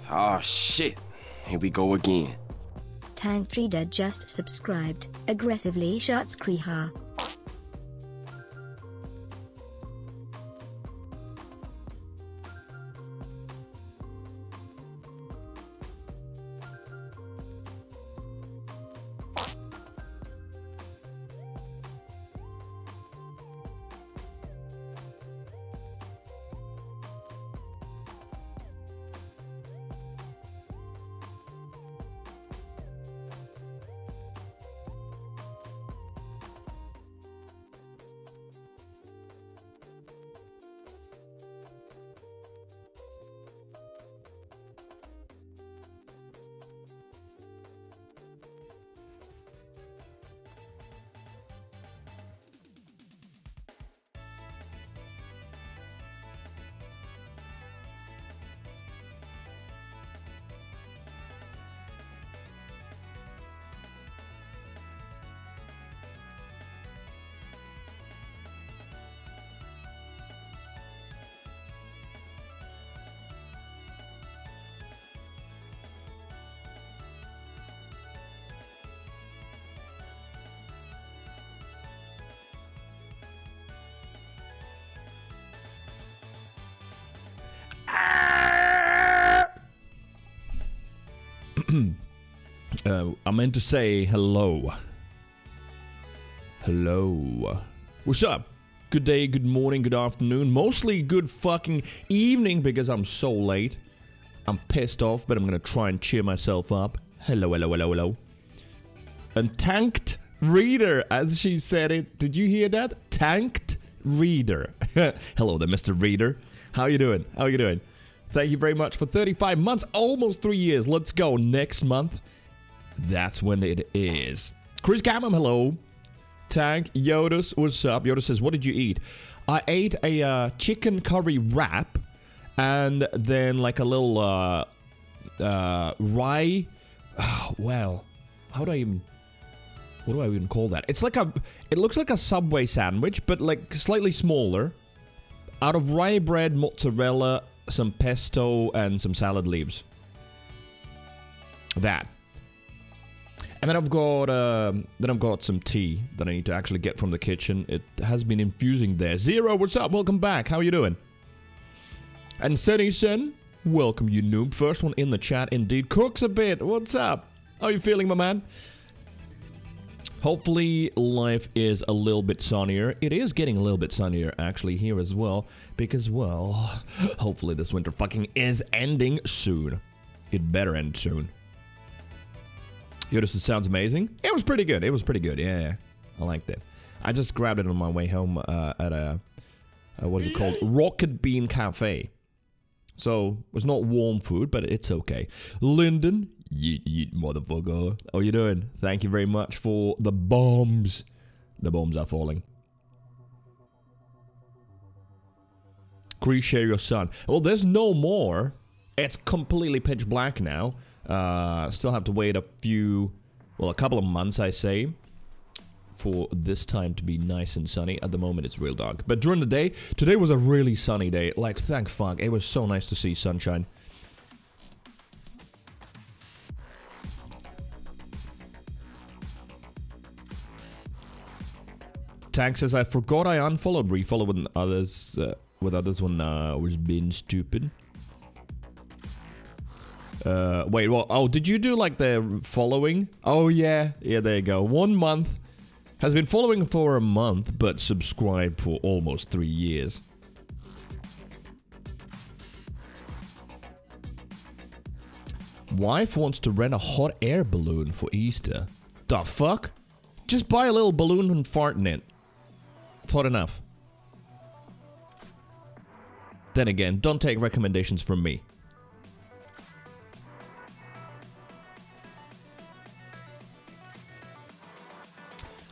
Oh shit. Here we go again. Tank Reader just subscribed. Aggressively shots Kriha. I meant to say hello. Hello. What's up? Good day, good morning, good afternoon. Mostly good fucking evening because I'm so late. I'm pissed off, but I'm gonna try and cheer myself up. Hello, hello, hello, hello. And tanked reader, as she said it. Did you hear that? Tanked reader. Hello there, Mr. Reader. How you doing? How you doing? Thank you very much for 35 months, almost 3 years. Let's go next month. That's when it is. Chris Gammon, hello. Tank, Yodus, what's up? Yodus says, what did you eat? I ate a chicken curry wrap and then like a little rye. Oh, well, how do I even... What do I even call that? It's like a... It looks like a Subway sandwich, but like slightly smaller. Out of rye bread, mozzarella, some pesto, and some salad leaves. That. And then I've got some tea that I need to actually get from the kitchen. It has been infusing there. Zero, what's up? Welcome back. How you doing? And Sen, welcome you noob. First one in the chat indeed. Cooks a bit. What's up? How you feeling, my man? Hopefully life is a little bit sunnier. It is getting a little bit sunnier actually here as well. Because, well, hopefully this winter fucking is ending soon. It better end soon. Yodas, it sounds amazing. It was pretty good. It was pretty good. Yeah, I liked it. I just grabbed it on my way home at a, what is it called? Rocket Bean Cafe. So, it was not warm food, but it's okay. Lyndon, yeet motherfucker. How you doing? Thank you very much for the bombs. The bombs are falling. Cree, share your son. Well, there's no more. It's completely pitch black now. Still have to wait a couple of months, I say, for this time to be nice and sunny. At the moment, it's real dark. But during the day, today was a really sunny day. Like, thank fuck. It was so nice to see sunshine. Tank says, I forgot I unfollowed, refollowed with others when I was being stupid. Wait, well, oh, did you do like the following? Oh, yeah, there you go. 1 month. Has been following for a month, but subscribed for almost 3 years. Wife wants to rent a hot air balloon for Easter. The fuck? Just buy a little balloon and fart in it. It's hot enough. Then again, don't take recommendations from me.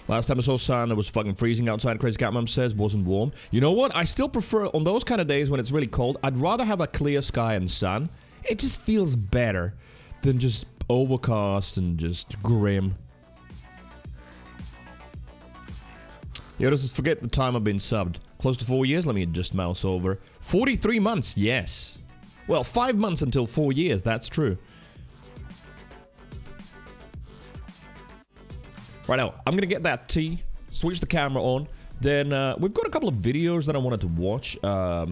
Last time I saw sun, it was fucking freezing outside. Crazy Cat Mom says, wasn't warm. You know what? I still prefer, on those kind of days when it's really cold, I'd rather have a clear sky and sun. It just feels better than just overcast and just grim. Yoda says, forget the time I've been subbed. Close to 4 years? Let me just mouse over. 43 months, yes. Well, 5 months until 4 years, that's true. Right now, I'm gonna get that tea, switch the camera on, then we've got a couple of videos that I wanted to watch. I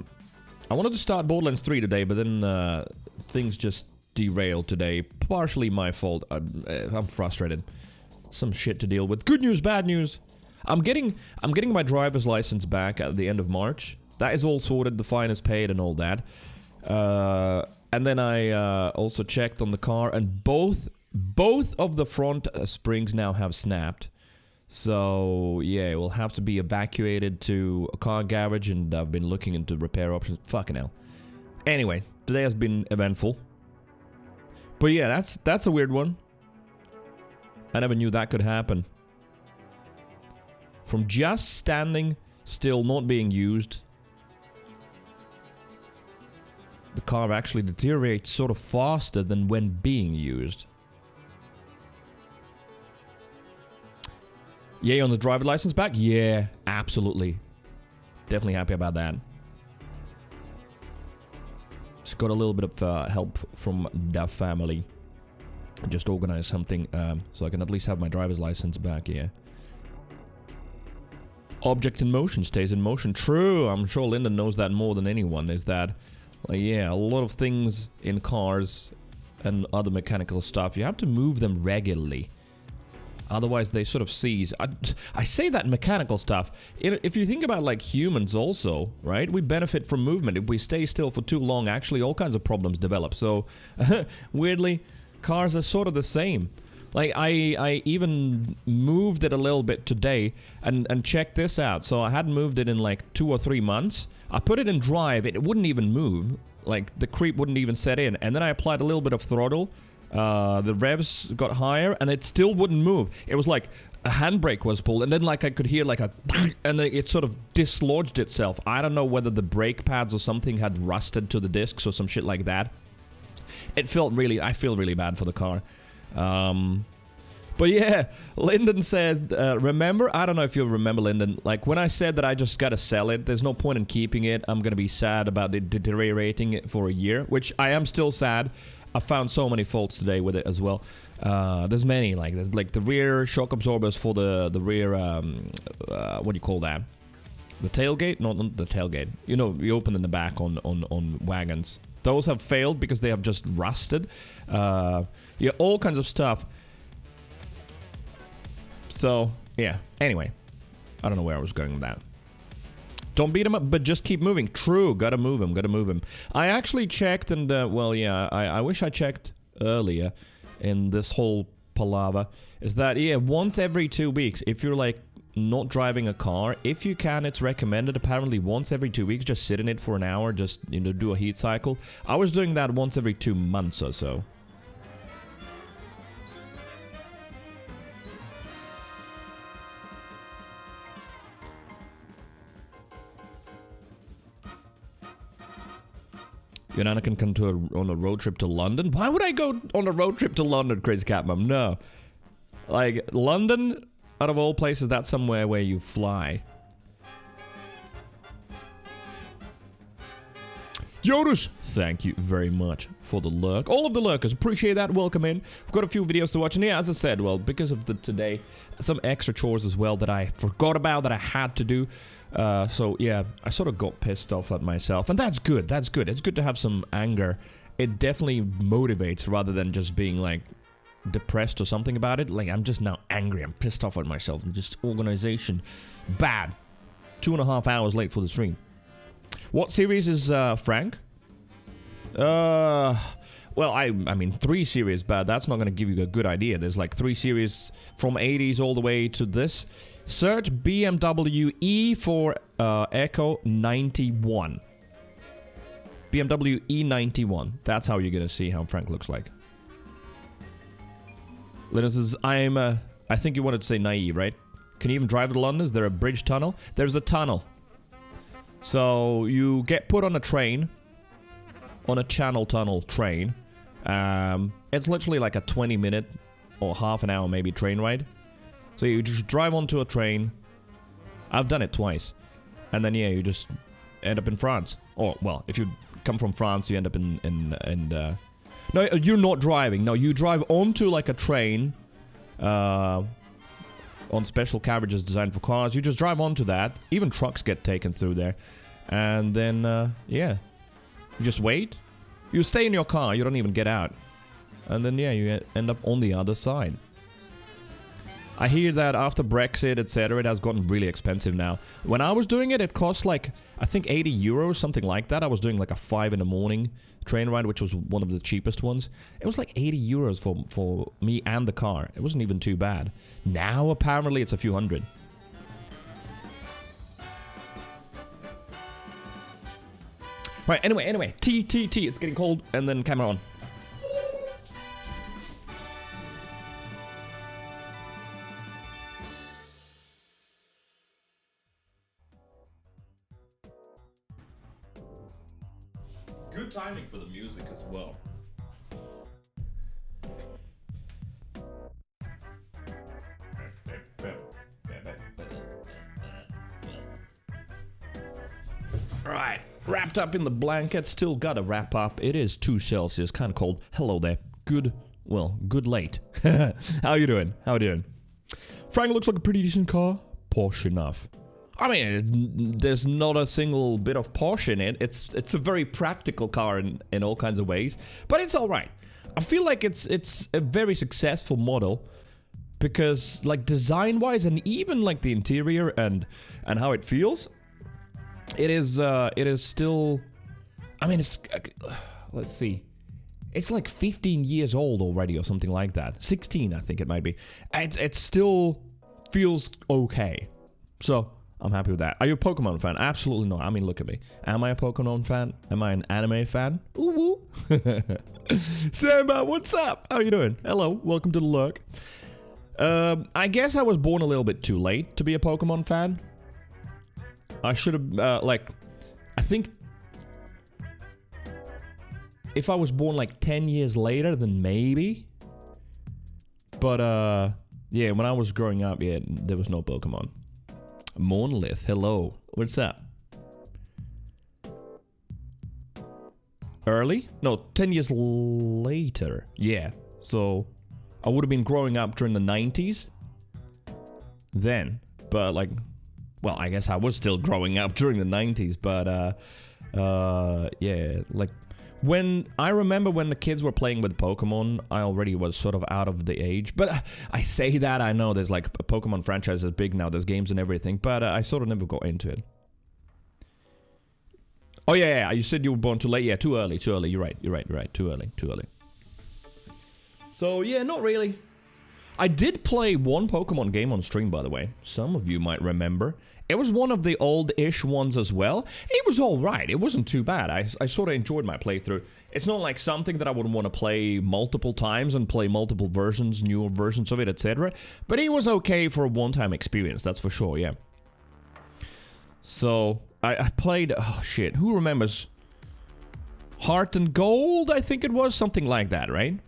wanted to start Borderlands 3 today, but then things just derailed today. Partially my fault. I'm frustrated. Some shit to deal with. Good news, bad news. I'm getting my driver's license back at the end of March. That is all sorted, the fine is paid and all that. And then I also checked on the car, and both of the front springs now have snapped. So yeah, it will have to be evacuated to a car garage, and I've been looking into repair options. Fucking hell. Anyway, today has been eventful. But yeah, that's a weird one. I never knew that could happen. From just standing still, not being used, the car actually deteriorates sort of faster than when being used. Yay on the driver license back? Yeah, absolutely. Definitely happy about that. Just got a little bit of help from the family. Just organize something so I can at least have my driver's license back, yeah. Object in motion stays in motion. True, I'm sure Lyndon knows that more than anyone. Is that, like, yeah, a lot of things in cars and other mechanical stuff, you have to move them regularly. Otherwise, they sort of seize. I say that mechanical stuff. If you think about, like, humans also, right? We benefit from movement. If we stay still for too long, actually, all kinds of problems develop. So, weirdly, cars are sort of the same. Like, I even moved it a little bit today, and check this out. So, I hadn't moved it in, like, 2 or 3 months. I put it in drive. It wouldn't even move. Like, the creep wouldn't even set in. And then I applied a little bit of throttle. The revs got higher, and it still wouldn't move. It was like a handbrake was pulled, and then like I could hear like a and it sort of dislodged itself. I don't know whether the brake pads or something had rusted to the discs or some shit like that. It felt really, I feel really bad for the car. But yeah, Lyndon said, remember, I don't know if you'll remember, Lyndon, like when I said that I just gotta sell it, there's no point in keeping it, I'm gonna be sad about it deteriorating it for a year, which I am still sad. I found so many faults today with it as well. There's many, like there's like the rear shock absorbers for the rear, what do you call that? The tailgate? Not the tailgate. You know, you open in the back on wagons. Those have failed because they have just rusted. Yeah, all kinds of stuff. So, yeah. Anyway, I don't know where I was going with that. Don't beat him up, but just keep moving. True, gotta move him, gotta move him. I actually checked, and, well, yeah, I wish I checked earlier in this whole palaver. Is that, yeah, once every 2 weeks, if you're, like, not driving a car, if you can, it's recommended, apparently, once every 2 weeks, just sit in it for an hour, just, you know, do a heat cycle. I was doing that once every 2 months or so. You and Anna can come on a road trip to London? Why would I go on a road trip to London, Crazy Cat Mum? No. Like, London, out of all places, that's somewhere where you fly. Yodas, thank you very much for the lurk. All of the lurkers, appreciate that. Welcome in. We've got a few videos to watch. And yeah, as I said, well, because of today, some extra chores as well that I forgot about that I had to do. So yeah, I sort of got pissed off at myself, and that's good. That's good. It's good to have some anger. It definitely motivates rather than just being like depressed or something about it. Like, I'm just now angry. I'm pissed off at myself. And just organization, bad. 2.5 hours late for the stream. What series is Frank? Well, I mean 3 series, but that's not going to give you a good idea. There's like 3 series from 80s all the way to this. Search BMW E for Echo 91. BMW E91. That's how you're going to see how Frank looks like. Linus says, I think you wanted to say naive, right? Can you even drive to London? Is there a bridge tunnel? There's a tunnel. So you get put on a train, on a channel tunnel train. It's literally like a 20-minute or half an hour maybe train ride. So you just drive onto a train. I've done it twice. And then, yeah, you just end up in France. Or, well, if you come from France, you end up no, you're not driving. No, you drive onto like a train on special carriages designed for cars. You just drive onto that. Even trucks get taken through there. And then, yeah. You just wait. You stay in your car. You don't even get out. And then, yeah, you end up on the other side. I hear that after Brexit, etc., it has gotten really expensive now. When I was doing it, it cost like, I think 80 euros, something like that. I was doing like a 5 in the morning train ride, which was one of the cheapest ones. It was like 80 euros for me and the car. It wasn't even too bad. Now, apparently, it's a few hundred. Right, anyway, T, it's getting cold, and then camera on. Good timing for the music as well. Right, wrapped up in the blanket, still gotta wrap up. It is 2 Celsius, kind of cold. Hello there. Good late. How you doing? Frank looks like a pretty decent car. Posh enough. I mean, there's not a single bit of posh in it. It's a very practical car in all kinds of ways, but it's all right. I feel like it's a very successful model because, like, design-wise and even like the interior and how it feels, it is still. I mean, it's let's see, it's like 15 years old already or something like that. 16, I think it might be. It still feels okay. So. I'm happy with that. Are you a Pokemon fan? Absolutely not. I mean, look at me. Am I a Pokemon fan? Am I an anime fan? Ooh, woo. Samba, what's up? How you doing? Hello, welcome to the lurk. I guess I was born a little bit too late to be a Pokemon fan. I should have, I think if I was born like 10 years later, then maybe. But, yeah, when I was growing up, yeah, there was no Pokemon. Monolith, hello. What's up? Early? No, 10 years later. Yeah, so I would have been growing up during the 90s then. But, like, well, I guess I was still growing up during the 90s. But, yeah, like, when I remember when the kids were playing with Pokemon, I already was sort of out of the age. But I say that, I know there's like a Pokemon franchise is big now, there's games and everything, but I sort of never got into it. Oh yeah, you said you were born too late. Yeah, too early. You're right. Too early. So yeah, not really. I did play one Pokemon game on stream, by the way. Some of you might remember. It was one of the old-ish ones as well. It was alright. It wasn't too bad. I sort of enjoyed my playthrough. It's not like something that I would want to play multiple times and play multiple versions, newer versions of it, etc. But it was okay for a one-time experience, that's for sure, yeah. So, I played... Oh, shit. Who remembers? Heart and Gold, I think it was. Something like that, right?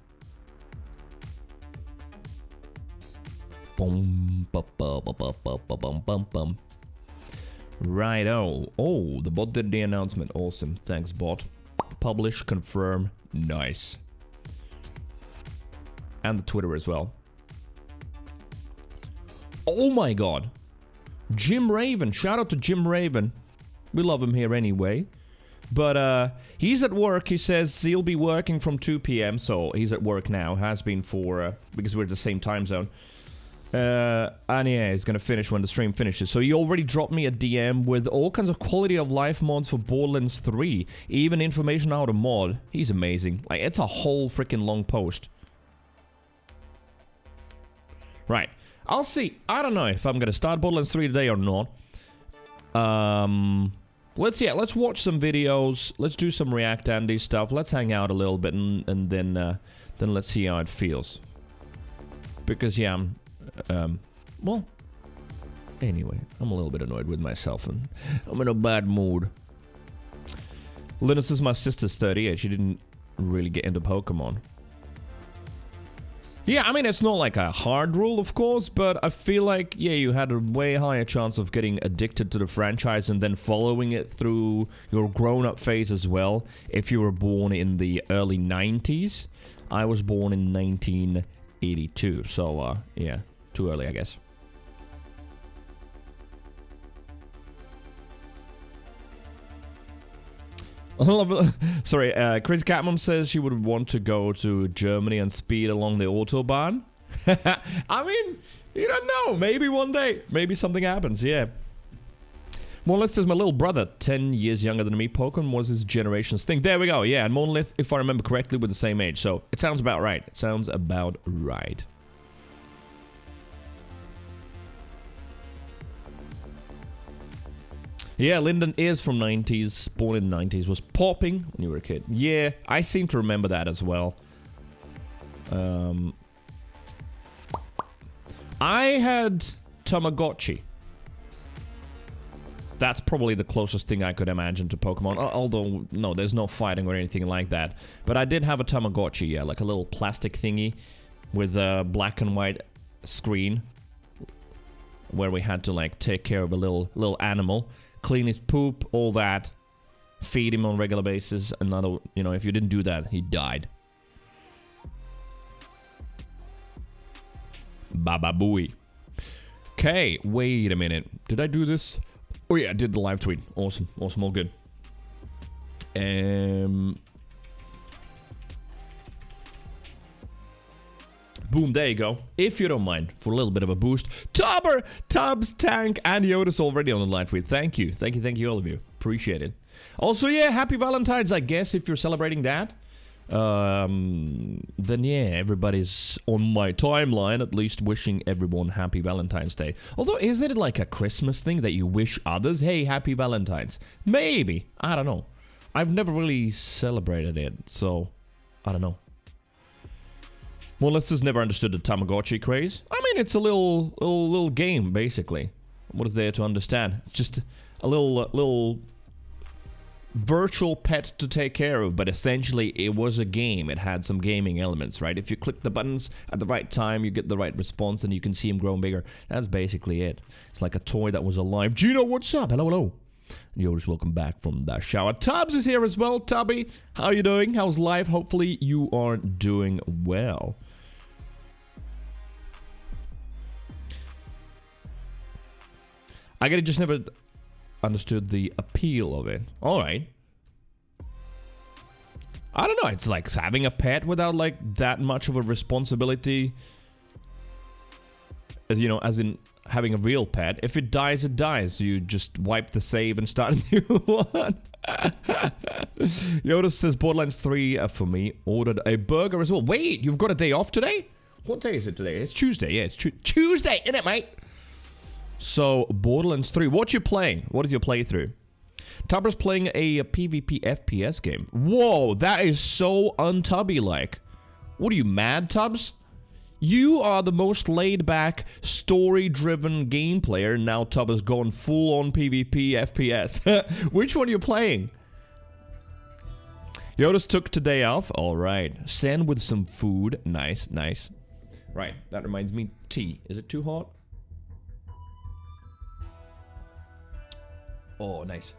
Boom, ba ba ba ba ba ba bum bum bum. Righto. Oh, the bot did the announcement. Awesome. Thanks, bot. Publish, confirm. Nice. And the Twitter as well. Oh my god. Jim Raven. Shout out to Jim Raven. We love him here anyway. But he's at work. He says he'll be working from 2 p.m. So he's at work now. Has been for... because we're the same time zone. And yeah, he's gonna finish when the stream finishes. So he already dropped me a DM with all kinds of quality of life mods for Borderlands 3. Even information on how to mod. He's amazing. Like, it's a whole freaking long post. Right. I'll see. I don't know if I'm gonna start Borderlands 3 today or not. Let's watch some videos. Let's do some React Andy stuff. Let's hang out a little bit and then let's see how it feels. Because yeah, well, anyway, I'm a little bit annoyed with myself and I'm in a bad mood. Linus is my sister's 38. She didn't really get into Pokemon. Yeah, I mean, it's not like a hard rule, of course, but I feel like, yeah, you had a way higher chance of getting addicted to the franchise and then following it through your grown-up phase as well if you were born in the early 90s. I was born in 1982, so, yeah, too early, I guess. Sorry, Chris Catmum says she would want to go to Germany and speed along the Autobahn. I mean, you don't know. Maybe one day. Maybe something happens, yeah. Monolith says, my little brother, 10 years younger than me. Pokemon was his generation's thing. There we go, yeah. And Monolith, if I remember correctly, were the same age. So, it sounds about right. It sounds about right. Yeah, Lyndon is from 90s, born in the 90s, was popping when you were a kid. Yeah, I seem to remember that as well. I had Tamagotchi. That's probably the closest thing I could imagine to Pokemon. Although, no, there's no fighting or anything like that. But I did have a Tamagotchi, yeah, like a little plastic thingy with a black and white screen where we had to, like, take care of a little animal. Clean his poop, all that. Feed him on a regular basis. Another, you know, if you didn't do that, he died. Baba booey. Okay, wait a minute. Did I do this? Oh yeah, I did the live tweet. Awesome, awesome, all good. Boom, there you go. If you don't mind, for a little bit of a boost. Tubber, Tubbs, Tank, and Yoda's already on the live tweet. Thank you. Thank you, all of you. Appreciate it. Also, yeah, happy Valentine's, I guess, if you're celebrating that. Then, yeah, everybody's on my timeline, at least wishing everyone happy Valentine's Day. Although, is it like a Christmas thing that you wish others, hey, happy Valentine's? Maybe. I don't know. I've never really celebrated it, so I don't know. Well, let's just never understood the Tamagotchi craze. I mean, it's a little game, basically. What is there to understand? It's just a little virtual pet to take care of, but essentially it was a game. It had some gaming elements, right? If you click the buttons at the right time, you get the right response, and you can see him growing bigger. That's basically it. It's like a toy that was alive. Gino, what's up? Hello, hello. Yours, welcome back from the shower. Tubbs is here as well. Tubby, how are you doing? How's life? Hopefully you are doing well. I gotta just never understood the appeal of it. Alright. I don't know, it's like having a pet without like that much of a responsibility. As you know, as in having a real pet. If it dies, it dies. You just wipe the save and start a new one. Yoda says Borderlands 3 for me. Ordered a burger as well. Wait, you've got a day off today? What day is it today? It's Tuesday. Yeah, it's Tuesday, isn't it, mate? So, Borderlands 3. What you playing? What is your playthrough? Tubber's playing a PvP FPS game. Whoa, that is so untubby-like. What are you, mad, Tubbs? You are the most laid-back, story-driven game player. Now Tubber's gone full-on PvP FPS. Which one are you playing? Yoda's took today off. Alright. Send with some food. Nice, nice. Right, that reminds me. Tea. Is it too hot? Oh, nice.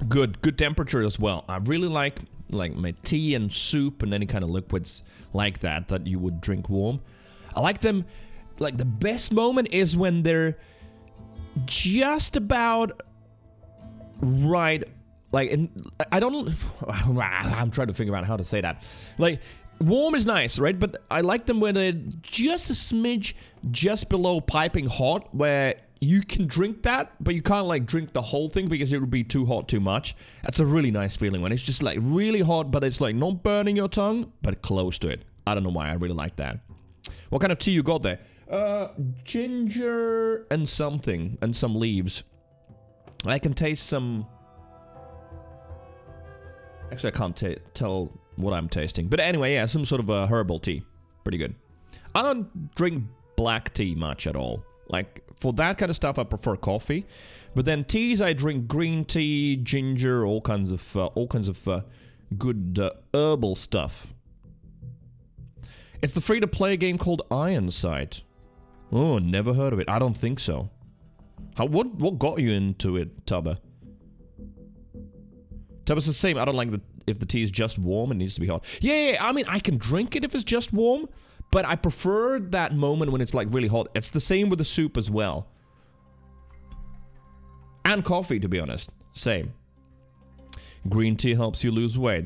Good temperature as well. I really like my tea and soup and any kind of liquids like that you would drink warm. I like them. Like, the best moment is when they're just about right. Like, I don't... I'm trying to figure out how to say that. Like, warm is nice, right? But I like them when they're just a smidge just below piping hot, where you can drink that, but you can't, like, drink the whole thing because it would be too hot too much. That's a really nice feeling when it's just, like, really hot, but it's, like, not burning your tongue, but close to it. I don't know why. I really like that. What kind of tea you got there? Ginger and something, and some leaves. I can taste some... Actually, I can't tell what I'm tasting. But anyway, yeah, some sort of a herbal tea. Pretty good. I don't drink black tea much at all. Like, for that kind of stuff, I prefer coffee. But then teas, I drink green tea, ginger, all kinds of good herbal stuff. It's the free-to-play game called Ironside. Oh, never heard of it. I don't think so. What got you into it, Tubba? Tubba's the same. I don't like if the tea is just warm, it needs to be hot. Yeah, I mean, I can drink it if it's just warm, but I prefer that moment when it's like really hot. It's the same with the soup as well. And coffee, to be honest. Same. Green tea helps you lose weight.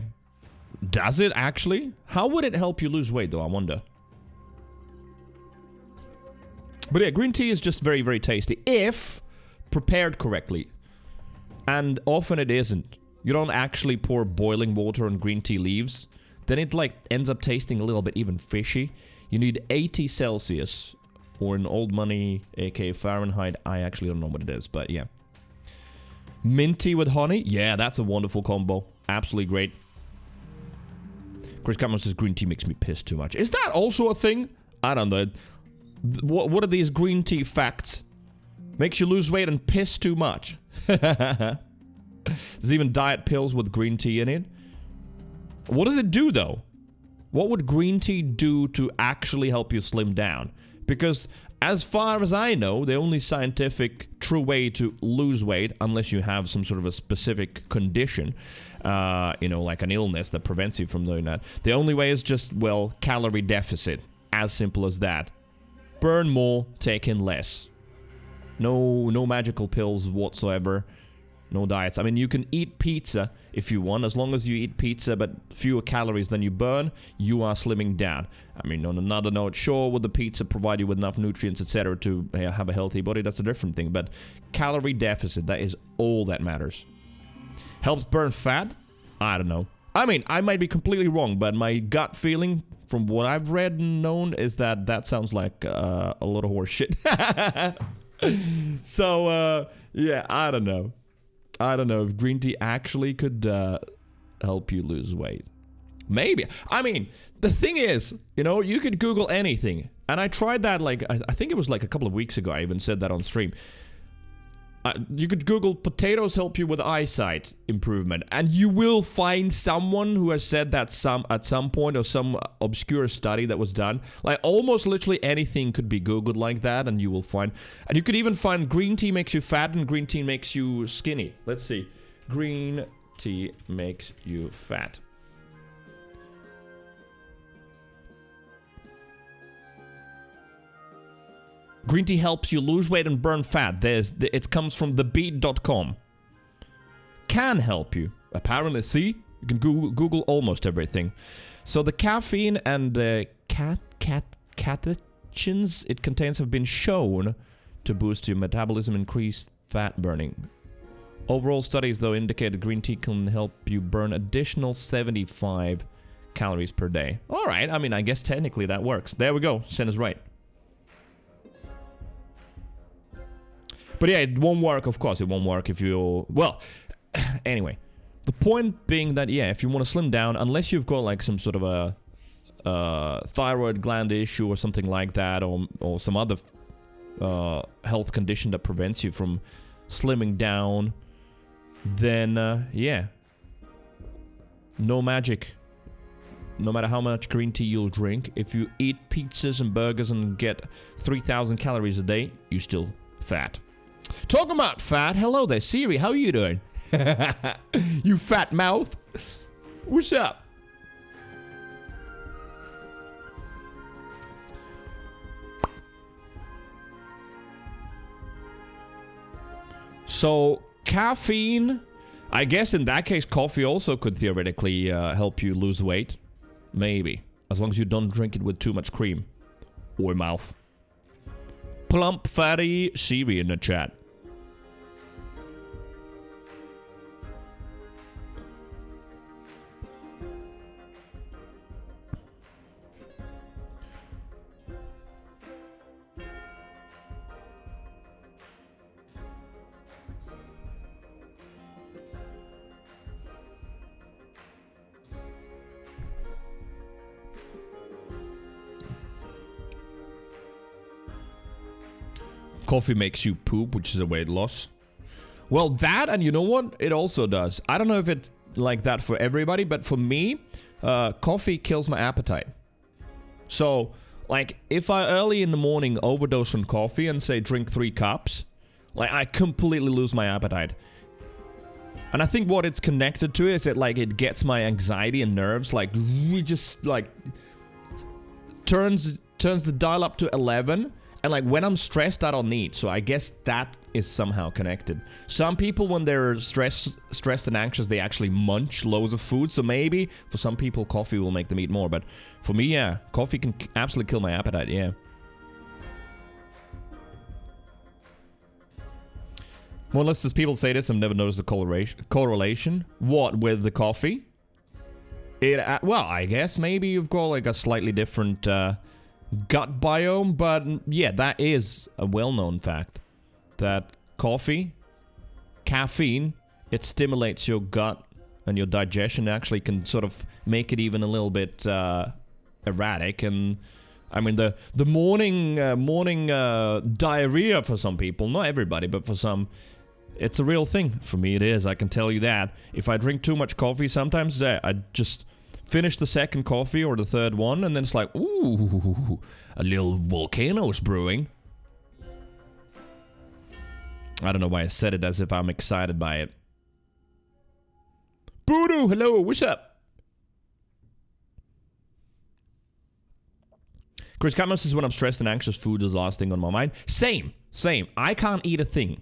Does it actually? How would it help you lose weight, though, I wonder? But yeah, green tea is just very, very tasty. If prepared correctly. And often it isn't. You don't actually pour boiling water on green tea leaves. Then it like ends up tasting a little bit even fishy. You need 80 Celsius. Or in old money, aka Fahrenheit. I actually don't know what it is, but yeah. Mint tea with honey? Yeah, that's a wonderful combo. Absolutely great. Chris Cameron says green tea makes me piss too much. Is that also a thing? I don't know. What are these green tea facts? Makes you lose weight and piss too much. There's even diet pills with green tea in it. What does it do, though? What would green tea do to actually help you slim down? Because as far as I know, the only scientific true way to lose weight, unless you have some sort of a specific condition, you know, like an illness that prevents you from doing that, the only way is just, well, calorie deficit. As simple as that. Burn more, take in less. No magical pills whatsoever. No diets. I mean, you can eat pizza if you want. As long as you eat pizza but fewer calories than you burn, you are slimming down. I mean, on another note, sure, would the pizza provide you with enough nutrients, etc. to have a healthy body? That's a different thing. But calorie deficit, that is all that matters. Helps burn fat? I don't know. I mean, I might be completely wrong, but my gut feeling from what I've read and known is that sounds like a lot of horse shit. So, yeah, I don't know. I don't know if green tea actually could help you lose weight. Maybe. I mean, the thing is, you know, you could Google anything. And I tried that, like, I think it was like a couple of weeks ago. I even said that on stream. You could Google potatoes help you with eyesight improvement. And you will find someone who has said that at some point or some obscure study that was done. Like almost literally anything could be Googled like that and you will find. And you could even find green tea makes you fat and green tea makes you skinny. Let's see. Green tea makes you fat. Green tea helps you lose weight and burn fat. It comes from thebeat.com. Can help you. Apparently, see? You can Google almost everything. So the caffeine and the catechins it contains have been shown to boost your metabolism and increase fat burning. Overall studies, though, indicate that green tea can help you burn additional 75 calories per day. All right. I mean, I guess technically that works. There we go. Sen is right. But yeah, it won't work, of course. It won't work if you... Well, anyway. The point being that, yeah, if you want to slim down, unless you've got like some sort of a thyroid gland issue or something like that, or some other health condition that prevents you from slimming down, then, yeah. No magic. No matter how much green tea you'll drink, if you eat pizzas and burgers and get 3,000 calories a day, you're still fat. Talking about fat, hello there, Siri, how are you doing? You fat mouth. What's up? So, caffeine, I guess in that case, coffee also could theoretically help you lose weight. Maybe. As long as you don't drink it with too much cream. Or mouth. Plump, fatty Siri in the chat. Coffee makes you poop, which is a weight loss. Well, that, and you know what? It also does. I don't know if it's like that for everybody, but for me, coffee kills my appetite. So, like, if I early in the morning overdose on coffee and say drink 3 cups, like, I completely lose my appetite. And I think what it's connected to is that, like, it gets my anxiety and nerves, like, just, like, turns the dial up to 11. And, like, when I'm stressed, I don't need. So I guess that is somehow connected. Some people, when they're stressed and anxious, they actually munch loads of food. So maybe for some people, coffee will make them eat more. But for me, yeah, coffee can absolutely kill my appetite, yeah. Well, unless there's people say this, I've never noticed the correlation. What, with the coffee? Well, I guess maybe you've got, like, a slightly different gut biome, but yeah, that is a well-known fact. That coffee, caffeine, it stimulates your gut and your digestion, actually can sort of make it even a little bit erratic. And I mean, the morning diarrhea for some people, not everybody, but for some, it's a real thing. For me, it is. I can tell you that. If I drink too much coffee, sometimes I just finish the second coffee or the third one, and then it's like, ooh, a little volcano's brewing. I don't know why I said it as if I'm excited by it. Boodoo, hello, what's up? Chris Cameron says, when I'm stressed and anxious, food is the last thing on my mind. Same. I can't eat a thing.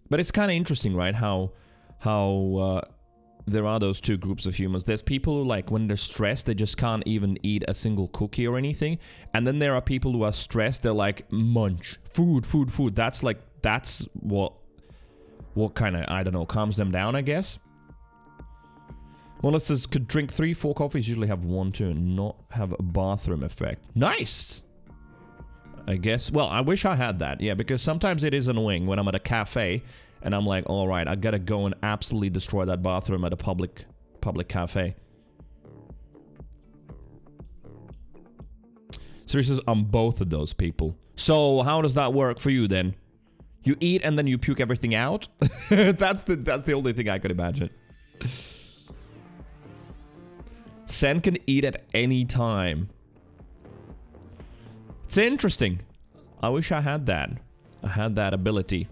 But it's kind of interesting, right? How there are those two groups of humans. There's people who, like, when they're stressed, they just can't even eat a single cookie or anything. And then there are people who are stressed, they're like, munch. Food. That's what kind of, I don't know, calms them down, I guess. Well, it says, could drink 3-4 coffees, usually have 1-2, and not have a bathroom effect. Nice! I guess, well, I wish I had that, yeah, because sometimes it is annoying when I'm at a cafe, and I'm like, alright, I gotta go and absolutely destroy that bathroom at a public cafe. So he says, I'm both of those people. So, how does that work for you, then? You eat and then you puke everything out? That's the only thing I could imagine. Sen can eat at any time. It's interesting. I wish I had that. I had that ability.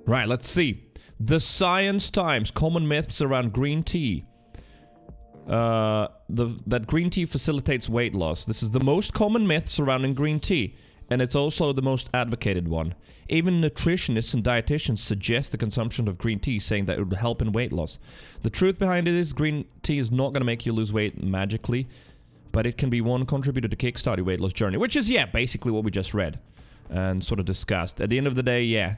Right, let's see. The Science Times, common myths around green tea. That green tea facilitates weight loss. This is the most common myth surrounding green tea, and it's also the most advocated one. Even nutritionists and dietitians suggest the consumption of green tea, saying that it would help in weight loss. The truth behind it is green tea is not going to make you lose weight magically, but it can be one contributor to kickstart your weight loss journey, which is, yeah, basically what we just read and sort of discussed. At the end of the day, yeah,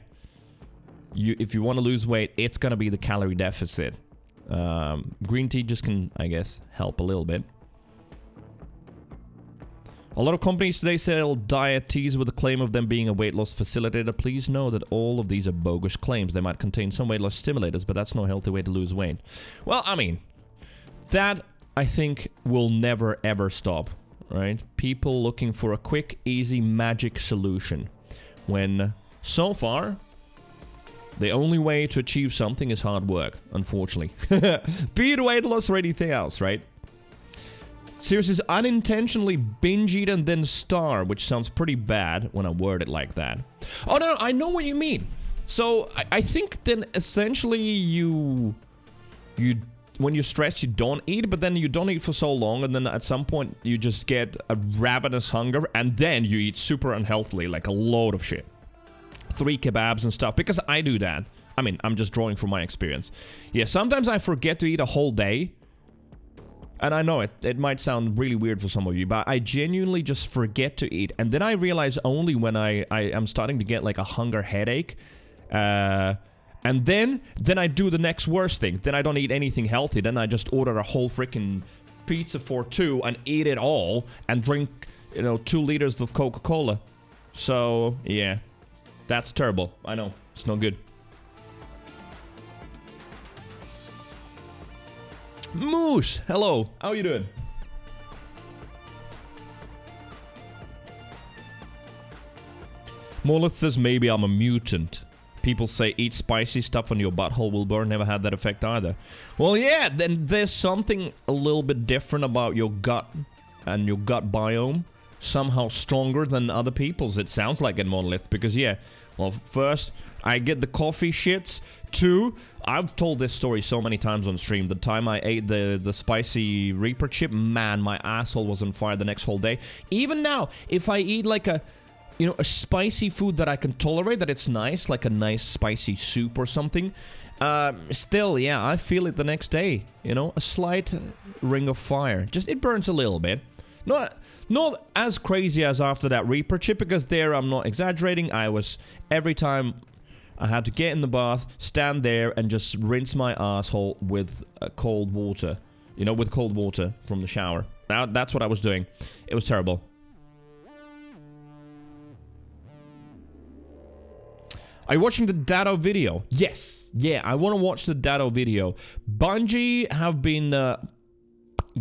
if you want to lose weight, it's going to be the calorie deficit. Green tea just can, I guess, help a little bit. A lot of companies today sell diet teas with the claim of them being a weight loss facilitator. Please know that all of these are bogus claims. They might contain some weight loss stimulators, but that's no healthy way to lose weight. Well, I mean, that, I think, will never ever stop, right? People looking for a quick, easy, magic solution. When, so far, the only way to achieve something is hard work, unfortunately. Be it weight loss or anything else, right? Sirius says, unintentionally binge eat and then starve, which sounds pretty bad when I word it like that. Oh, no, I know what you mean. So, I think then essentially you when you're stressed, you don't eat, but then you don't eat for so long, and then at some point you just get a ravenous hunger, and then you eat super unhealthily, like a load of shit. 3 kebabs and stuff, because I do that. I mean, I'm just drawing from my experience. Yeah, sometimes I forget to eat a whole day. And I know it might sound really weird for some of you, but I genuinely just forget to eat. And then I realize only when I am starting to get like a hunger headache. And then I do the next worst thing. Then I don't eat anything healthy. Then I just order a whole freaking pizza for 2 and eat it all. And drink, 2 liters of Coca-Cola. So, yeah. That's terrible. I know. It's no good. Moose, hello. How you doing? Molith says maybe I'm a mutant. People say eat spicy stuff and your butthole will burn. Never had that effect either. Well, yeah, then there's something a little bit different about your gut and your gut biome. Somehow stronger than other people's. It sounds like in Monolith. Because, yeah, well, first, I get the coffee shits. Two, I've told this story so many times on stream. The time I ate the spicy Reaper chip, man, my asshole was on fire the next whole day. Even now, if I eat like a... You know, a spicy food that I can tolerate, that it's nice, like a nice spicy soup or something. Still, yeah, I feel it the next day. You know, a slight ring of fire. Just, it burns a little bit. Not as crazy as after that Reaper chip, because there, I'm not exaggerating. I was, every time I had to get in the bath, stand there and just rinse my asshole with cold water. You know, with cold water from the shower. Now, that's what I was doing. It was terrible. Are you watching the Dado video? Yes. Yeah, I want to watch the Dado video. Bungie have been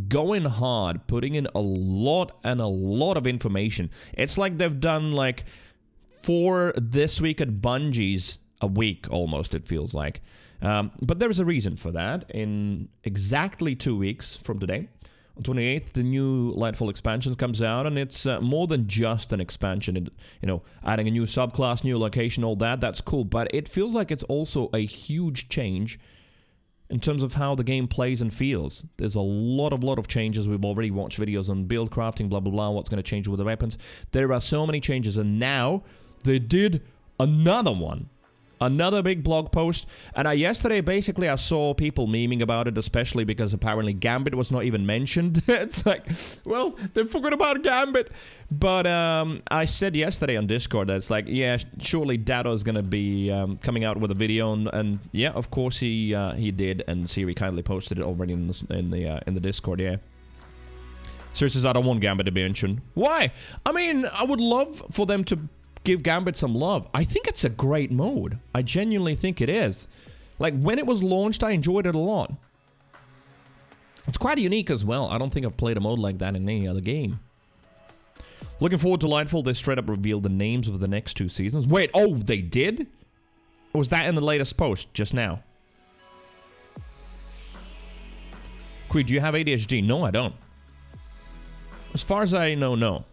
going hard, putting in a lot of information. It's like they've done like 4 This Week at Bungie's a week almost, it feels like. But there's a reason for that. In exactly 2 weeks from today, on 28th, the new Lightfall expansion comes out, and it's more than just an expansion. You know, adding a new subclass, new location, all that, that's cool. But it feels like it's also a huge change in terms of how the game plays and feels. There's a lot of changes. We've already watched videos on build crafting, blah, blah, blah, what's going to change with the weapons. There are so many changes, and now they did another one. Another big blog post, and yesterday basically I saw people memeing about it, especially because apparently Gambit was not even mentioned. It's like, well, they forgot about Gambit. But I said yesterday on Discord that it's like, yeah, surely Dado's gonna be coming out with a video, and yeah, of course he did, and Siri kindly posted it already in the Discord. Yeah. Seriously, I don't want Gambit to be mentioned. Why? I mean, I would love for them to give Gambit some love. I think it's a great mode. I genuinely think it is. Like, when it was launched, I enjoyed it a lot. It's quite unique as well. I don't think I've played a mode like that in any other game. Looking forward to Lightfall. They straight up revealed the names of the next 2 seasons. Wait, oh, they did? Or was that in the latest post just now? Creed, do you have ADHD? No, I don't. As far as I know, no.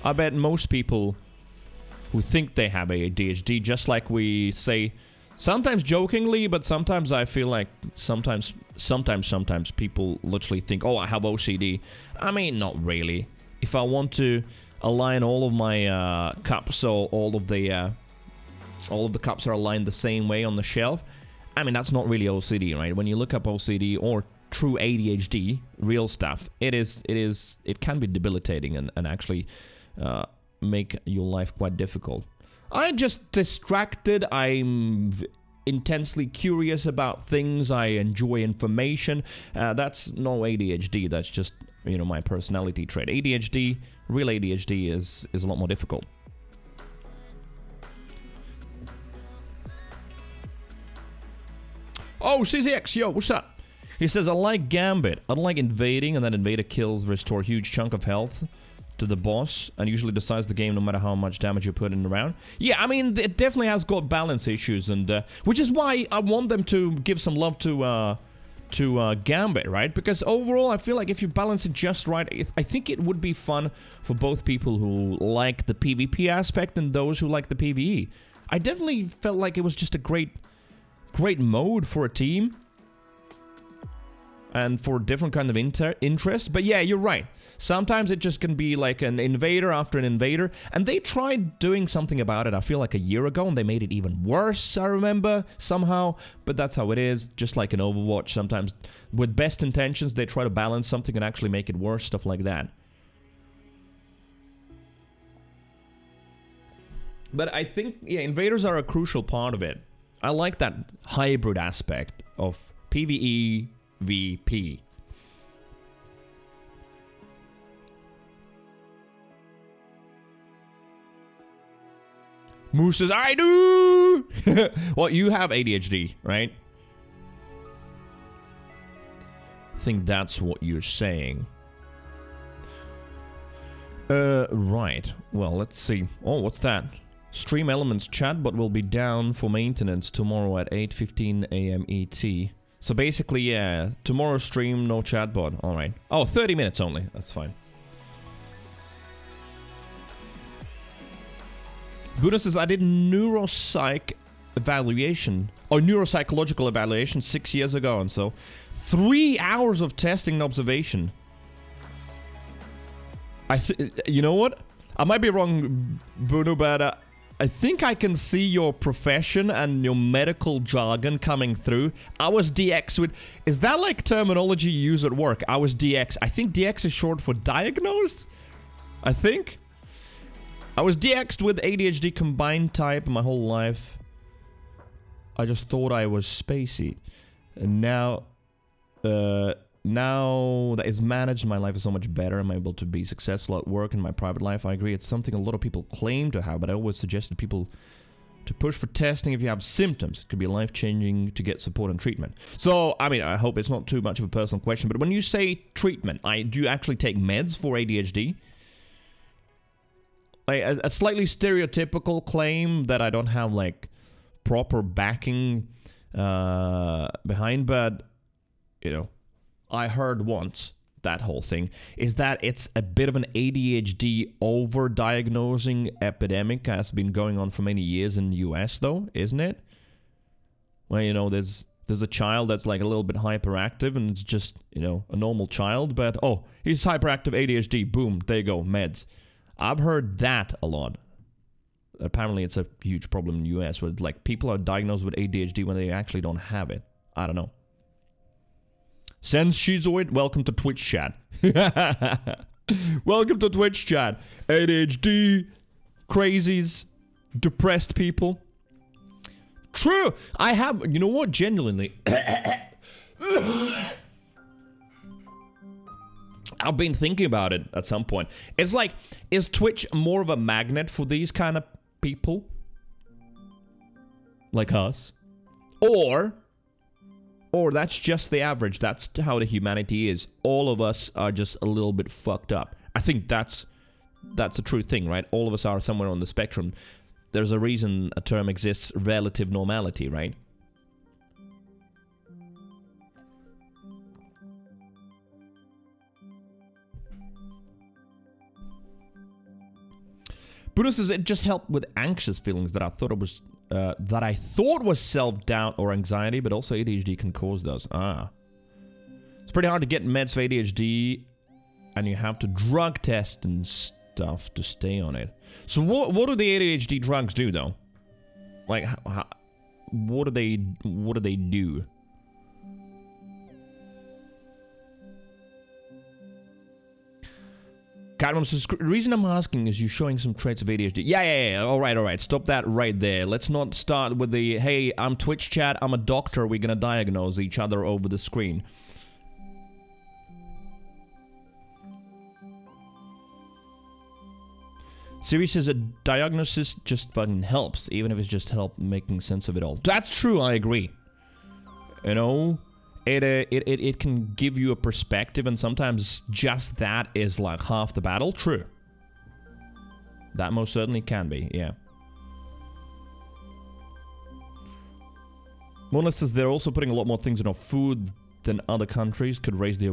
I bet most people who think they have ADHD, just like we say, sometimes jokingly, but sometimes I feel like sometimes people literally think, oh, I have OCD. I mean, not really. If I want to align all of my cups so all of the cups are aligned the same way on the shelf, I mean, that's not really OCD, right? When you look up OCD or true ADHD, real stuff, it can be debilitating and actually make your life quite difficult. I'm just distracted. I'm intensely curious about things. I enjoy information. That's no ADHD. That's just, you know, my personality trait. ADHD, real ADHD is a lot more difficult. Oh, CZX, yo, what's up? He says, I like Gambit. I don't like invading, and then invader kills restore huge chunk of health to the boss, and usually decides the game no matter how much damage you put in the round. Yeah, I mean, it definitely has got balance issues, and which is why I want them to give some love to Gambit, right? Because overall, I feel like if you balance it just right, I think it would be fun for both people who like the PvP aspect and those who like the PvE. I definitely felt like it was just a great mode for a team and for different kind of interest. But yeah, you're right. Sometimes it just can be like an invader after an invader, and they tried doing something about it, I feel like a year ago, and they made it even worse, I remember, somehow. But that's how it is, just like in Overwatch. Sometimes with best intentions, they try to balance something and actually make it worse, stuff like that. But I think, yeah, invaders are a crucial part of it. I like that hybrid aspect of PvE, VP. Moose says, I do! Well, you have ADHD, right? think that's what you're saying. Right. Well, let's see. Oh, what's that? Stream Elements chatbot will be down for maintenance tomorrow at 8:15 a.m. ET. So basically, yeah, tomorrow's stream, no chatbot. Alright. Oh, 30 minutes only. That's fine. Buddha says, I did neuropsych evaluation, or neuropsychological evaluation 6 years ago, and so 3 hours of testing and observation. You know what? I might be wrong, Bruno, but I think I can see your profession and your medical jargon coming through. I was DX with... Is that like terminology you use at work? I was DX. I think DX is short for diagnosed? I think? I was DX'd with ADHD combined type my whole life. I just thought I was spacey. And now that is managed, my life is so much better. I'm able to be successful at work and my private life. I agree, it's something a lot of people claim to have, but I always suggested people to push for testing if you have symptoms. It could be life-changing to get support and treatment. So, I mean, I hope it's not too much of a personal question, but when you say treatment, do you actually take meds for ADHD? Like, a slightly stereotypical claim that I don't have, like, proper backing behind, but, you know, I heard once, that whole thing, is that it's a bit of an ADHD over-diagnosing epidemic has been going on for many years in the US, though, isn't it? Well, you know, there's a child that's like a little bit hyperactive and it's just, you know, a normal child, but, oh, he's hyperactive ADHD, boom, there you go, meds. I've heard that a lot. Apparently it's a huge problem in the US where, like, people are diagnosed with ADHD when they actually don't have it. I don't know. Sense Shizoid, welcome to Twitch chat. Welcome to Twitch chat. ADHD, crazies, depressed people. True, I have, you know what, genuinely. I've been thinking about it at some point. It's like, is Twitch more of a magnet for these kind of people? Like us? Or that's just the average. That's how the humanity is. All of us are just a little bit fucked up. I think that's a true thing, right? All of us are somewhere on the spectrum. There's a reason a term exists, relative normality, right? Buddha says it just helped with anxious feelings that I thought was self-doubt or anxiety, but also ADHD can cause those. It's pretty hard to get meds for ADHD, and you have to drug test and stuff to stay on it. So what do the ADHD drugs do, though? Like, what do they do? Cadmus says, the reason I'm asking is you showing some traits of ADHD. Yeah. All right. Stop that right there. Let's not start with the, hey, I'm Twitch chat, I'm a doctor, we're gonna diagnose each other over the screen. Siri says a diagnosis just fucking helps, even if it's just help making sense of it all. That's true, I agree. You know? It can give you a perspective, and sometimes just that is like half the battle. True. That most certainly can be, yeah. Mona says they're also putting a lot more things in our food than other countries, could raise the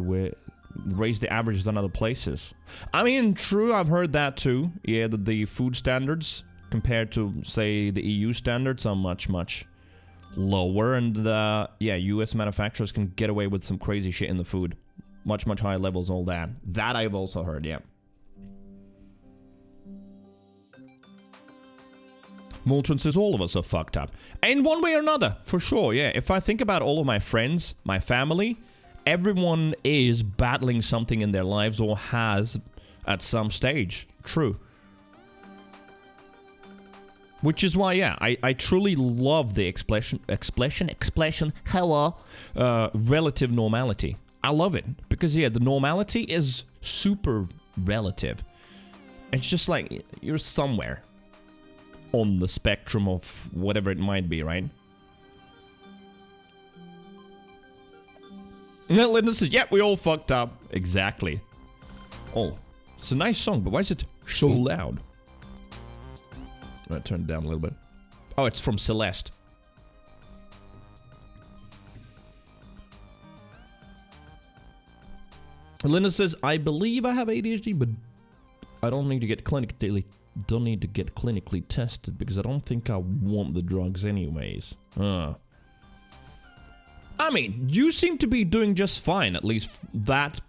averages than other places. I mean, true, I've heard that too. Yeah, that the food standards compared to, say, the EU standards are much lower, and yeah, US manufacturers can get away with some crazy shit in the food. Much higher levels, all that. That I've also heard, yeah. Moltron says all of us are fucked up. In one way or another, for sure, yeah. If I think about all of my friends, my family, everyone is battling something in their lives or has at some stage. True. Which is why, yeah, I truly love the expression, hello, relative normality. I love it. Because, yeah, the normality is super relative. It's just like, you're somewhere on the spectrum of whatever it might be, right? Linda says, "Yep, we all fucked up." Exactly. Oh, it's a nice song, but why is it so loud? I'm gonna turn it down a little bit. Oh, it's from Celeste. Linda says, "I believe I have ADHD, but I don't need to get clinically tested because I don't think I want the drugs anyways." I mean, you seem to be doing just fine. At least that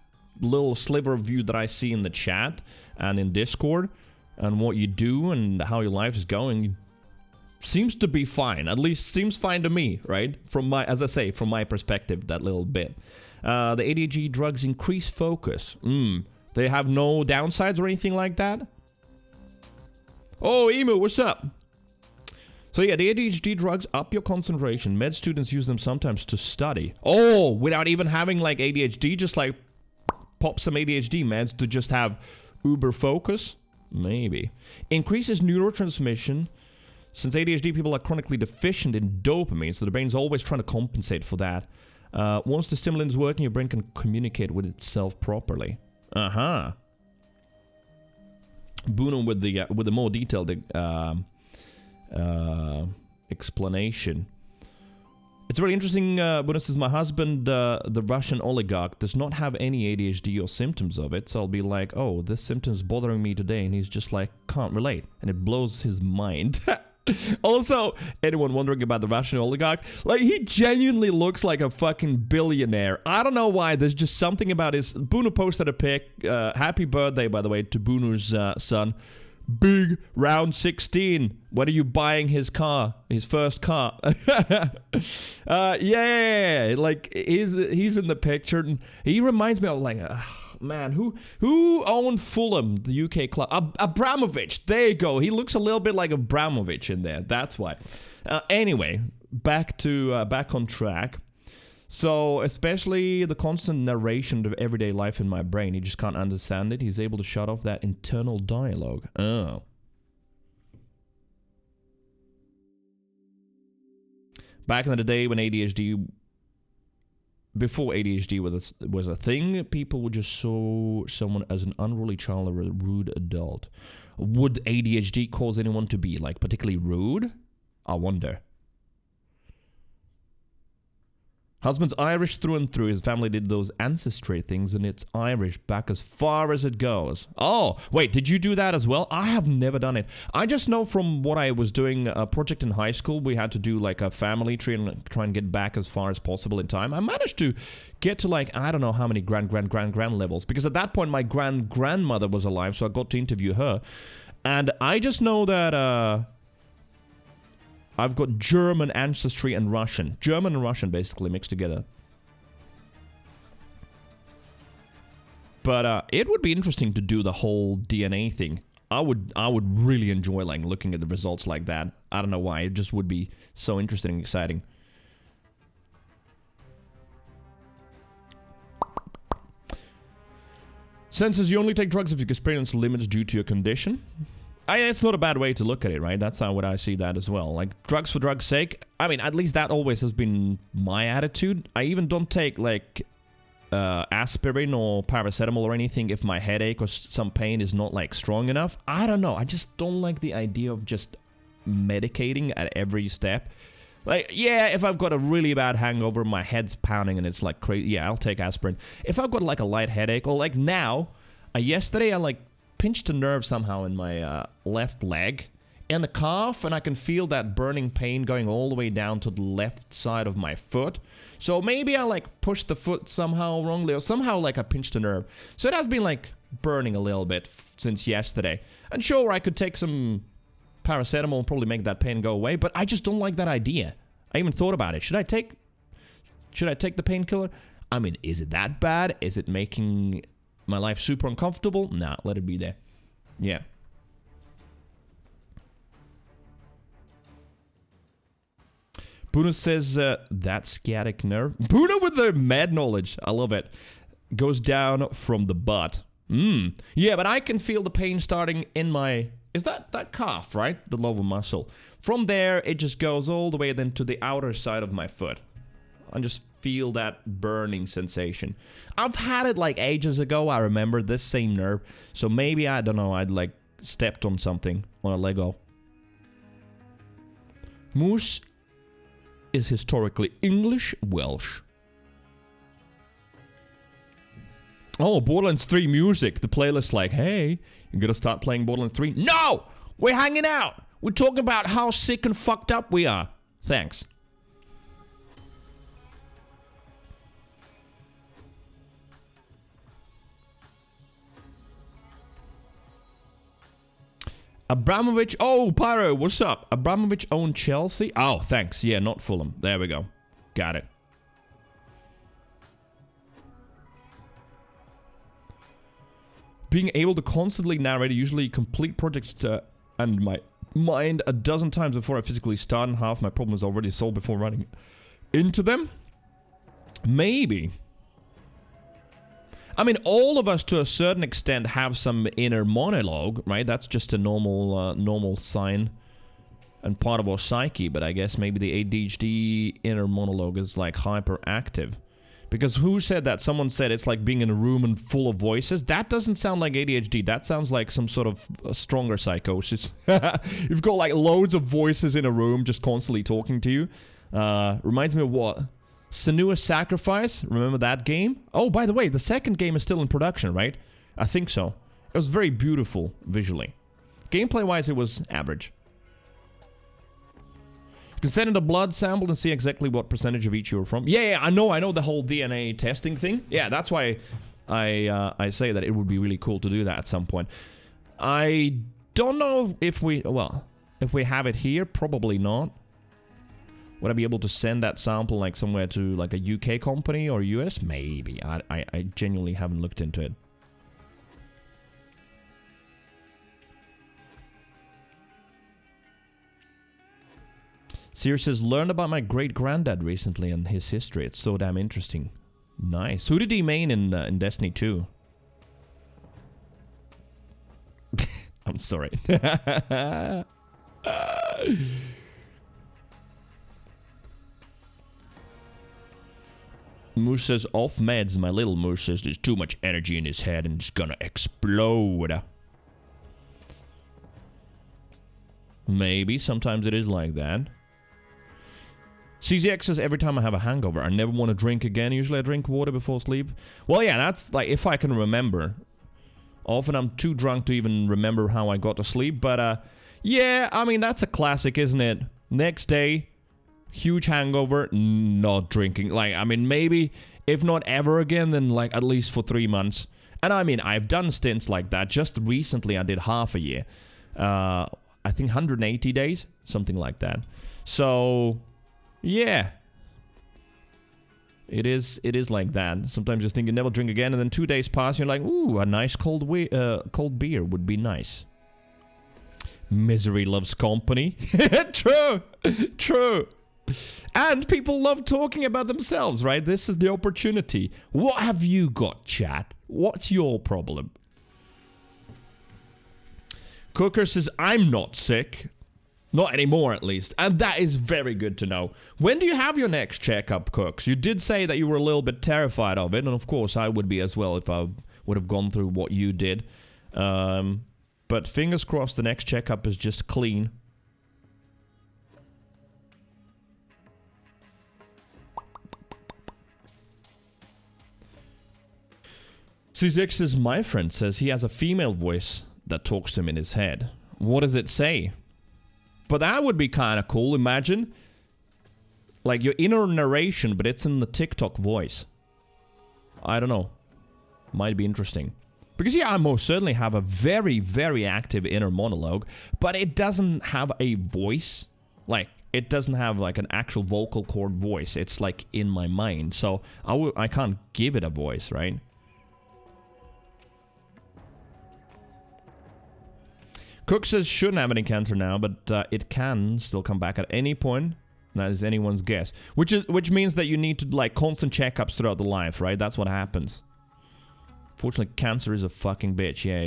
little sliver of you that I see in the chat and in Discord, and what you do and how your life is going seems to be fine. At least seems fine to me, right? From my, as I say, from my perspective, that little bit. The ADHD drugs increase focus. They have no downsides or anything like that? Oh, Emu, what's up? So yeah, the ADHD drugs up your concentration. Med students use them sometimes to study. Oh, without even having like ADHD, just like pop some ADHD meds to just have uber focus? Maybe. Increases neurotransmission. Since ADHD people are chronically deficient in dopamine, so the brain's always trying to compensate for that. Once the stimulant is working, your brain can communicate with itself properly. Bruno with the more detailed explanation. It's very interesting. Bruno says, "My husband, the Russian oligarch, does not have any ADHD or symptoms of it." So I'll be like, "Oh, this symptom's bothering me today," and he's just like, "Can't relate," and it blows his mind. Also, anyone wondering about the Russian oligarch? Like, he genuinely looks like a fucking billionaire. I don't know why. There's just something about his... Bruno posted a pic. Happy birthday, by the way, to Bruno's son. Big round 16. When are you buying his car? His first car? Yeah. Like, he's in the picture. And he reminds me of, like... man, who owned Fulham, the UK club? Abramovich. There you go. He looks a little bit like Abramovich in there. That's why. Anyway, back on track. So, especially the constant narration of everyday life in my brain, he just can't understand it. He's able to shut off that internal dialogue. Oh. Back in the day when before ADHD was a thing, people would just saw someone as an unruly child or a rude adult. Would ADHD cause anyone to be, like, particularly rude? I wonder. Husband's Irish through and through. His family did those ancestry things, and it's Irish back as far as it goes. Oh, wait, did you do that as well? I have never done it. I just know from what I was doing a project in high school, we had to do like a family tree and try and get back as far as possible in time. I managed to get to like, I don't know how many grand levels, because at that point my grandmother was alive, so I got to interview her. And I just know that I've got German ancestry and Russian. German and Russian basically mixed together. But it would be interesting to do the whole DNA thing. I would really enjoy like looking at the results like that. I don't know why. It just would be so interesting and exciting. Senses you only take drugs if you experience limits due to your condition. It's not a bad way to look at it, right? That's how I see that as well. Like, drugs for drugs' sake. I mean, at least that always has been my attitude. I even don't take, like, aspirin or paracetamol or anything if my headache or some pain is not, like, strong enough. I don't know. I just don't like the idea of just medicating at every step. Like, yeah, if I've got a really bad hangover, my head's pounding and it's, like, crazy. Yeah, I'll take aspirin. If I've got, like, a light headache, or, like, now, yesterday I, like, pinched a nerve somehow in my left leg and the calf, and I can feel that burning pain going all the way down to the left side of my foot. So maybe I like pushed the foot somehow wrongly, or somehow like I pinched a nerve. So it has been like burning a little bit since yesterday. And sure, I could take some paracetamol and probably make that pain go away, but I just don't like that idea. I even thought about it. Should I take the painkiller? I mean, is it that bad? Is it making my life super uncomfortable? Nah, let it be there. Yeah. Bruno says, that sciatic nerve. Bruno with the med knowledge. I love it. Goes down from the butt. Yeah, but I can feel the pain starting in my... Is that calf, right? The lower muscle. From there, it just goes all the way then to the outer side of my foot. I'm just feel that burning sensation. I've had it like ages ago. I remember this same nerve. So maybe, I don't know, I'd like stepped on something, on a Lego. Moose is historically English, Welsh. Oh, Borderlands 3 music. The playlist like, hey, you gotta start playing Borderlands 3. No! We're hanging out! We're talking about how sick and fucked up we are. Thanks. Abramovich. Oh, Pyro, what's up? Abramovich owned Chelsea? Oh, thanks. Yeah, not Fulham. There we go. Got it. Being able to constantly narrate usually complete projects and my mind a dozen times before I physically start, and half my problem is already solved before running into them? Maybe. I mean, all of us to a certain extent have some inner monologue, right? That's just a normal sign and part of our psyche, but I guess maybe the ADHD inner monologue is like hyperactive. Because who said that? Someone said it's like being in a room and full of voices. That doesn't sound like ADHD. That sounds like some sort of stronger psychosis. You've got like loads of voices in a room just constantly talking to you. Reminds me of what? Senua's Sacrifice? Remember that game? Oh, by the way, the second game is still in production, right? I think so. It was very beautiful visually. Gameplay-wise, it was average. You can send in a blood sample and see exactly what percentage of each you're from. Yeah, I know the whole DNA testing thing. Yeah, that's why I say that it would be really cool to do that at some point. I don't know if we have it here, probably not. Would I be able to send that sample like somewhere to like a UK company or US? Maybe. I genuinely haven't looked into it. Sirius says, learned about my great-granddad recently and his history. It's so damn interesting. Nice. Who did he main in Destiny 2? I'm sorry. Moose says, off meds. My little Moose says there's too much energy in his head and it's gonna explode. Maybe. Sometimes it is like that. CZX says, every time I have a hangover, I never want to drink again. Usually I drink water before sleep. Well, yeah, that's like if I can remember. Often I'm too drunk to even remember how I got to sleep. But, yeah, I mean, that's a classic, isn't it? Next day, huge hangover, not drinking. Like, I mean, maybe, if not ever again, then like at least for 3 months. And I mean, I've done stints like that. Just recently, I did half a year. I think 180 days, something like that. So... yeah, it is like that. Sometimes you think you never drink again, and then 2 days pass, you're like, ooh, a nice cold beer would be nice. Misery loves company. True, true. And people love talking about themselves, right? This is the opportunity. What have you got, chat? What's your problem? Cooker says, I'm not sick. Not anymore, at least. And that is very good to know. When do you have your next checkup, Cooks? You did say that you were a little bit terrified of it. And of course, I would be as well if I would have gone through what you did. But fingers crossed the next checkup is just clean. C6's my friend says he has a female voice that talks to him in his head. What does it say? But that would be kind of cool. Imagine, like, your inner narration, but it's in the TikTok voice. I don't know. Might be interesting. Because, yeah, I most certainly have a very, very active inner monologue, but it doesn't have a voice. Like, it doesn't have, like, an actual vocal cord voice. It's, like, in my mind. So, I can't give it a voice, right? Cook says shouldn't have any cancer now, but it can still come back at any point. That is anyone's guess. Which means that you need to like constant checkups throughout the life, right? That's what happens. Fortunately, cancer is a fucking bitch. Yeah,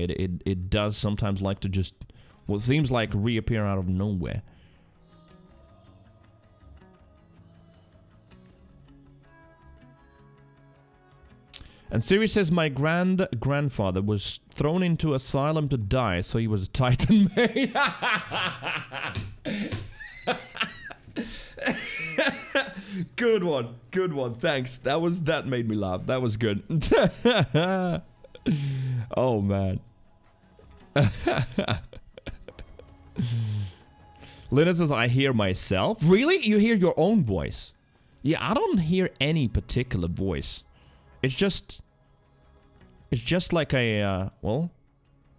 it does sometimes like to just what seems like reappear out of nowhere. And Siri says my grandfather was thrown into asylum to die, so he was a Titan mate. Good one, good one. Thanks. That made me laugh. That was good. Oh man. Lena says I hear myself. Really? You hear your own voice? Yeah, I don't hear any particular voice. It's just like a, well,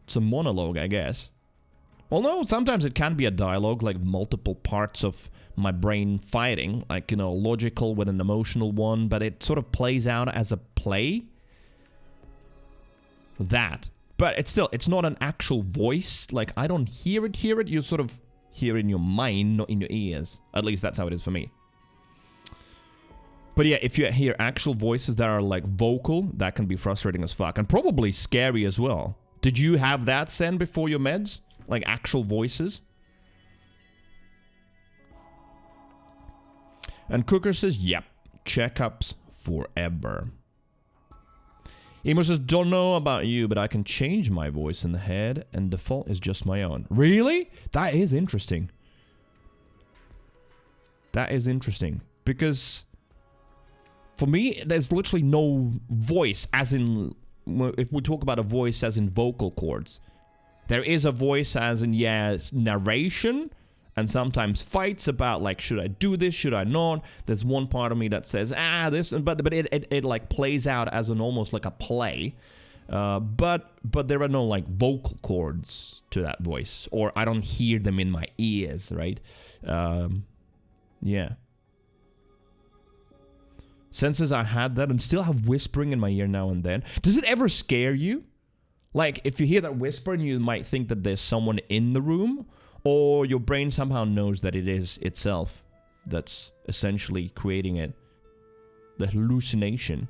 it's a monologue, I guess. Well, no, sometimes it can be a dialogue, like multiple parts of my brain fighting, like, you know, logical with an emotional one, but it sort of plays out as a play. That. But it's not an actual voice. Like, I don't hear it. You sort of hear in your mind, not in your ears. At least that's how it is for me. But yeah, if you hear actual voices that are like vocal, that can be frustrating as fuck. And probably scary as well. Did you have that, Sen, before your meds? Like actual voices? And Cooker says, yep, checkups forever. Emo says, don't know about you, but I can change my voice in the head, and default is just my own. Really? That is interesting. That is interesting. Because for me, there's literally no voice, as in, if we talk about a voice as in vocal cords. There is a voice as in, yeah, narration, and sometimes fights about, like, should I do this, should I not? There's one part of me that says, this, but it like, plays out as an almost like a play. But there are no, like, vocal cords to that voice, or I don't hear them in my ears, right? Yeah. Since I had that and still have whispering in my ear now and then. Does it ever scare you? Like, if you hear that whispering, you might think that there's someone in the room, or your brain somehow knows that it is itself that's essentially creating it. The hallucination.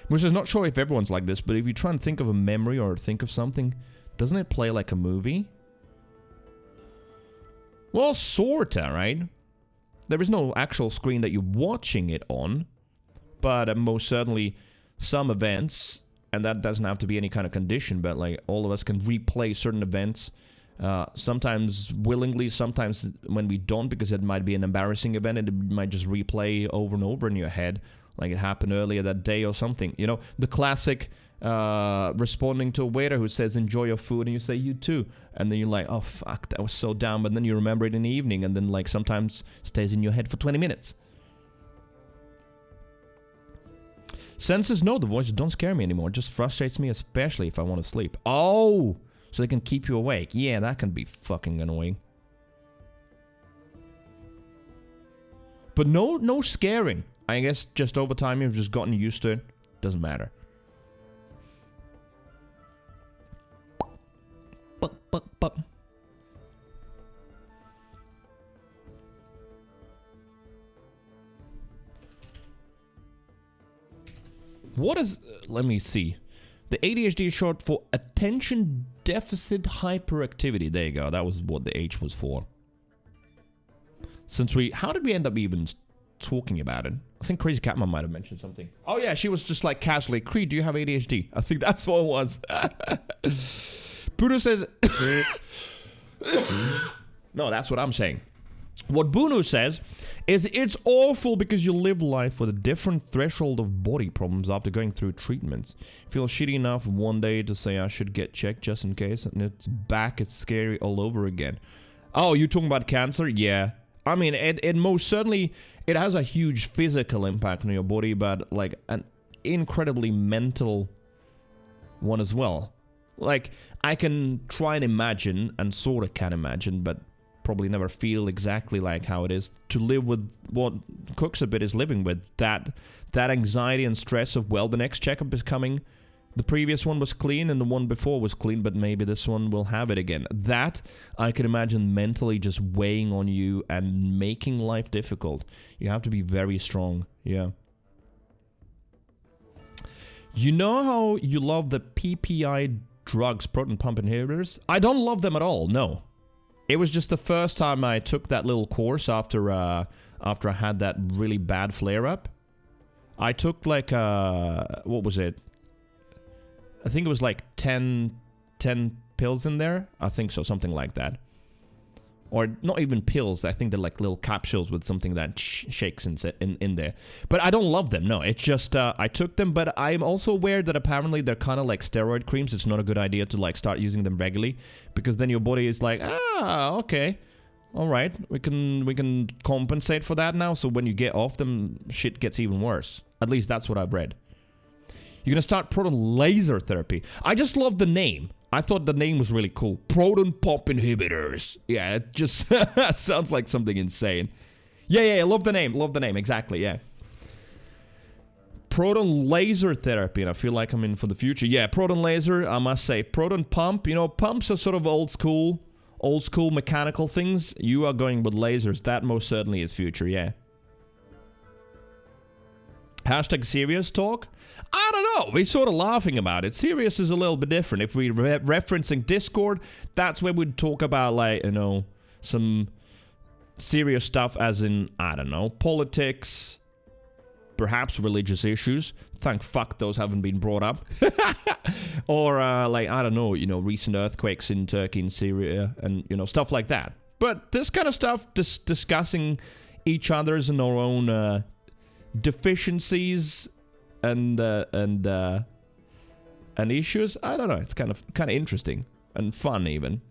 Which is not sure if everyone's like this, but if you try and think of a memory or think of something, doesn't it play like a movie? Well, sorta, right? There is no actual screen that you're watching it on, but most certainly some events, and that doesn't have to be any kind of condition, but like all of us can replay certain events, sometimes willingly, sometimes when we don't, because it might be an embarrassing event and it might just replay over and over in your head, like it happened earlier that day or something. You know, the classic responding to a waiter who says, enjoy your food, and you say, you too. And then you're like, oh, fuck, that was so dumb. But then you remember it in the evening, and then, like, sometimes it stays in your head for 20 minutes. Senses, no, the voices don't scare me anymore. It just frustrates me, especially if I want to sleep. Oh, so they can keep you awake. Yeah, that can be fucking annoying. But no scaring. I guess just over time you've just gotten used to it. Doesn't matter. But. What is... let me see. The ADHD is short for Attention Deficit Hyperactivity. There you go. That was what the H was for. Since we... how did we end up even talking about it? I think Crazy Catman might have mentioned something. Oh yeah, she was just like casually, Creed, do you have ADHD? I think that's what it was. Bunu says... no, that's what I'm saying. What Bunu says is it's awful because you live life with a different threshold of body problems after going through treatments. Feel shitty enough one day to say I should get checked just in case, and it's back, it's scary all over again. Oh, you talking about cancer? Yeah. I mean, it most certainly, it has a huge physical impact on your body, but like an incredibly mental one as well. Like, I can try and imagine, and sort of can imagine, but probably never feel exactly like how it is to live with what Cooks a bit is living with. That anxiety and stress of, well, the next checkup is coming. The previous one was clean and the one before was clean, but maybe this one will have it again. That, I can imagine mentally just weighing on you and making life difficult. You have to be very strong, yeah. You know how you love the PPI drugs, proton pump inhibitors? I don't love them at all, no. It was just the first time I took that little course after I had that really bad flare-up. I took like, what was it? I think it was like 10 pills in there. I think so, something like that. Or not even pills. I think they're like little capsules with something that shakes in there. But I don't love them. No, it's just I took them. But I'm also aware that apparently they're kind of like steroid creams. It's not a good idea to like start using them regularly, because then your body is like, okay, all right, we can compensate for that now. So when you get off them, shit gets even worse. At least that's what I've read. You're gonna start proton laser therapy. I just love the name. I thought the name was really cool. Proton pump inhibitors. Yeah, it just sounds like something insane. Yeah, I love the name. Love the name. Exactly, yeah. Proton laser therapy, and I feel like I'm in for the future. Yeah, proton laser, I must say. Proton pump, you know, pumps are sort of old school mechanical things. You are going with lasers. That most certainly is future, yeah. Hashtag serious talk? I don't know. We're sort of laughing about it. Serious is a little bit different. If we're referencing Discord, that's where we'd talk about, like, you know, some serious stuff as in, I don't know, politics, perhaps religious issues. Thank fuck those haven't been brought up. Or, like, I don't know, you know, recent earthquakes in Turkey and Syria and, you know, stuff like that. But this kind of stuff, discussing each other's and our own deficiencies and issues, I don't know, it's kind of interesting and fun even.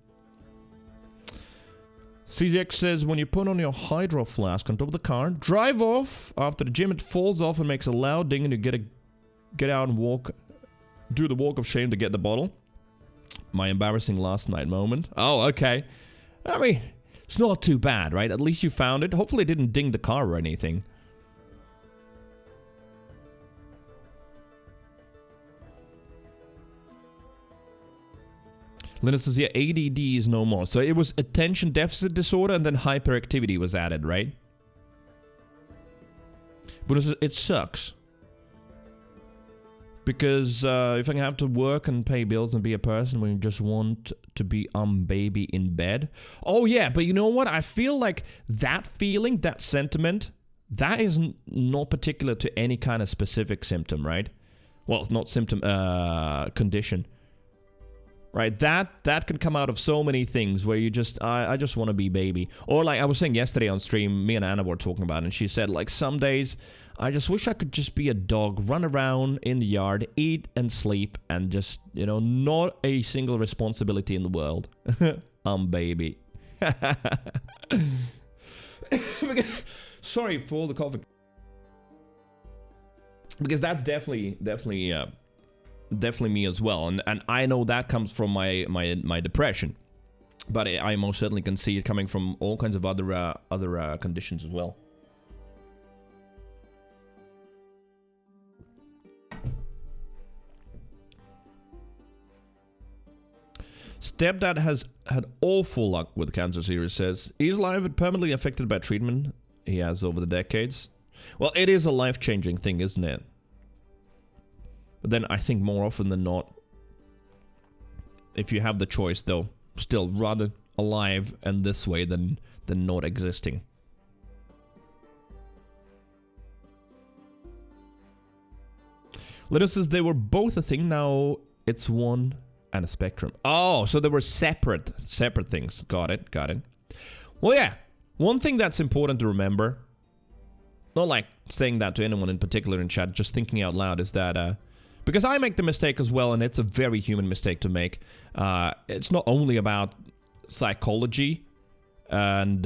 CZX says, when you put on your hydro flask on top of the car, drive off, after the gym it falls off and makes a loud ding, and you get out and walk, do the walk of shame to get the bottle. My embarrassing last night moment. Oh, okay. I mean, it's not too bad, right? At least you found it. Hopefully it didn't ding the car or anything. Linda says, yeah, ADD is no more. So it was attention deficit disorder and then hyperactivity was added, right? But it sucks. Because if I have to work and pay bills and be a person when you just want to be baby in bed. Oh yeah, but you know what? I feel like that feeling, that sentiment, that is not particular to any kind of specific symptom, right? Well, it's not symptom, condition. Right, that can come out of so many things where you just, I just want to be baby. Or like I was saying yesterday on stream, me and Anna were talking about it, and she said, like, some days I just wish I could just be a dog, run around in the yard, eat and sleep, and just, you know, not a single responsibility in the world. Baby. Sorry for all the coughing. Because that's definitely me as well, and I know that comes from my depression, but I most certainly can see it coming from all kinds of other conditions as well. Stepdad has had awful luck with cancer, Sirius says. He's alive but permanently affected by treatment he has over the decades. Well, it is a life-changing thing, isn't it? But then I think more often than not, if you have the choice, though, still rather alive and this way than not existing. Lita says they were both a thing, now it's one and a spectrum. Oh, so they were separate things. Got it. Well, yeah, one thing that's important to remember, not like saying that to anyone in particular in chat, just thinking out loud, is that because I make the mistake as well, and it's a very human mistake to make. It's not only about psychology and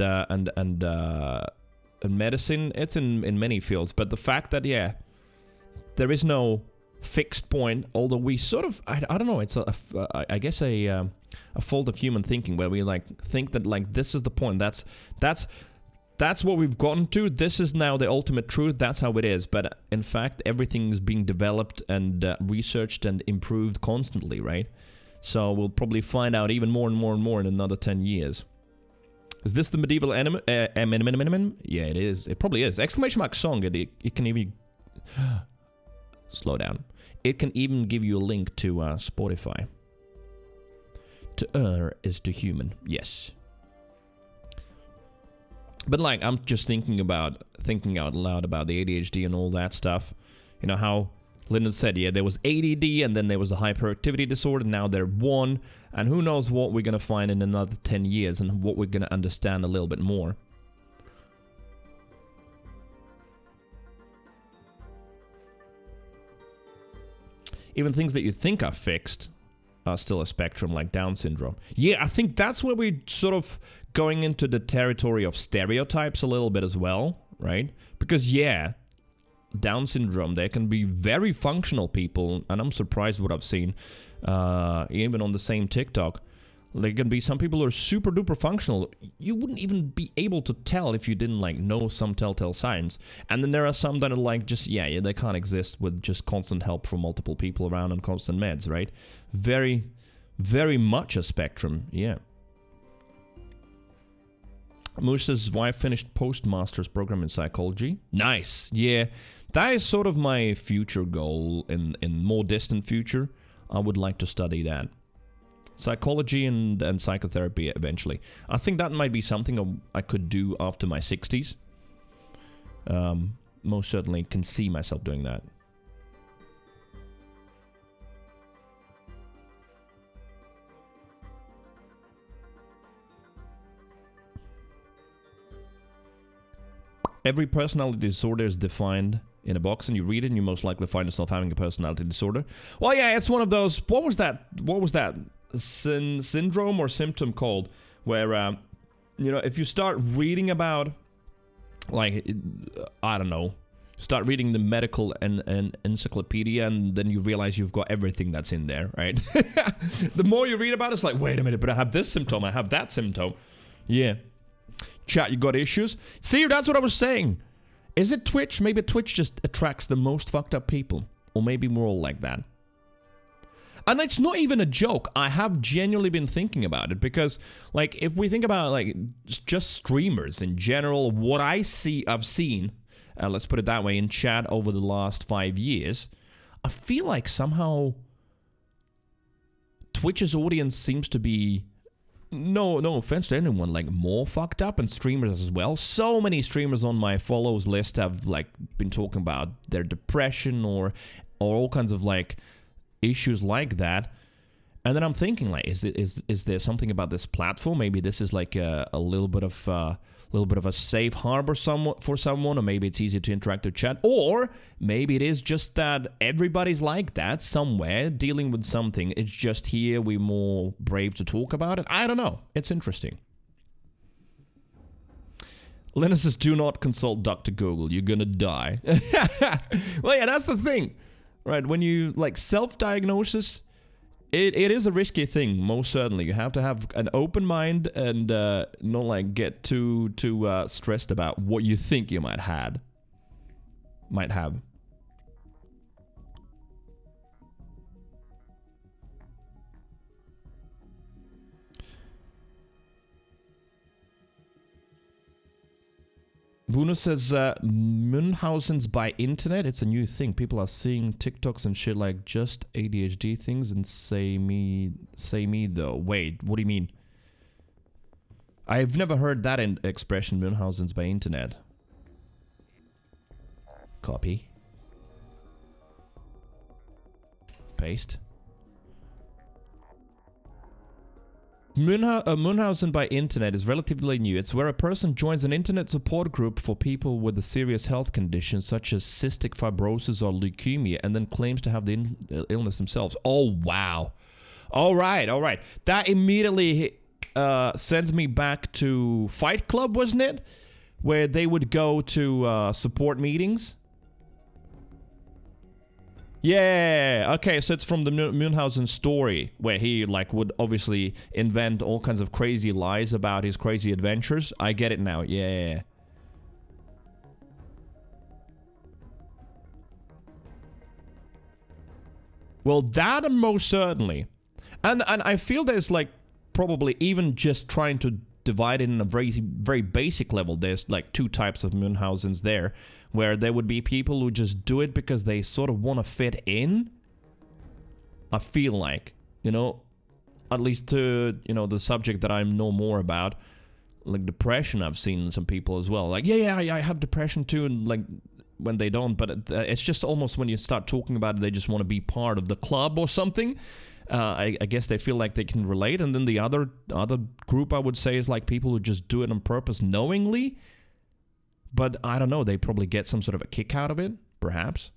medicine. It's in many fields, but the fact that, yeah, there is no fixed point. Although we sort of, I don't know. It's I guess a fault of human thinking where we like think that like this is the point. That's what we've gotten to. This is now the ultimate truth. That's how it is. But in fact, everything is being developed and researched and improved constantly, right? So we'll probably find out even more and more and more in another 10 years. Is this the medieval enemy? Yeah, it is. It probably is. Exclamation mark song. It can even... Slow down. It can even give you a link to Spotify. To err is to human. Yes. But like, I'm just thinking out loud about the ADHD and all that stuff. You know how Lyndon said, yeah, there was ADD and then there was the hyperactivity disorder. Now they're one. And who knows what we're going to find in another 10 years and what we're going to understand a little bit more. Even things that you think are fixed are still a spectrum, like Down syndrome. Yeah, I think that's where we're sort of going into the territory of stereotypes a little bit as well, right? Because, yeah, Down syndrome, there can be very functional people, and I'm surprised what I've seen, even on the same TikTok. There can be some people who are super duper functional. You wouldn't even be able to tell if you didn't like know some telltale signs. And then there are some that are like just, yeah, they can't exist with just constant help from multiple people around and constant meds, right? Very, very much a spectrum, yeah. Moose's wife finished postmaster's program in psychology. Nice, yeah. That is sort of my future goal in more distant future. I would like to study that. Psychology and psychotherapy eventually. I think that might be something I could do after my 60s. Most certainly can see myself doing that. Every personality disorder is defined in a box, and you read it, and you most likely find yourself having a personality disorder. Well, yeah, it's one of those. What was that syndrome or symptom called? Where, you know, if you start reading about, like, I don't know, start reading the medical and encyclopedia, and then you realize you've got everything that's in there, right? The more you read about it, it's like, wait a minute, but I have this symptom, I have that symptom. Yeah. Chat, you got issues? See, that's what I was saying. Is it Twitch? Maybe Twitch just attracts the most fucked up people. Or maybe we're all like that. And it's not even a joke. I have genuinely been thinking about it. Because, like, if we think about, like, just streamers in general, what I've seen, let's put it that way, in chat over the last 5 years, I feel like somehow Twitch's audience seems to be... No offense to anyone, like, more fucked up, and streamers as well. So many streamers on my follows list have, like, been talking about their depression or all kinds of, like, issues like that. And then I'm thinking, like, is there something about this platform? Maybe this is like a little bit of a safe harbor for someone, or maybe it's easier to interact with chat, or maybe it is just that everybody's like that somewhere, dealing with something. It's just here we're more brave to talk about it. I don't know. It's interesting. Linus says, do not consult Dr. Google. You're gonna die. Well, yeah, that's the thing, right? When you, like, self-diagnosis, it is a risky thing, most certainly. You have to have an open mind and not, like, get too stressed about what you think you might have. Bruno says, Munchausen's by internet. It's a new thing. People are seeing TikToks and shit like just ADHD things and say me though. Wait, what do you mean? I've never heard that expression, Munchausen's by internet. Copy. Paste. Munchausen by internet is relatively new. It's where a person joins an internet support group for people with a serious health condition such as cystic fibrosis or leukemia, and then claims to have the illness themselves. Oh, wow. All right. That immediately sends me back to Fight Club, wasn't it? Where they would go to support meetings. Yeah, okay, so it's from the Munchausen story, where he, like, would obviously invent all kinds of crazy lies about his crazy adventures. I get it now, yeah. Well, that most certainly. And I feel there's, like, probably even just trying to divide it in a very, very basic level. There's, like, two types of Munchausens there, where there would be people who just do it because they sort of want to fit in. I feel like, you know, at least to, you know, the subject that I know more about, like depression. I've seen some people as well, like, yeah, I have depression too, and, like, when they don't, but it's just almost when you start talking about it, they just want to be part of the club or something. I guess they feel like they can relate. And then the other group I would say is like people who just do it on purpose knowingly. But I don't know, they probably get some sort of a kick out of it, perhaps.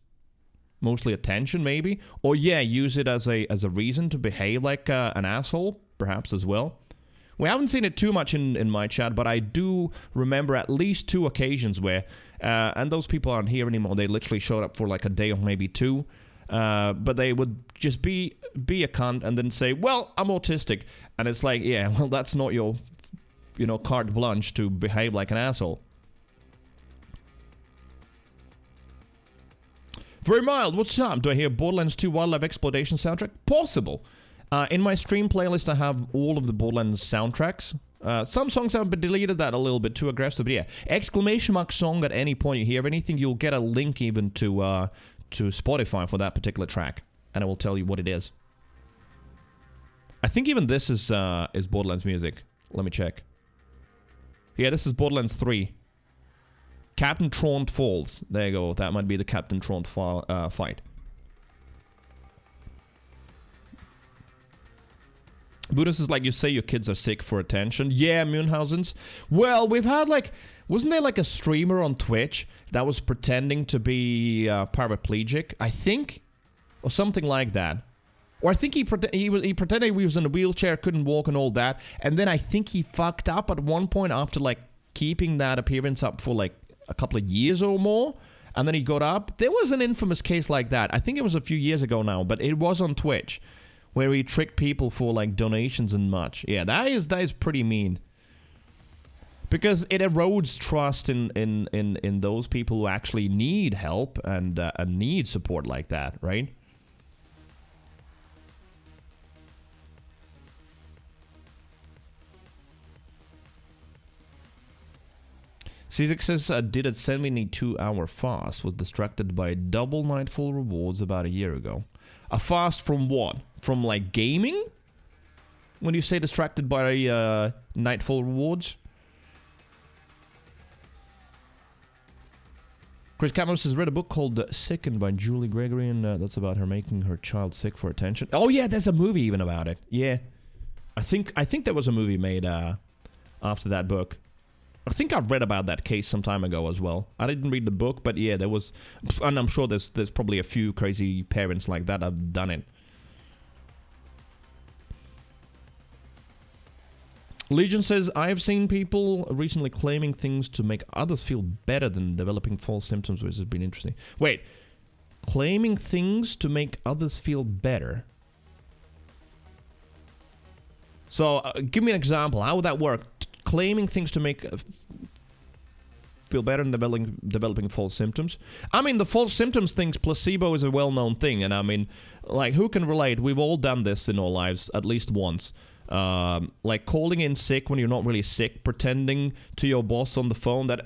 Mostly attention, maybe. Or yeah, use it as a reason to behave like an asshole, perhaps as well. We haven't seen it too much in my chat, but I do remember at least 2 occasions where, and those people aren't here anymore, they literally showed up for like a day or maybe 2. But they would just be a cunt and then say, well, I'm autistic. And it's like, yeah, well, that's not your, carte blanche to behave like an asshole. Very mild, what's up? Do I hear Borderlands 2 Wildlife Exploitation soundtrack? Possible. In my stream playlist, I have all of the Borderlands soundtracks. Some songs have been deleted that a little bit too aggressive, but yeah. Exclamation mark song at any point you hear anything, you'll get a link even to Spotify for that particular track, and it will tell you what it is. I think even this is Borderlands music. Let me check. Yeah, this is Borderlands 3. Captain Trond Falls. There you go. That might be the Captain Trond fight. Buddhist is like, you say your kids are sick for attention. Yeah, Munhausens. Well, we've had like... Wasn't there like a streamer on Twitch that was pretending to be paraplegic, I think? Or something like that. Or I think he pretended he was in a wheelchair, couldn't walk and all that. And then I think he fucked up at one point after like keeping that appearance up for like a couple of years or more. And then he got up. There was an infamous case like that. I think it was a few years ago now, but it was on Twitch. Where he tricked people for like donations and much. Yeah, that is pretty mean. Because it erodes trust in those people who actually need help and need support like that, right? C6 says, did a 72-hour fast, was distracted by double Nightfall rewards about a year ago. A fast from what? From like gaming? When you say distracted by Nightfall rewards? Chris Cameron says, read a book called Sickened by Julie Gregory, and that's about her making her child sick for attention. Oh yeah, there's a movie even about it. Yeah. I think there was a movie made after that book. I think I've read about that case some time ago as well. I didn't read the book, but yeah, there was... And I'm sure there's probably a few crazy parents like that have done it. Legion says, I've seen people recently claiming things to make others feel better than developing false symptoms, which has been interesting. Wait. Claiming things to make others feel better? So, give me an example. How would that work? Claiming things to make feel better and developing false symptoms. I mean, the false symptoms things, placebo is a well-known thing. And I mean, like, who can relate? We've all done this in our lives at least once. Like calling in sick when you're not really sick, pretending to your boss on the phone that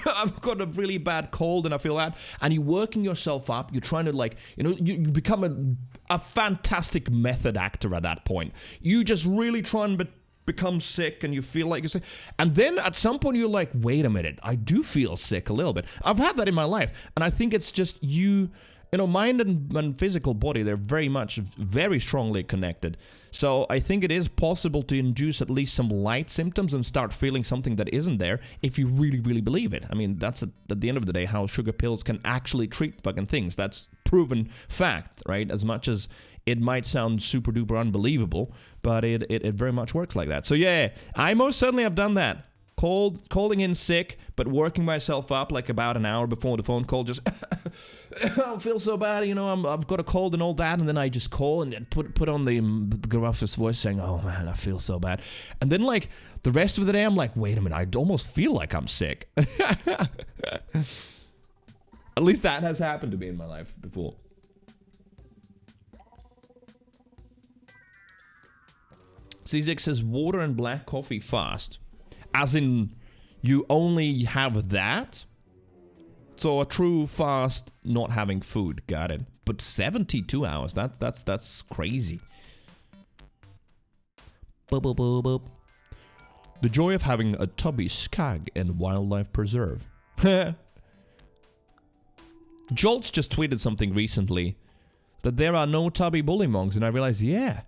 I've got a really bad cold and I feel that, and you're working yourself up. You're trying to like, you become a fantastic method actor at that point. You just really try and become sick and you feel like you're sick. And then at some point you're like, wait a minute, I do feel sick a little bit. I've had that in my life. And I think it's just mind and physical body, they're very strongly connected. So I think it is possible to induce at least some light symptoms and start feeling something that isn't there if you really, really believe it. I mean, that's at the end of the day how sugar pills can actually treat fucking things. That's proven fact, right? As much as it might sound super duper unbelievable, but it very much works like that. So yeah, I most certainly have done that. Calling in sick, but working myself up like about an hour before the phone call, just I don't feel so bad, I've got a cold and all that, and then I just call and then put on the gruffest voice saying, oh man, I feel so bad. And then like the rest of the day I'm like, wait a minute, I almost feel like I'm sick. At least that has happened to me in my life before. C6 says water and black coffee fast. As in, you only have that? So a true fast, not having food. Got it. But 72 hours, that's crazy. Boop, boop, boop, boop. The joy of having a tubby skag in wildlife preserve. Jolts just tweeted something recently that there are no tubby bullymongs, and I realized, yeah,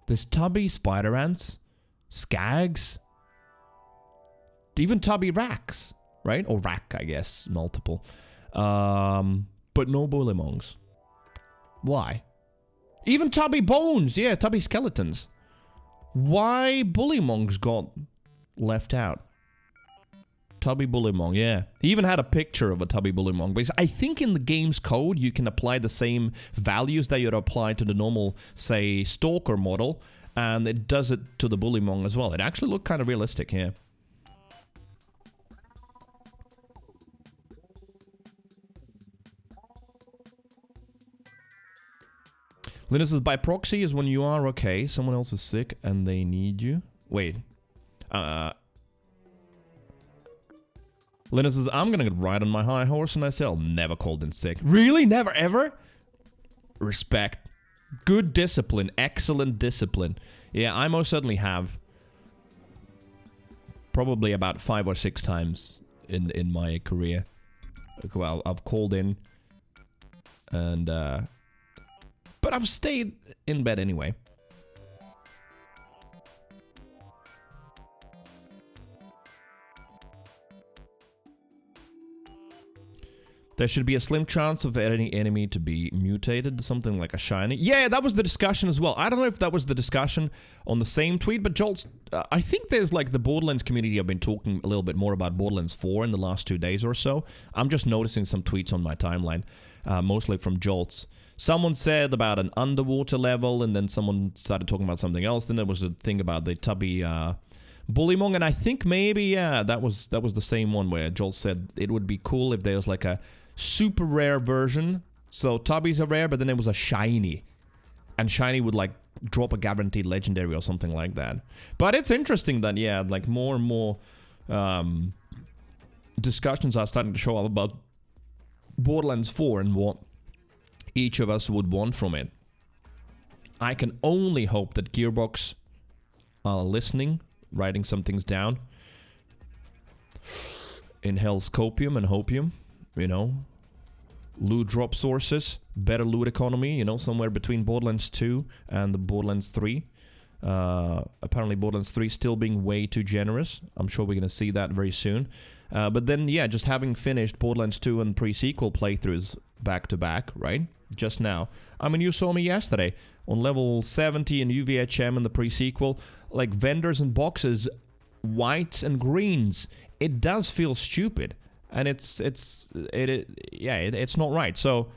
there's tubby spider ants, skags, even tubby racks, right? Or rack, I guess, multiple. But no bullymongs. Why? Even tubby bones, yeah, tubby skeletons. Why bullymongs got left out? Tubby bullymong, yeah. He even had a picture of a tubby bullymong. But I think in the game's code, you can apply the same values that you'd apply to the normal, say, stalker model. And it does it to the bullymong as well. It actually looked kind of realistic, yeah. Linus says, by proxy is when you are okay, someone else is sick, and they need you. Wait. Linus says, I'm gonna ride on my high horse and I say I'll never called in sick. Really? Never ever? Respect. Good discipline. Excellent discipline. Yeah, I most certainly have. Probably about 5 or 6 times in my career. Well, I've called in. And, but I've stayed in bed anyway. There should be a slim chance of any enemy to be mutated, something like a shiny. Yeah, that was the discussion as well. I don't know if that was the discussion on the same tweet, but Jolt's... I think there's like the Borderlands community have been talking a little bit more about Borderlands 4 in the last 2 days or so. I'm just noticing some tweets on my timeline, mostly from Jolt's. Someone said about an underwater level, and then someone started talking about something else. Then there was a thing about the tubby bullymong, and I think maybe, yeah, that was the same one where Jolt said it would be cool if there was like a super rare version. So tubbies are rare, but then it was a shiny. And shiny would like drop a guaranteed legendary or something like that. But it's interesting that, yeah, like more and more discussions are starting to show up about Borderlands 4 and what each of us would want from it. I can only hope that Gearbox are listening, writing some things down. Inhales copium and hopium, you know. Loot drop sources, better loot economy, you know, somewhere between Borderlands 2 and the Borderlands 3. Apparently Borderlands 3 still being way too generous. I'm sure we're going to see that very soon. But then, yeah, just having finished Borderlands 2 and pre-sequel playthroughs back-to-back, right? Just now. I mean, you saw me yesterday on level 70 in UVHM in the pre-sequel. Like, vendors and boxes, whites and greens. It does feel stupid. And it's not right. So,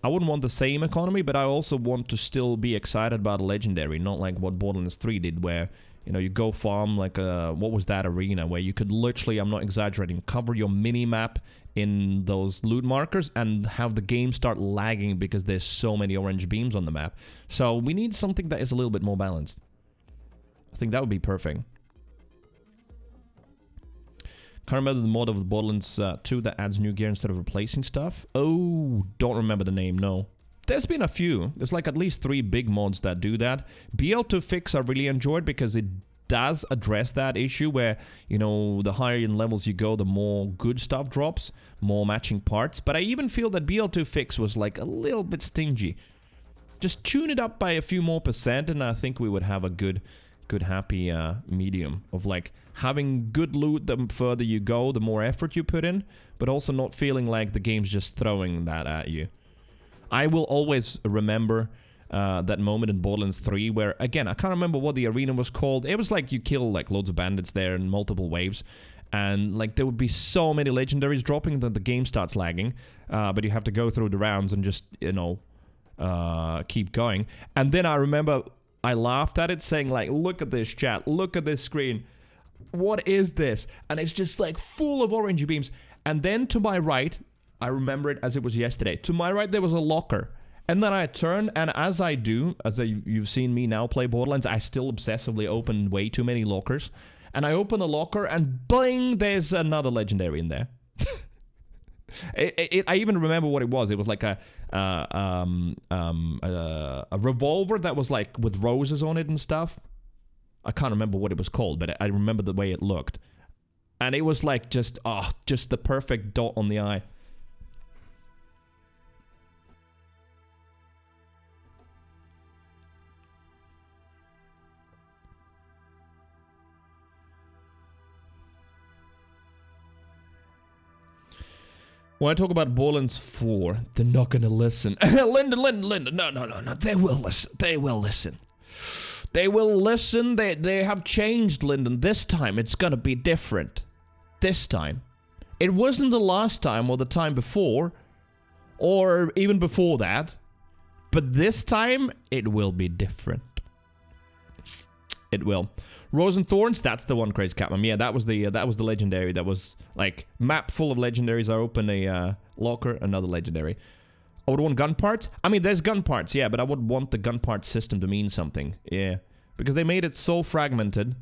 I wouldn't want the same economy, but I also want to still be excited about a legendary, not like what Borderlands 3 did, where, you know, you go farm like what was that arena, where you could literally, I'm not exaggerating, cover your mini-map in those loot markers and have the game start lagging because there's so many orange beams on the map. So we need something that is a little bit more balanced. I think that would be perfect. Can't remember the mod of Borderlands 2 that adds new gear instead of replacing stuff. Oh, don't remember the name, no. There's been a few. There's like at least 3 big mods that do that. BL2 Fix I really enjoyed because it does address that issue where, you know, the higher in levels you go, the more good stuff drops, more matching parts. But I even feel that BL2 Fix was like a little bit stingy. Just tune it up by a few more percent and I think we would have a good happy medium of like having good loot the further you go, the more effort you put in, but also not feeling like the game's just throwing that at you. I will always remember that moment in Borderlands 3 where, again, I can't remember what the arena was called. It was like you kill like loads of bandits there in multiple waves, and like there would be so many legendaries dropping that the game starts lagging, but you have to go through the rounds and just, you know, keep going. And then I remember I laughed at it saying like, look at this chat, look at this screen. What is this? And it's just like full of orange beams. And then to my right, I remember it as it was yesterday. To my right, there was a locker. And then I turned, and as I do, you've seen me now play Borderlands, I still obsessively open way too many lockers. And I open a locker, and bling, there's another legendary in there. I even remember what it was. It was like a revolver that was like with roses on it and stuff. I can't remember what it was called, but I remember the way it looked. And it was like just the perfect dot on the eye. When I talk about Borderlands 4, they're not gonna listen. Lyndon, no. They will listen. They will listen. They will listen. They have changed, Lyndon. This time, it's gonna be different. This time. It wasn't the last time or the time before, or even before that. But this time, it will be different. It will. Rose and Thorns, that's the one, Crazy Catman. Yeah, that was the legendary. That was like map full of legendaries. I open a locker, another legendary. I would want gun parts. I mean, there's gun parts, yeah, but I would want the gun parts system to mean something. Yeah, because they made it so fragmented,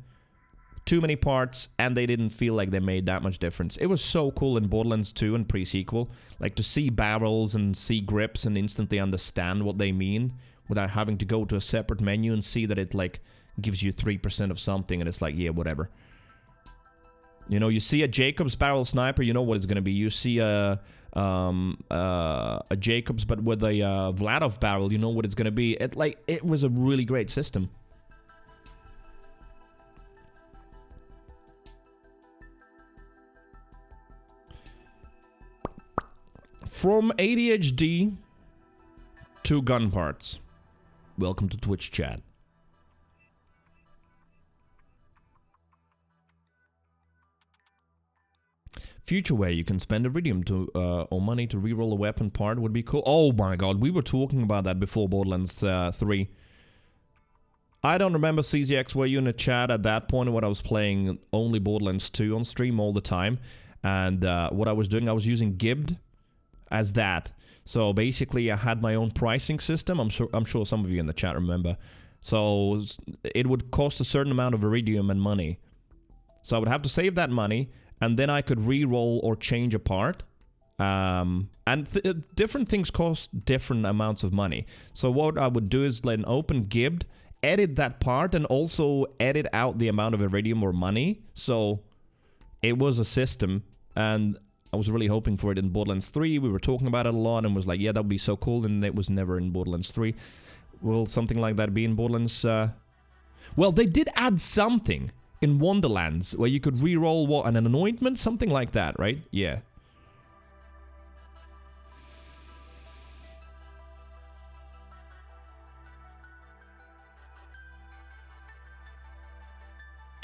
too many parts, and they didn't feel like they made that much difference. It was so cool in Borderlands 2 and pre-sequel, like to see barrels and see grips and instantly understand what they mean without having to go to a separate menu and see that it like gives you 3% of something, and it's like, yeah, whatever. You know, you see a Jacobs barrel sniper, you know what it's gonna be. You see a Jacobs, but with a Vladov barrel, you know what it's gonna be. It was a really great system. From ADHD to gun parts. Welcome to Twitch chat. Future where you can spend iridium to or money to reroll a weapon part would be cool. Oh my god, we were talking about that before Borderlands 3. I don't remember, CZX, were you in the chat at that point when I was playing only Borderlands 2 on stream all the time? And what I was doing, I was using Gibbed as that. So basically I had my own pricing system. I'm sure some of you in the chat remember. So it would cost a certain amount of iridium and money. So I would have to save that money, and then I could re-roll or change a part. And different things cost different amounts of money. So what I would do is let an open Gibbed, edit that part, and also edit out the amount of iridium or money. So it was a system, and I was really hoping for it in Borderlands 3. We were talking about it a lot and was like, yeah, that would be so cool, and it was never in Borderlands 3. Will something like that be in Borderlands? Well, they did add something in Wonderlands where you could re-roll what, an anointment? Something like that, right? Yeah.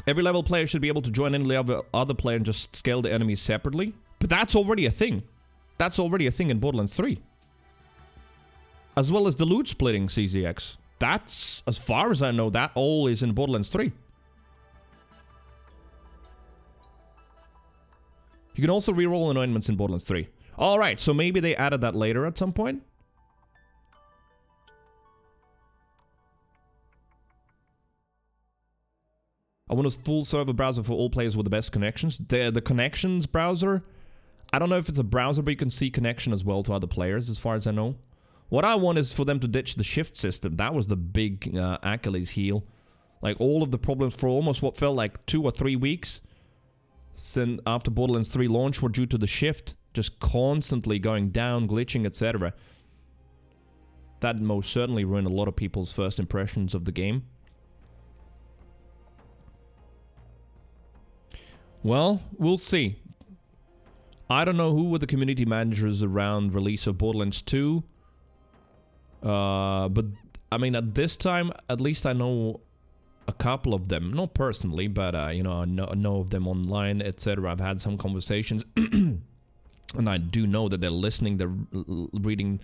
Every level player should be able to join any other player and just scale the enemies separately. But that's already a thing. That's already a thing in Borderlands 3. As well as the loot splitting, CZX. That's, as far as I know, that all is in Borderlands 3. You can also reroll anointments in Borderlands 3. Alright, so maybe they added that later at some point? I want a full server browser for all players with the best connections. The connections browser, I don't know if it's a browser, but you can see connection as well to other players, as far as I know. What I want is for them to ditch the shift system. That was the big Achilles heel. Like, all of the problems for almost what felt like 2 or 3 weeks since after Borderlands 3 launch were due to the shift. Just constantly going down, glitching, etc. That most certainly ruined a lot of people's first impressions of the game. Well, we'll see. I don't know who were the community managers around release of Borderlands 2. But, I mean, at this time, at least I know a couple of them. Not personally, but, you know, I know of them online, etc. I've had some conversations. And I do know that they're listening, they're reading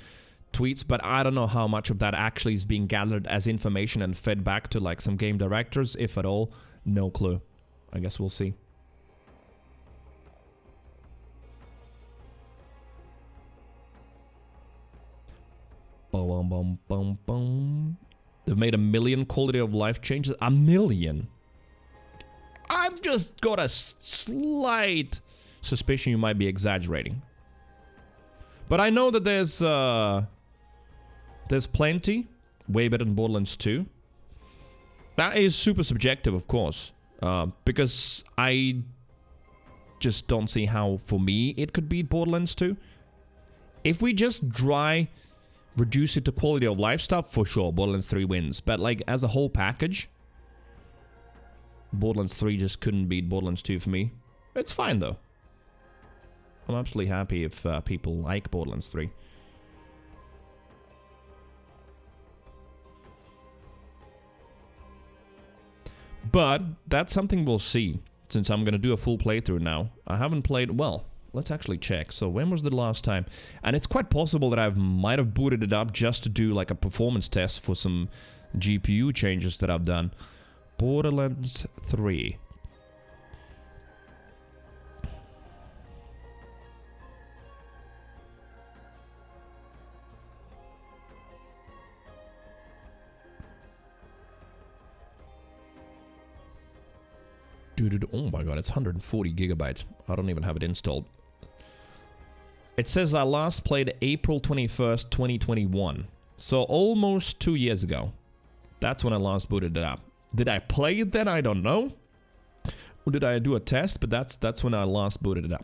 tweets. But I don't know how much of that actually is being gathered as information and fed back to, like, some game directors, if at all. No clue. I guess we'll see. They've made 1 million quality of life changes. 1 million? I've just got a slight suspicion you might be exaggerating. But I know that there's plenty. Way better than Borderlands 2. That is super subjective, of course. Because I just don't see how, for me, it could beat Borderlands 2. If we just reduce it to quality of life stuff, for sure, Borderlands 3 wins. But, like, as a whole package, Borderlands 3 just couldn't beat Borderlands 2 for me. It's fine, though. I'm absolutely happy if people like Borderlands 3. But that's something we'll see, since I'm going to do a full playthrough now. I haven't played... Well, let's actually check. So when was the last time? And it's quite possible that I might have booted it up just to do like a performance test for some GPU changes that I've done. Borderlands 3. Dude, oh my god, it's 140 gigabytes. I don't even have it installed. It says I last played April 21st, 2021. So almost 2 years ago. That's when I last booted it up. Did I play it then? I don't know. Or did I do a test? But that's when I last booted it up.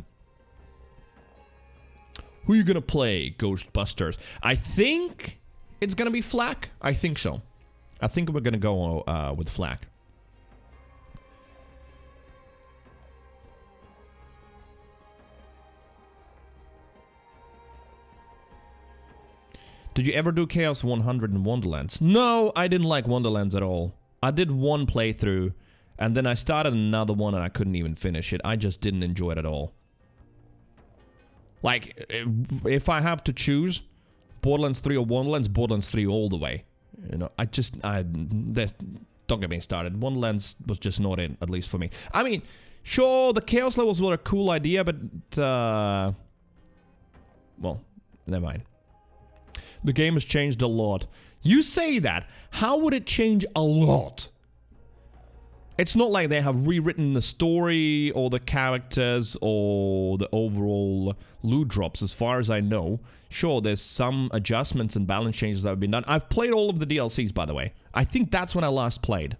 Who are you gonna play, Ghostbusters? I think it's gonna be Flak. I think so. I think we're gonna go with Flak. Did you ever do Chaos 100 in Wonderlands? No, I didn't like Wonderlands at all. I did one playthrough, and then I started another one and I couldn't even finish it. I just didn't enjoy it at all. Like, if I have to choose Borderlands 3 or Wonderlands, Borderlands 3 all the way. You know, don't get me started. Wonderlands was just not in, at least for me. I mean, sure, the Chaos levels were a cool idea, but, well, never mind. The game has changed a lot. You say that. How would it change a lot? It's not like they have rewritten the story or the characters or the overall loot drops, as far as I know. Sure, there's some adjustments and balance changes that have been done. I've played all of the DLCs, by the way. I think that's when I last played.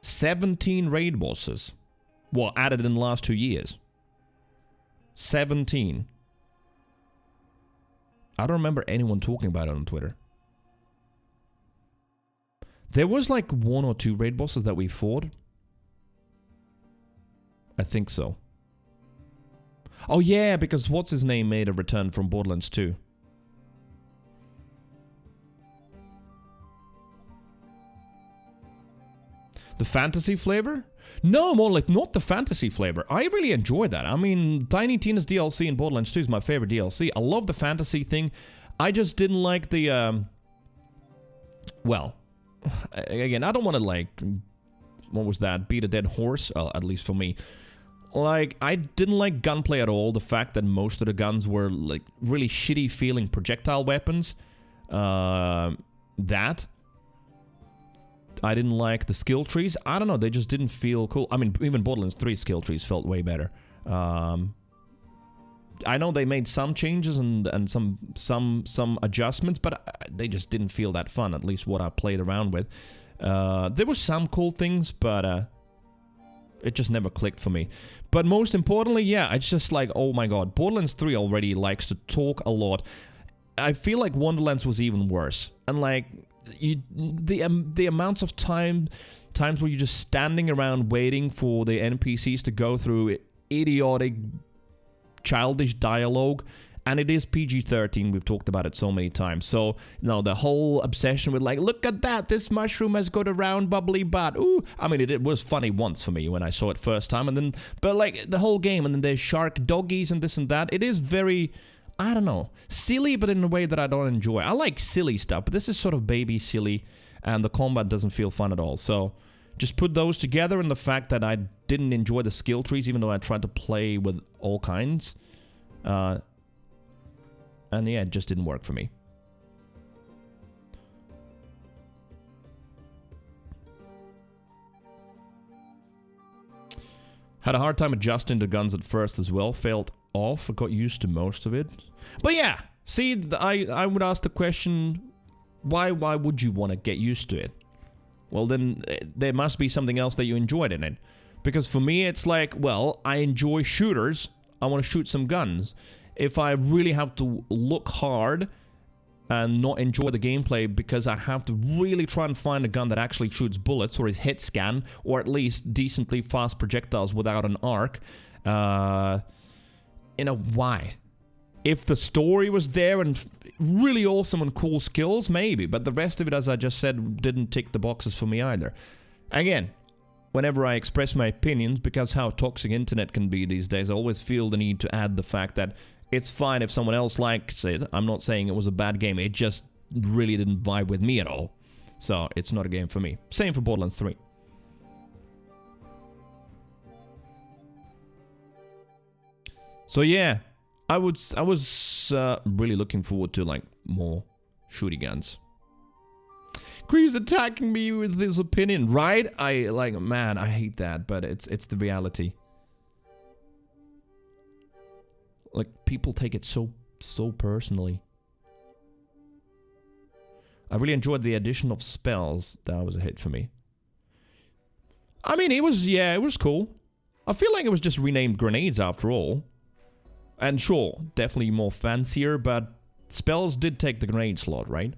$17 raid bosses. Well, added in the last 2 years. 17. I don't remember anyone talking about it on Twitter. There was like 1 or 2 raid bosses that we fought. I think so. Oh yeah, because what's his name made a return from Borderlands 2. The fantasy flavor? No, more like not the fantasy flavor. I really enjoyed that. I mean, Tiny Tina's DLC in Borderlands 2 is my favorite DLC. I love the fantasy thing. I just didn't like the, well, again, I don't want to, like, what was that? Beat a dead horse? At least for me. Like, I didn't like gunplay at all. The fact that most of the guns were, like, really shitty feeling projectile weapons. That. I didn't like the skill trees. I don't know, they just didn't feel cool. I mean, even Borderlands 3 skill trees felt way better. I know they made some changes and some adjustments, but they just didn't feel that fun, at least what I played around with. There were some cool things, but it just never clicked for me. But most importantly, yeah, it's just like, oh my god, Borderlands 3 already likes to talk a lot. I feel like Wonderlands was even worse. And like, the amounts of times where you're just standing around waiting for the NPCs to go through idiotic, childish dialogue, and it is PG-13. We've talked about it so many times. So, you know, the whole obsession with like, look at that, this mushroom has got a round bubbly butt. Ooh, I mean, it was funny once for me when I saw it first time, and then, but like the whole game, and then there's shark doggies and this and that. It is very, I don't know, silly, but in a way that I don't enjoy. I like silly stuff, but this is sort of baby silly, and the combat doesn't feel fun at all. So just put those together, and the fact that I didn't enjoy the skill trees, even though I tried to play with all kinds. And yeah, it just didn't work for me. Had a hard time adjusting to guns at first as well. Failed off. I got used to most of it. But yeah, see, I would ask the question, why would you want to get used to it? Well, then there must be something else that you enjoyed in it. Because for me, it's like, well, I enjoy shooters. I want to shoot some guns. If I really have to look hard and not enjoy the gameplay because I have to really try and find a gun that actually shoots bullets or is hit scan, or at least decently fast projectiles without an arc. Why? If the story was there and really awesome and cool skills, maybe. But the rest of it, as I just said, didn't tick the boxes for me either. Again, whenever I express my opinions, because how toxic internet can be these days, I always feel the need to add the fact that it's fine if someone else likes it. I'm not saying it was a bad game. It just really didn't vibe with me at all. So, it's not a game for me. Same for Borderlands 3. So, yeah. I was really looking forward to, like, more shooty guns. Cree's attacking me with his opinion, right? Man, I hate that, but it's the reality. Like, people take it so personally. I really enjoyed the addition of spells. That was a hit for me. I mean, it was cool. I feel like it was just renamed grenades after all. And sure, definitely more fancier, but spells did take the grenade slot, right?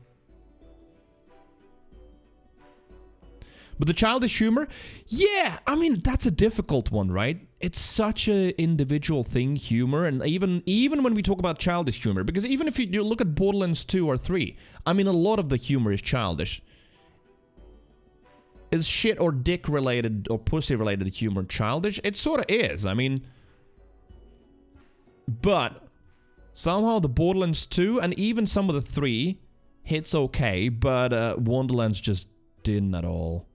But the childish humor? Yeah, I mean, that's a difficult one, right? It's such an individual thing, humor, and even when we talk about childish humor, because even if you look at Borderlands 2 or 3, I mean, a lot of the humor is childish. Is shit or dick related or pussy related humor childish? It sort of is, I mean... But somehow the Borderlands 2 and even some of the 3 hits okay, but Wonderlands just didn't at all.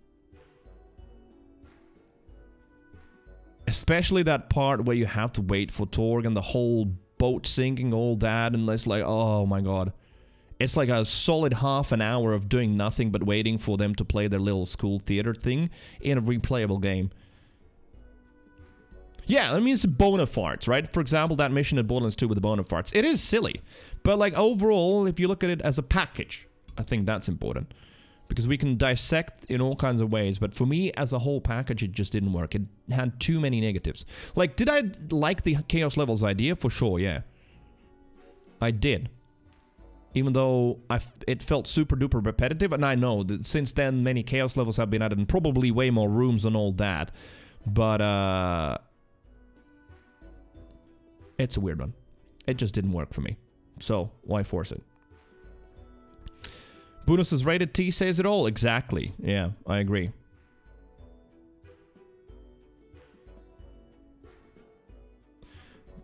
Especially that part where you have to wait for Torg and the whole boat sinking, all that, and it's like, oh my god. It's like a solid half an hour of doing nothing but waiting for them to play their little school theater thing in a replayable game. Yeah, I mean, it's bona farts, right? For example, that mission at Borderlands 2 with the bona farts. It is silly. But, like, overall, if you look at it as a package, I think that's important. Because we can dissect in all kinds of ways. But for me, as a whole package, it just didn't work. It had too many negatives. Like, did I like the Chaos Levels idea? For sure, yeah. I did. Even though it felt super duper repetitive. And I know that since then, many Chaos Levels have been added. And probably way more rooms and all that. But, it's a weird one. It just didn't work for me. So, why force it? Bonus rated T says it all. Exactly. Yeah, I agree.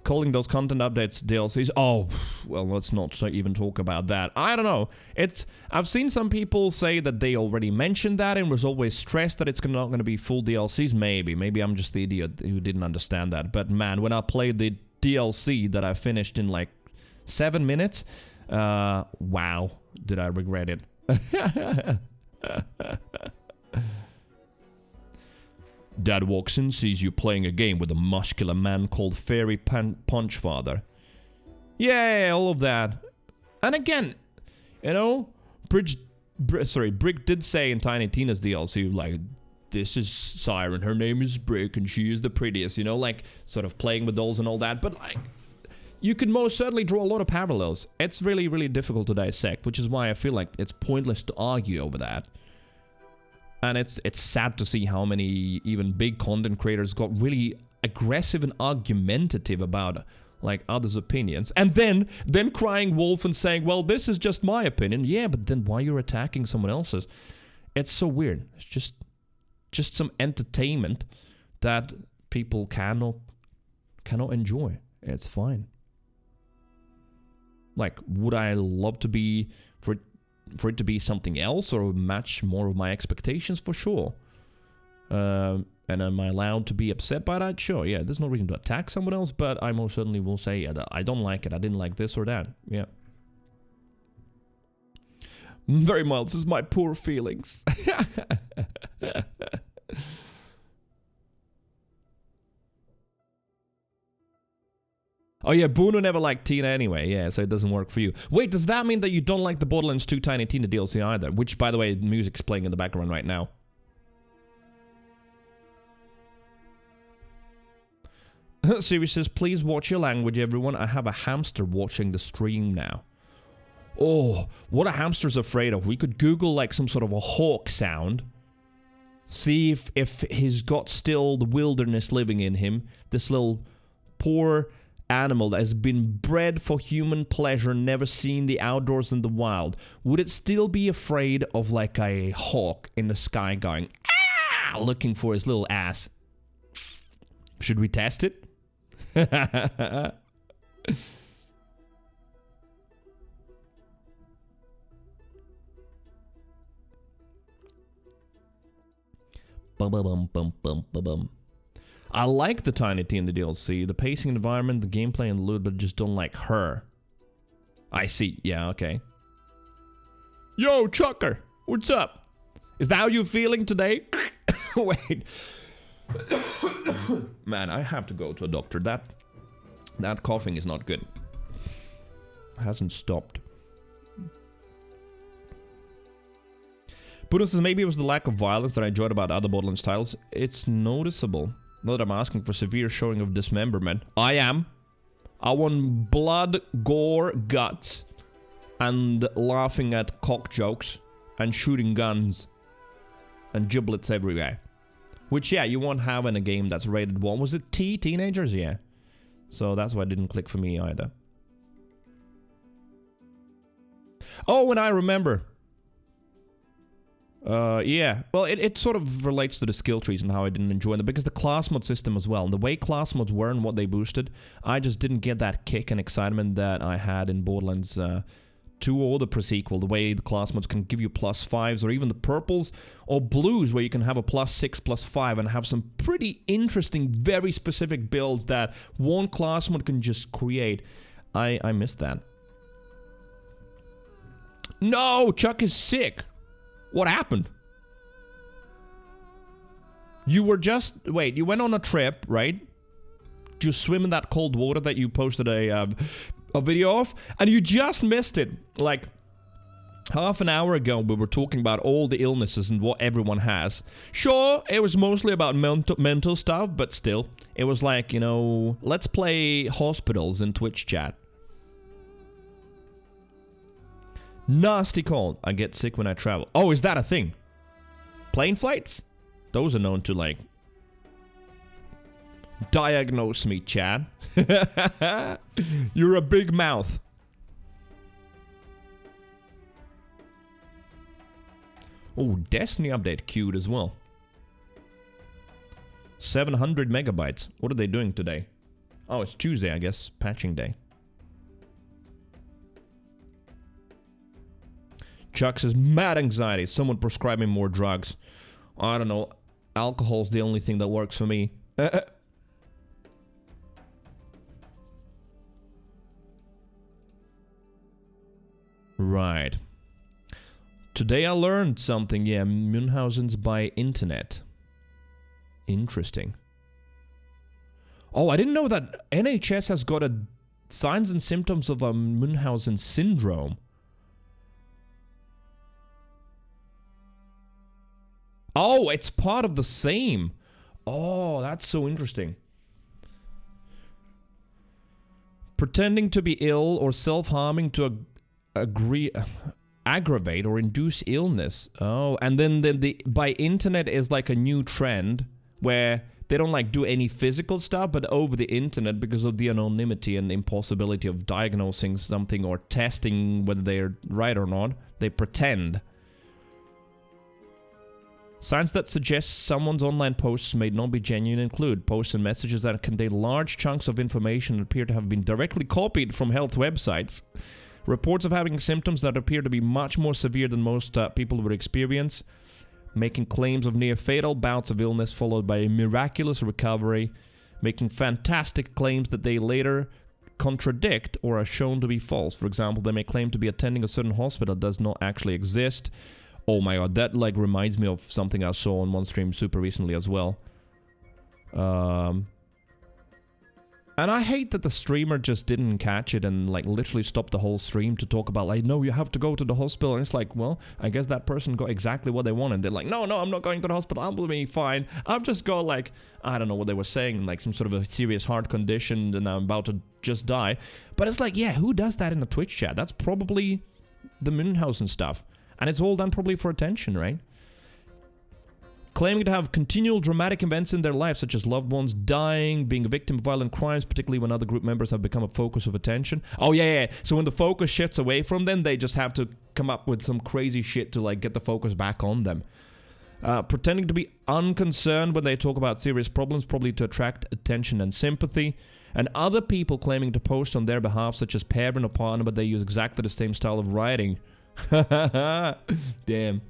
Calling those content updates DLCs. Oh, well, let's not even talk about that. I don't know. I've seen some people say that they already mentioned that and was always stressed that it's not going to be full DLCs. Maybe I'm just the idiot who didn't understand that. But man, when I played the DLC that I finished in like 7 minutes, wow, did I regret it. Dad walks in, sees you playing a game with a muscular man called Fairy Punchfather. Yeah, all of that. And again, you know, Brick did say in Tiny Tina's DLC, like, this is Siren, her name is Brick, and she is the prettiest, you know, like, sort of playing with dolls and all that, but, like, you can most certainly draw a lot of parallels. It's really, really difficult to dissect, which is why I feel like it's pointless to argue over that. And it's sad to see how many even big content creators got really aggressive and argumentative about, like, others' opinions. And then crying wolf and saying, well, this is just my opinion. Yeah, but then why you're attacking someone else's? It's so weird. It's just some entertainment that people cannot enjoy. It's fine. Like, would I love to be for it to be something else or match more of my expectations? For sure. And am I allowed to be upset by that? Sure, yeah. There's no reason to attack someone else, but I most certainly will say, yeah, I don't like it. I didn't like this or that. Yeah. Very mild. This is my poor feelings. Oh yeah, Bruno never liked Tina anyway, yeah, so it doesn't work for you. Wait, does that mean that you don't like the Borderlands 2 Tiny Tina DLC either? Which, by the way, music's playing in the background right now. Siri says, please watch your language, everyone. I have a hamster watching the stream now. Oh, what a hamster's afraid of. We could Google like some sort of a hawk sound. See if he's got still the wilderness living in him. This little poor animal that has been bred for human pleasure, never seen the outdoors in the wild. Would it still be afraid of like a hawk in the sky going, ah, looking for his little ass? Should we test it? Bum, bum, bum, bum, bum, bum. I like the Tiny Tina DLC, the pacing environment, the gameplay, and the loot, but just don't like her. I see. Yeah, okay. Yo, Chucker, what's up? Is that how you feeling today? Wait. Man, I have to go to a doctor. That coughing is not good. Hasn't stopped. Buddha says, maybe it was the lack of violence that I enjoyed about other Borderlands titles. It's noticeable. Not that I'm asking for severe showing of dismemberment. I am. I want blood, gore, guts, and laughing at cock jokes, and shooting guns, and giblets everywhere. Which, yeah, you won't have in a game that's rated 1. Was it T? Teenagers? Yeah. So that's why it didn't click for me either. Oh, and I remember. Yeah. Well, it sort of relates to the skill trees and how I didn't enjoy them, because the class mod system as well, and the way class mods were and what they boosted, I just didn't get that kick and excitement that I had in Borderlands 2 or the pre-sequel. The way the class mods can give you +5s, or even the purples or blues, where you can have a +6, +5, and have some pretty interesting, very specific builds that one class mod can just create. I missed that. No! Chuck is sick! What happened? You were just... Wait, you went on a trip, right? You swim in that cold water that you posted a video of, and you just missed it. Like, half an hour ago, we were talking about all the illnesses and what everyone has. Sure, it was mostly about mental stuff, but still. It was like, you know, let's play hospitals in Twitch chat. Nasty cold. I get sick when I travel. Oh, is that a thing? Plane flights? Those are known to, like, diagnose me, Chad. You're a big mouth. Oh, Destiny update queued as well. 700 megabytes. What are they doing today? Oh, it's Tuesday, I guess. Patching day. Chuck says, mad anxiety. Someone prescribe me more drugs. I don't know. Alcohol's the only thing that works for me. Right. Today I learned something. Yeah, Munchausen's by internet. Interesting. Oh, I didn't know that NHS has got a signs and symptoms of a Munchausen syndrome. Oh, it's part of the same. Oh, that's so interesting. Pretending to be ill or self-harming to aggravate or induce illness. Oh, and then the by internet is like a new trend where they don't like do any physical stuff, but over the internet, because of the anonymity and the impossibility of diagnosing something or testing whether they're right or not, they pretend. Signs that suggest someone's online posts may not be genuine include posts and messages that contain large chunks of information that appear to have been directly copied from health websites. Reports of having symptoms that appear to be much more severe than most people would experience. Making claims of near-fatal bouts of illness followed by a miraculous recovery. Making fantastic claims that they later contradict or are shown to be false. For example, they may claim to be attending a certain hospital that does not actually exist. Oh my god, that like reminds me of something I saw on one stream super recently as well. And I hate that the streamer just didn't catch it and like literally stopped the whole stream to talk about like, no, you have to go to the hospital. And it's like, well, I guess that person got exactly what they wanted. They're like, no, I'm not going to the hospital. I'm be fine. I've just got like, I don't know what they were saying, like some sort of a serious heart condition and I'm about to just die. But it's like, yeah, who does that in a Twitch chat? That's probably the Münchhausen stuff. And it's all done probably for attention, right? Claiming to have continual dramatic events in their life, such as loved ones dying, being a victim of violent crimes, particularly when other group members have become a focus of attention. Oh, yeah. So when the focus shifts away from them, they just have to come up with some crazy shit to, like, get the focus back on them. Pretending to be unconcerned when they talk about serious problems, probably to attract attention and sympathy. And other people claiming to post on their behalf, such as parent or partner, but they use exactly the same style of writing. Damn.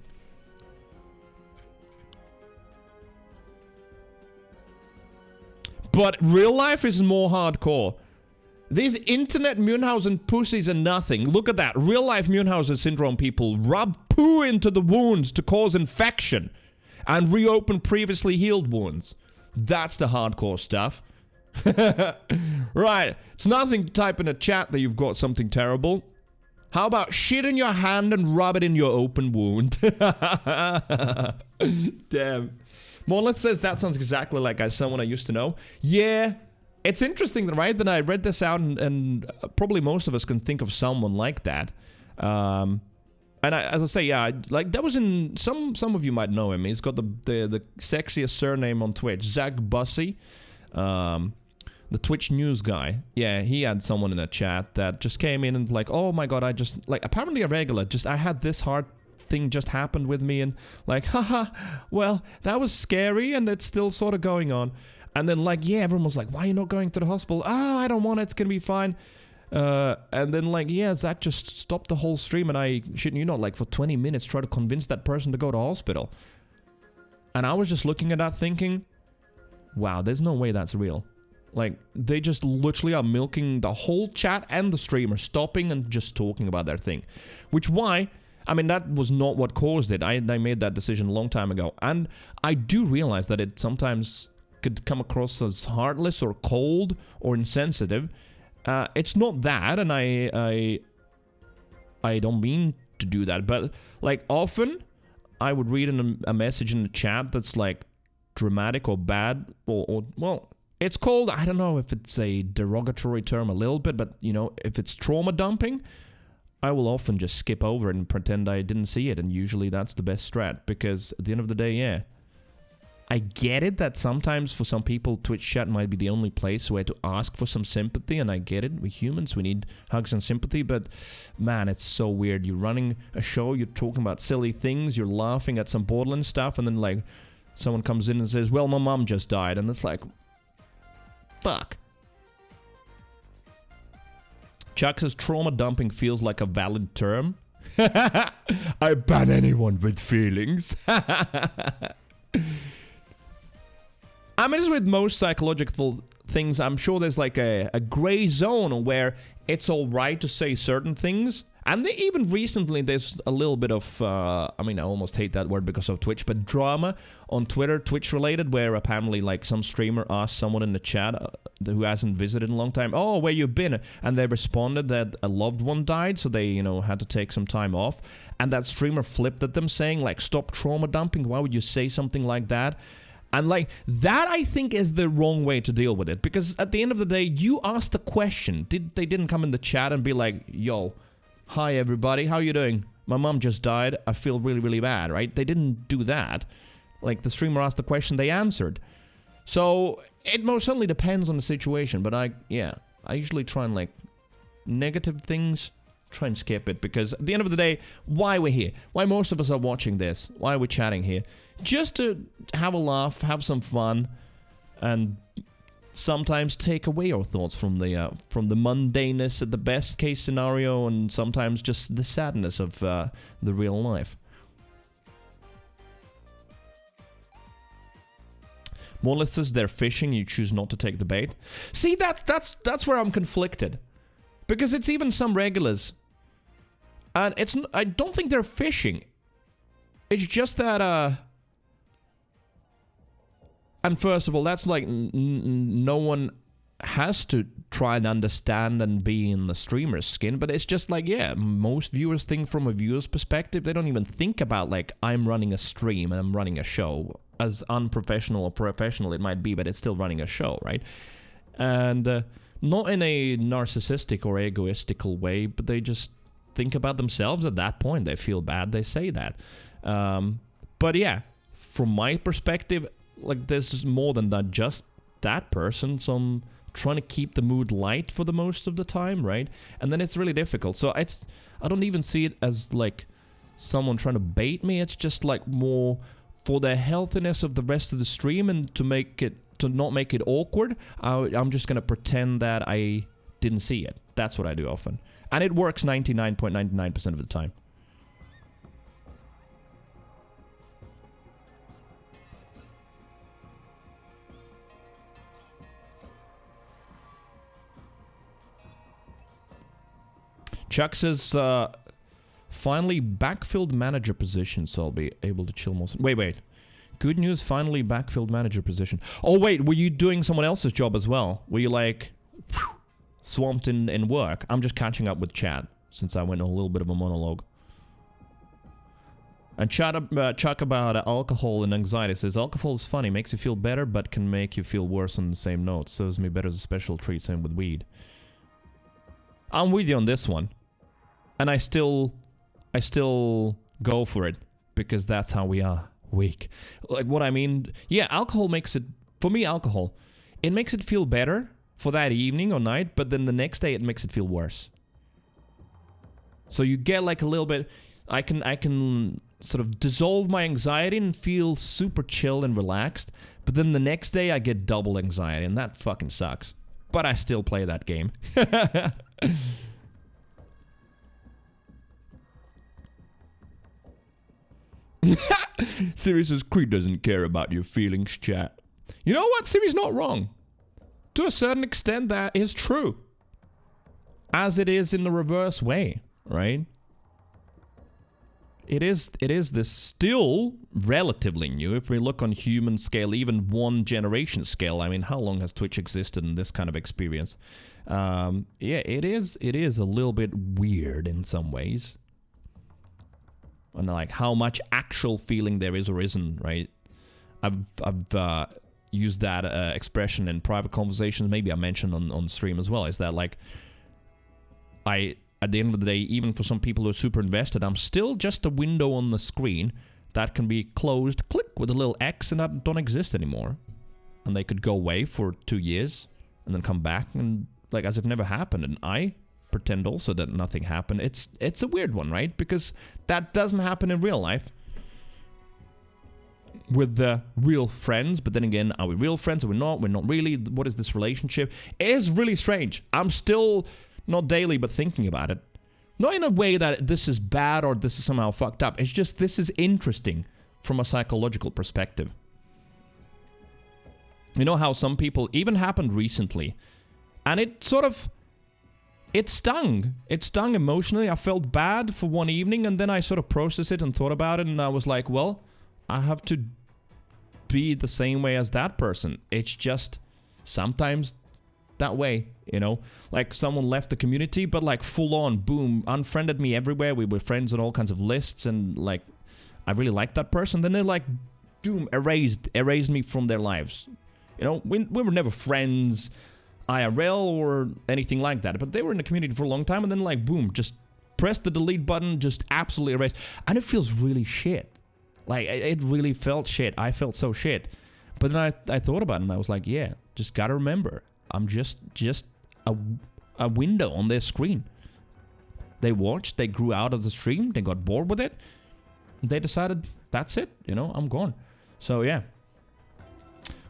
But real life is more hardcore. These internet Münchhausen pussies are nothing. Look at that. Real life Münchhausen syndrome people rub poo into the wounds to cause infection and reopen previously healed wounds. That's the hardcore stuff. Right. It's nothing to type in a chat that you've got something terrible. How about shit in your hand and rub it in your open wound? Damn. Monolith says that sounds exactly like someone I used to know. Yeah, it's interesting, right? That I read this out, and probably most of us can think of someone like that. And as I say, yeah, like that was in some of you might know him. He's got the sexiest surname on Twitch, Zach Bussy, the Twitch news guy. Yeah, he had someone in a chat that just came in and like, oh my god, I just like apparently a regular. I had this hard thing just happened with me, and like, haha, well, that was scary, and it's still sort of going on. And then like, yeah, everyone was like, why are you not going to the hospital? I don't want it, it's gonna be fine. And then like, yeah, Zach just stopped the whole stream, and I shouldn't you know, like for 20 minutes try to convince that person to go to hospital. And I was just looking at that thinking, wow, there's no way that's real. Like, they just literally are milking the whole chat and the streamer, stopping and just talking about their thing. I mean, that was not what caused it. I made that decision a long time ago. And I do realize that it sometimes could come across as heartless or cold or insensitive. It's not that, and I don't mean to do that. But, like, often I would read a message in the chat that's, like, dramatic or bad or well, it's called, I don't know if it's a derogatory term a little bit, but, you know, if it's trauma dumping, I will often just skip over it and pretend I didn't see it, and usually that's the best strat, because at the end of the day, yeah, I get it that sometimes for some people Twitch chat might be the only place where to ask for some sympathy, and I get it, we're humans, we need hugs and sympathy, but man, it's so weird. You're running a show, you're talking about silly things, you're laughing at some Borderlands stuff, and then like someone comes in and says, well, my mom just died, and it's like, fuck. Chuck says trauma dumping feels like a valid term. I ban anyone with feelings. I mean, it's with most psychological things, I'm sure there's like a gray zone where it's alright to say certain things. And even recently, there's a little bit of, I mean, I almost hate that word because of Twitch, but drama on Twitter, Twitch-related, where apparently, like, some streamer asked someone in the chat who hasn't visited in a long time, oh, where you been? And they responded that a loved one died, so they, you know, had to take some time off. And that streamer flipped at them saying, like, stop trauma dumping, why would you say something like that? And, like, that, I think, is the wrong way to deal with it. Because at the end of the day, you asked the question. They didn't come in the chat and be like, yo, hi everybody, how you doing? My mom just died, I feel really, really bad, right? They didn't do that. Like, the streamer asked the question, they answered. So, it most certainly depends on the situation, but I usually try and, like, negative things, try and skip it, because at the end of the day, why we're here? Why most of us are watching this? Why are we chatting here? Just to have a laugh, have some fun, and sometimes take away your thoughts from the mundaneness at the best case scenario, and sometimes just the sadness of the real life. Monolith says they're fishing, you choose not to take the bait. See, that's where I'm conflicted, because it's even some regulars, and I don't think they're fishing. It's just that and first of all, that's like no one has to try and understand and be in the streamer's skin, but it's just like, yeah, most viewers think from a viewer's perspective. They don't even think about, like, I'm running a stream and I'm running a show. As unprofessional or professional it might be, but it's still running a show, right? And not in a narcissistic or egoistical way, but they think about themselves at that point. They feel bad, they say that. But yeah, from my perspective, like, there's more than that, just that person. So I'm trying to keep the mood light for the most of the time, right? And then it's really difficult. So I don't even see it as like someone trying to bait me. It's just like more for the healthiness of the rest of the stream, and to not make it awkward. I'm just gonna pretend that I didn't see it. That's what I do often, and it works 99.99% of the time. Chuck says, finally backfilled manager position, so I'll be able to chill more. Wait. Good news, finally backfilled manager position. Oh, wait, were you doing someone else's job as well? Were you, like, swamped in work? I'm just catching up with chat, since I went on a little bit of a monologue. And Chuck about alcohol and anxiety says, alcohol is funny, makes you feel better, but can make you feel worse on the same note. Serves me better as a special treat, same with weed. I'm with you on this one. And I still go for it, because that's how we are. Weak. Like, what I mean, yeah, alcohol makes it, for me, it makes it feel better for that evening or night, but then the next day it makes it feel worse. So you get like a little bit, I can sort of dissolve my anxiety and feel super chill and relaxed, but then the next day I get double anxiety, and that fucking sucks. But I still play that game. Siri says, Creed doesn't care about your feelings, chat. You know what? Siri's not wrong. To a certain extent, that is true. As it is in the reverse way, right? It is this still relatively new. If we look on human scale, even one generation scale, I mean, how long has Twitch existed in this kind of experience? Yeah, it is a little bit weird in some ways. And like how much actual feeling there is or isn't, right? I've used that expression in private conversations. Maybe I mentioned on stream as well. Is that like, at the end of the day, even for some people who are super invested, I'm still just a window on the screen that can be closed, click with a little X, and that don't exist anymore. And they could go away for 2 years and then come back and like as if never happened. And I pretend also that nothing happened. It's a weird one, right? Because that doesn't happen in real life with the real friends. But then again, are we real friends? Are we not? We're not really. What is this relationship? It is really strange. I'm still not daily, but thinking about it. Not in a way that this is bad or this is somehow fucked up. It's just this is interesting from a psychological perspective. You know how some people, even happened recently, and it sort of, it stung. It stung emotionally. I felt bad for one evening, and then I sort of processed it and thought about it, and I was like, well, I have to be the same way as that person. It's just sometimes that way, you know? Like, someone left the community, but like full on, boom, unfriended me everywhere. We were friends on all kinds of lists, and like, I really liked that person. Then they like, boom, erased me from their lives. You know, we were never friends IRL or anything like that, but they were in the community for a long time, and then like, boom, just press the delete button, just absolutely erased. And it feels really shit. Like, it really felt shit. I felt so shit. But then I thought about it, and I was like, yeah, just gotta remember, I'm just a window on their screen. They watched, they grew out of the stream, they got bored with it, they decided, that's it, you know, I'm gone. So yeah.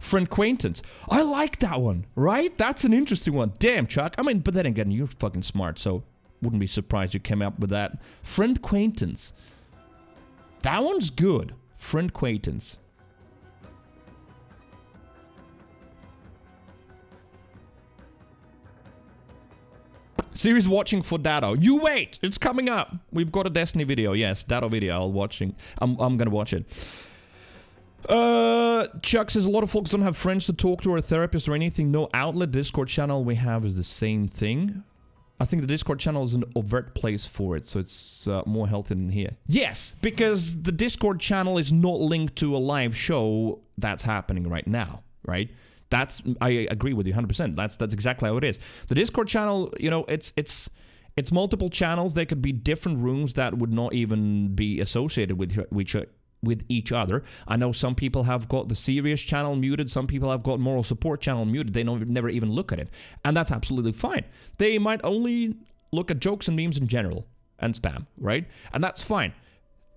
Friendquaintance. I like that one, right? That's an interesting one. Damn, Chuck. I mean, but then again, you're fucking smart, so wouldn't be surprised you came up with that. Friendquaintance. That one's good. Friendquaintance. Series watching for Dado. You wait! It's coming up. We've got a Destiny video. Yes, Dado video. I'm gonna watch it. Chuck says a lot of folks don't have friends to talk to or a therapist or anything. No outlet. Discord channel we have is the same thing. I think the Discord channel is an overt place for it, so it's more healthy than here. Yes, because the Discord channel is not linked to a live show that's happening right now, right? I agree with you 100%. That's exactly how it is. The Discord channel, you know, it's It's multiple channels. There could be different rooms that would not even be associated with each other. I know some people have got the serious channel muted. Some people have got moral support channel muted. They never even look at it. And that's absolutely fine. They might only look at jokes and memes in general and spam, right? And that's fine.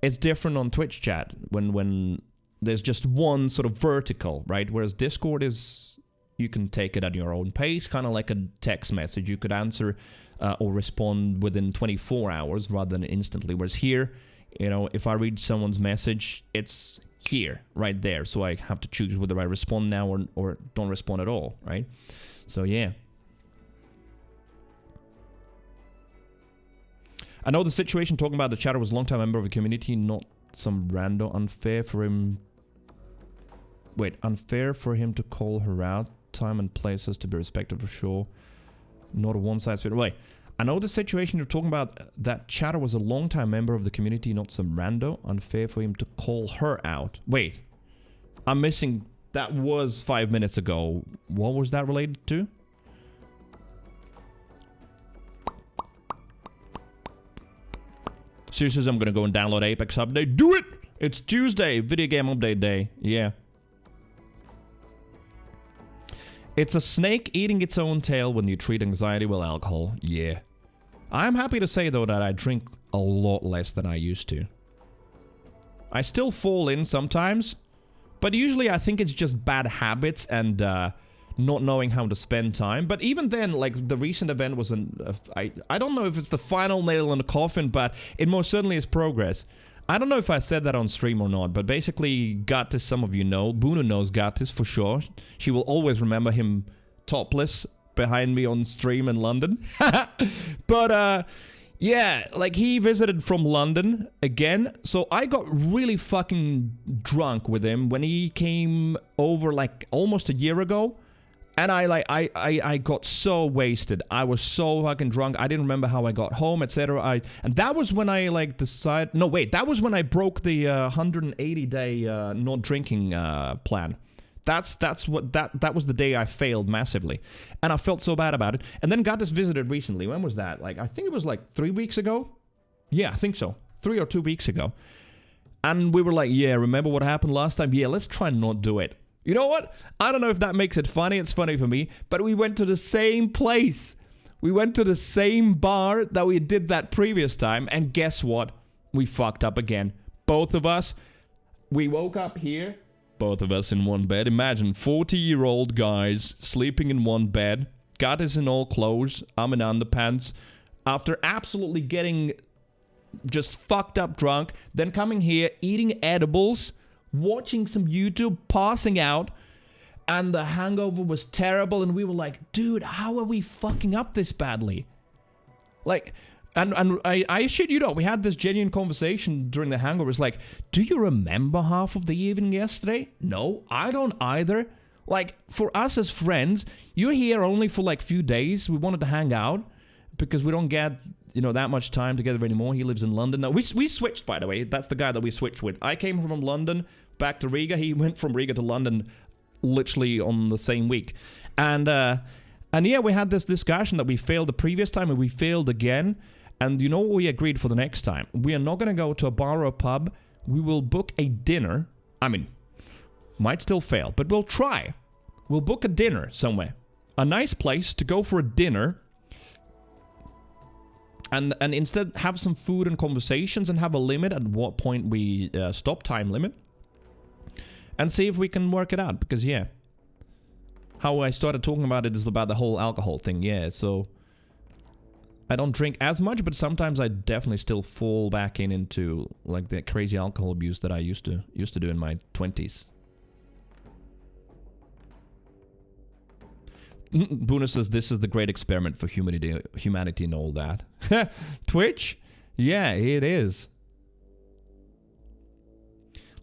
It's different on Twitch chat when there's just one sort of vertical, right? Whereas Discord is, you can take it at your own pace, kind of like a text message. You could answer or respond within 24 hours rather than instantly. Whereas here, you know, if I read someone's message, it's here, right there. So I have to choose whether I respond now or don't respond at all, right? So yeah. I know the situation talking about the chatter was a long-time member of the community, not some rando. Unfair for him... Wait, unfair for him to call her out. Time and place has to be respected for sure. Not a one-size-fits-all. Wait, I know the situation you're talking about, that chatter was a long-time member of the community, not some rando. Unfair for him to call her out. Wait, I'm missing... That was 5 minutes ago. What was that related to? Seriously, I'm gonna go and download Apex Update. Do it! It's Tuesday, video game update day. Yeah. It's a snake eating its own tail when you treat anxiety with alcohol. Yeah. I'm happy to say, though, that I drink a lot less than I used to. I still fall in sometimes, but usually I think it's just bad habits and not knowing how to spend time. But even then, like, the recent event was I don't know if it's the final nail in the coffin, but it most certainly is progress. I don't know if I said that on stream or not, but basically Gatis, some of you know. Bunu knows Gatis for sure. She will always remember him topless behind me on stream in London. But, yeah, like, he visited from London again. So I got really fucking drunk with him when he came over, like, almost a year ago. And I got so wasted. I was so fucking drunk. I didn't remember how I got home, etc. And that was when I like decided. No, wait. That was when I broke the 180-day not drinking plan. That was the day I failed massively, and I felt so bad about it. And then got this visited recently. When was that? Like, I think it was like 3 weeks ago. Yeah, I think so. 3 or 2 weeks ago. And we were like, yeah, remember what happened last time? Yeah, let's try and not do it. You know what? I don't know if that makes it funny. It's funny for me. But we went to the same place. We went to the same bar that we did that previous time. And guess what? We fucked up again. Both of us. We woke up here. Both of us in one bed. Imagine 40-year-old guys sleeping in one bed. Got us in all clothes. I'm in underpants. After absolutely getting just fucked up drunk. Then coming here, eating edibles. Watching some YouTube, passing out, and the hangover was terrible, and we were like, dude, how are we fucking up this badly? Like, and I shit you not, we had this genuine conversation during the hangover. It's like, do you remember half of the evening yesterday? No, I don't either. Like, for us as friends, you're here only for like few days. We wanted to hang out because we don't get, you know, that much time together anymore. He lives in London. Now, we switched, by the way. That's the guy that we switched with. I came from London back to Riga. He went from Riga to London literally on the same week. And yeah, we had this discussion that we failed the previous time and we failed again. And you know what we agreed for the next time? We are not going to go to a bar or a pub. We will book a dinner. I mean, might still fail, but we'll try. We'll book a dinner somewhere. A nice place to go for a dinner. And instead have some food and conversations and have a limit at what point we stop, time limit. And see if we can work it out. Because, yeah. How I started talking about it is about the whole alcohol thing. Yeah, so... I don't drink as much, but sometimes I definitely still fall back into, like, the crazy alcohol abuse that I used to do in my 20s. Buna says, this is the great experiment for humanity and all that. Twitch? Yeah, it is.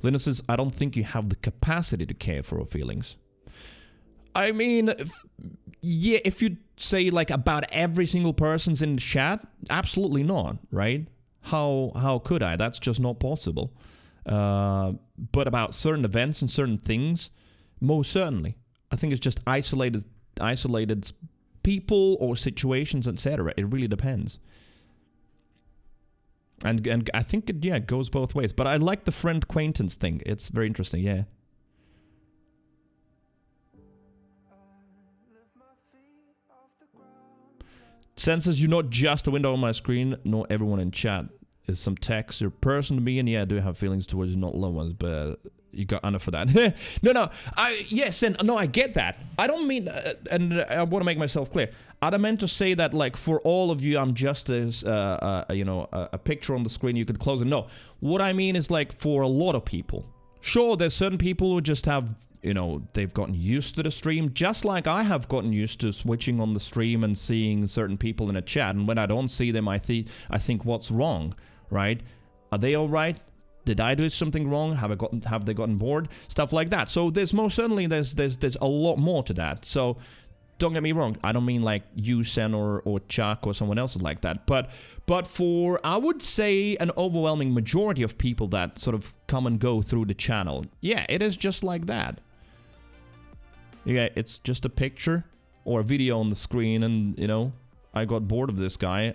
Linus says, I don't think you have the capacity to care for our feelings. I mean, yeah, if you say, like, about every single person's in the chat, absolutely not, right? How could I? That's just not possible. But about certain events and certain things, most certainly. I think it's just isolated people or situations, etc. It really depends. And I think it goes both ways. But I like the friend acquaintance thing. It's very interesting, yeah. Senses you're not just a window on my screen, nor everyone in chat is some text or person to me, and yeah, I do have feelings towards not loved ones, but you got enough for that. No, yes, and no, I get that. I don't mean, and I want to make myself clear. I don't meant to say that, like, for all of you, I'm just as, you know, a picture on the screen, you could close it. No, what I mean is, like, for a lot of people. Sure, there's certain people who just have, you know, they've gotten used to the stream, just like I have gotten used to switching on the stream and seeing certain people in a chat, and when I don't see them, I think, what's wrong, right? Are they all right? Did I do something wrong? Have they gotten bored? Stuff like that. So there's most certainly there's a lot more to that. So don't get me wrong. I don't mean like you, Sen, or Chuck, or someone else like that. But for, I would say, an overwhelming majority of people that sort of come and go through the channel, yeah, it is just like that. Yeah, it's just a picture or a video on the screen, and, you know, I got bored of this guy.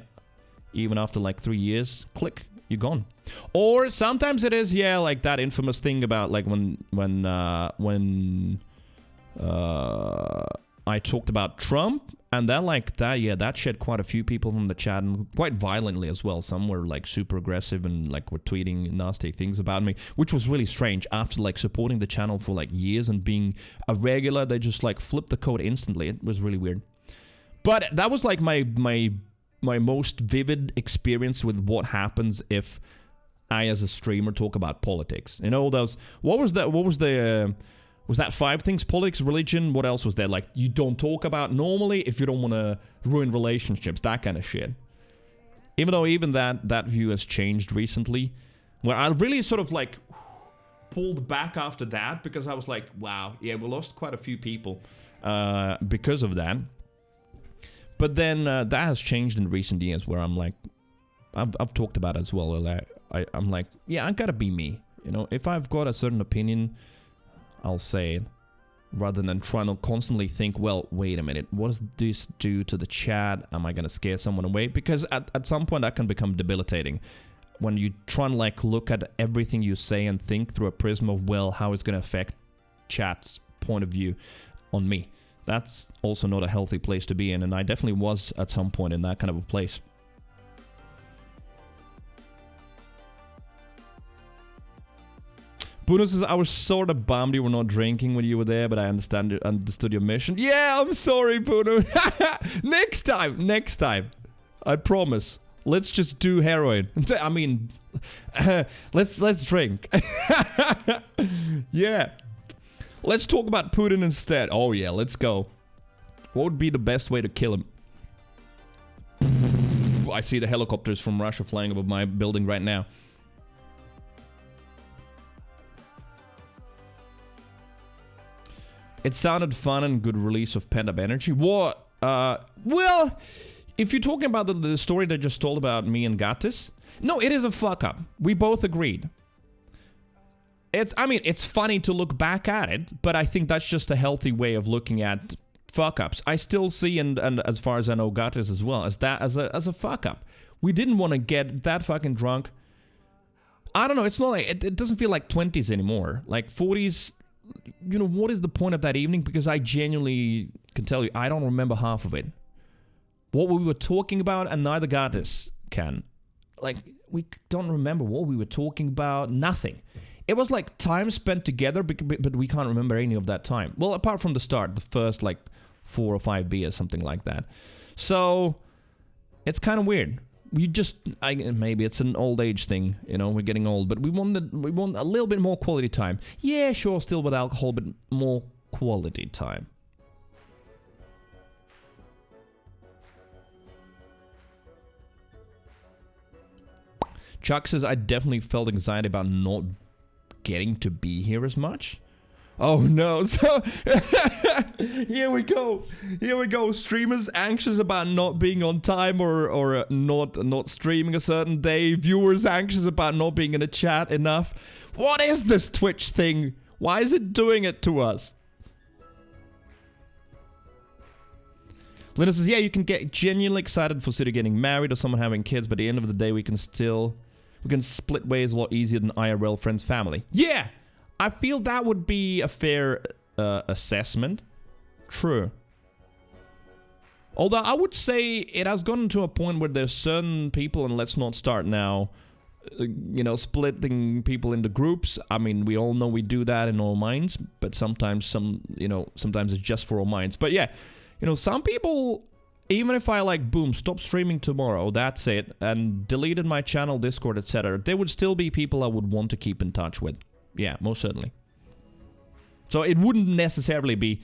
Even after like 3 years, click, you're gone. Or sometimes it is, yeah, like that infamous thing about like when I talked about Trump, and then like that, yeah, that shed quite a few people from the chat, and quite violently as well. Some were like super aggressive and like were tweeting nasty things about me, which was really strange. After like supporting the channel for like years and being a regular, they just like flipped the code instantly. It was really weird. But that was like my most vivid experience with what happens if I, as a streamer, talk about politics. You know, those, was that 5 things? Politics, religion, what else was there? Like, you don't talk about normally if you don't want to ruin relationships, that kind of shit. Even though even that view has changed recently, where I really sort of like pulled back after that, because I was like, wow, yeah, we lost quite a few people because of that. But then that has changed in recent years, where I'm like, I've talked about it as well. I'm like, yeah, I gotta be me. You know, if I've got a certain opinion, I'll say it, rather than trying to constantly think, well, wait a minute, what does this do to the chat? Am I gonna scare someone away? Because at some point that can become debilitating. When you try and like look at everything you say and think through a prism of, well, how it's gonna affect chat's point of view on me. That's also not a healthy place to be in, and I definitely was at some point in that kind of a place. Bruno says, I was sort of bummed you were not drinking when you were there, but I understood your mission. Yeah, I'm sorry, Bruno. Next time. I promise. Let's just do heroin. I mean, let's drink. Yeah. Let's talk about Putin instead. Oh yeah, let's go. What would be the best way to kill him? I see the helicopters from Russia flying above my building right now. It sounded fun and good release of pent-up energy. What? Well, if you're talking about the story that I just told about me and Gatis, no, it is a fuck-up. We both agreed. I mean, it's funny to look back at it, but I think that's just a healthy way of looking at fuck-ups. I still see, and as far as I know, Gatis as well, as a fuck-up. We didn't want to get that fucking drunk. I don't know, it's not like, it doesn't feel like 20s anymore. Like 40s, you know, what is the point of that evening? Because I genuinely can tell you, I don't remember half of it. What we were talking about, and neither Gatis can. Like, we don't remember what we were talking about, nothing. It was like time spent together, but we can't remember any of that time. Well, apart from the start, the first like 4 or 5 beers, something like that. So it's kind of weird. We just, maybe it's an old age thing, you know, we're getting old, but we want a little bit more quality time. Yeah, sure, still with alcohol, but more quality time. Chuck says, I definitely felt anxiety about not getting to be here as much. Oh no, so here we go. Streamers anxious about not being on time or not streaming a certain day. Viewers anxious about not being in a chat enough. What is this Twitch thing? Why is it doing it to us? Linda says, yeah, you can get genuinely excited for City getting married or someone having kids, but at the end of the day, we can still We can split ways a lot easier than IRL friends family. Yeah! I feel that would be a fair assessment. True. Although I would say it has gotten to a point where there's certain people, and let's not start now, you know, splitting people into groups. I mean, we all know we do that in all minds, but sometimes sometimes it's just for all minds. But yeah, you know, some people, even if I like, boom, stop streaming tomorrow, that's it, and deleted my channel, Discord, etc., there would still be people I would want to keep in touch with. Yeah, most certainly. So it wouldn't necessarily be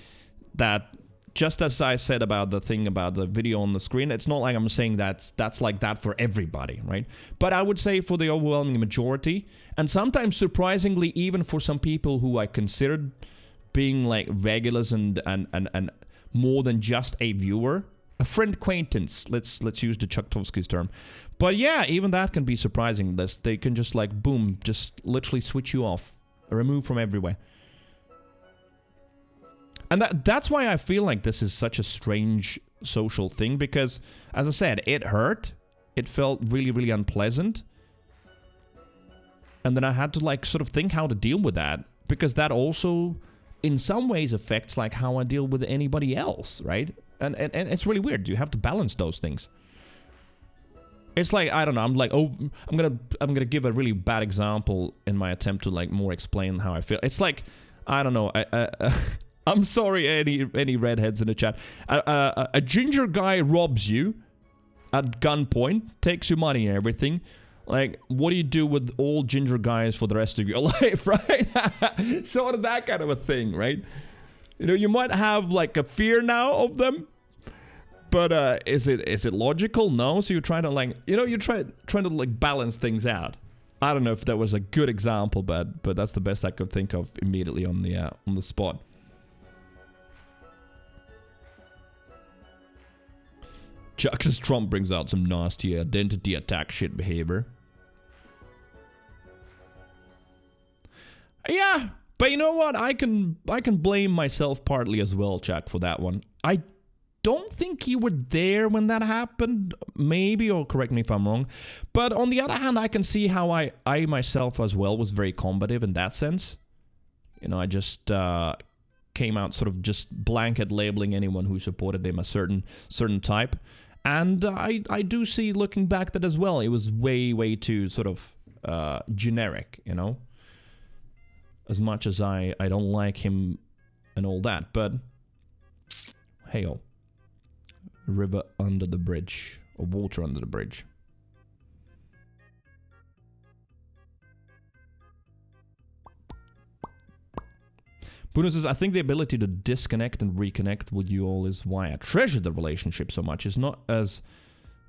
that, just as I said about the thing about the video on the screen, it's not like I'm saying that's like that for everybody, right? But I would say for the overwhelming majority, and sometimes surprisingly even for some people who I considered being like regulars and more than just a viewer, a friend acquaintance, let's use the Chucktovsky's term. But yeah, even that can be surprising. They can just like, boom, just literally switch you off, remove from everywhere. And that's why I feel like this is such a strange social thing, because, as I said, it hurt. It felt really, really unpleasant. And then I had to, like, sort of think how to deal with that, because that also, in some ways, affects, like, how I deal with anybody else, right? And it's really weird. You have to balance those things. It's like, I don't know, I'm like, oh, I'm gonna give a really bad example in my attempt to, like, more explain how I feel. It's like, I don't know, I'm sorry, any redheads in the chat. A ginger guy robs you at gunpoint, takes your money and everything. Like, what do you do with all ginger guys for the rest of your life, right? Sort of that kind of a thing, right? You know, you might have like a fear now of them, but is it logical? No. So you're trying to, like, you know, you're trying to like balance things out. I don't know if that was a good example, but that's the best I could think of immediately on the spot. Chuck says Trump brings out some nasty identity attack shit behavior. Yeah, but you know what? I can blame myself partly as well, Chuck, for that one. I don't think you were there when that happened, maybe, or correct me if I'm wrong. But on the other hand, I can see how I myself as well was very combative in that sense. You know, I just came out sort of just blanket labeling anyone who supported him a certain type. And I do see, looking back, that as well, it was way too sort of generic, you know? As much as I don't like him and all that, but hey-oh. River under the bridge, or water under the bridge. Bruno says, I think the ability to disconnect and reconnect with you all is why I treasure the relationship so much. It's not as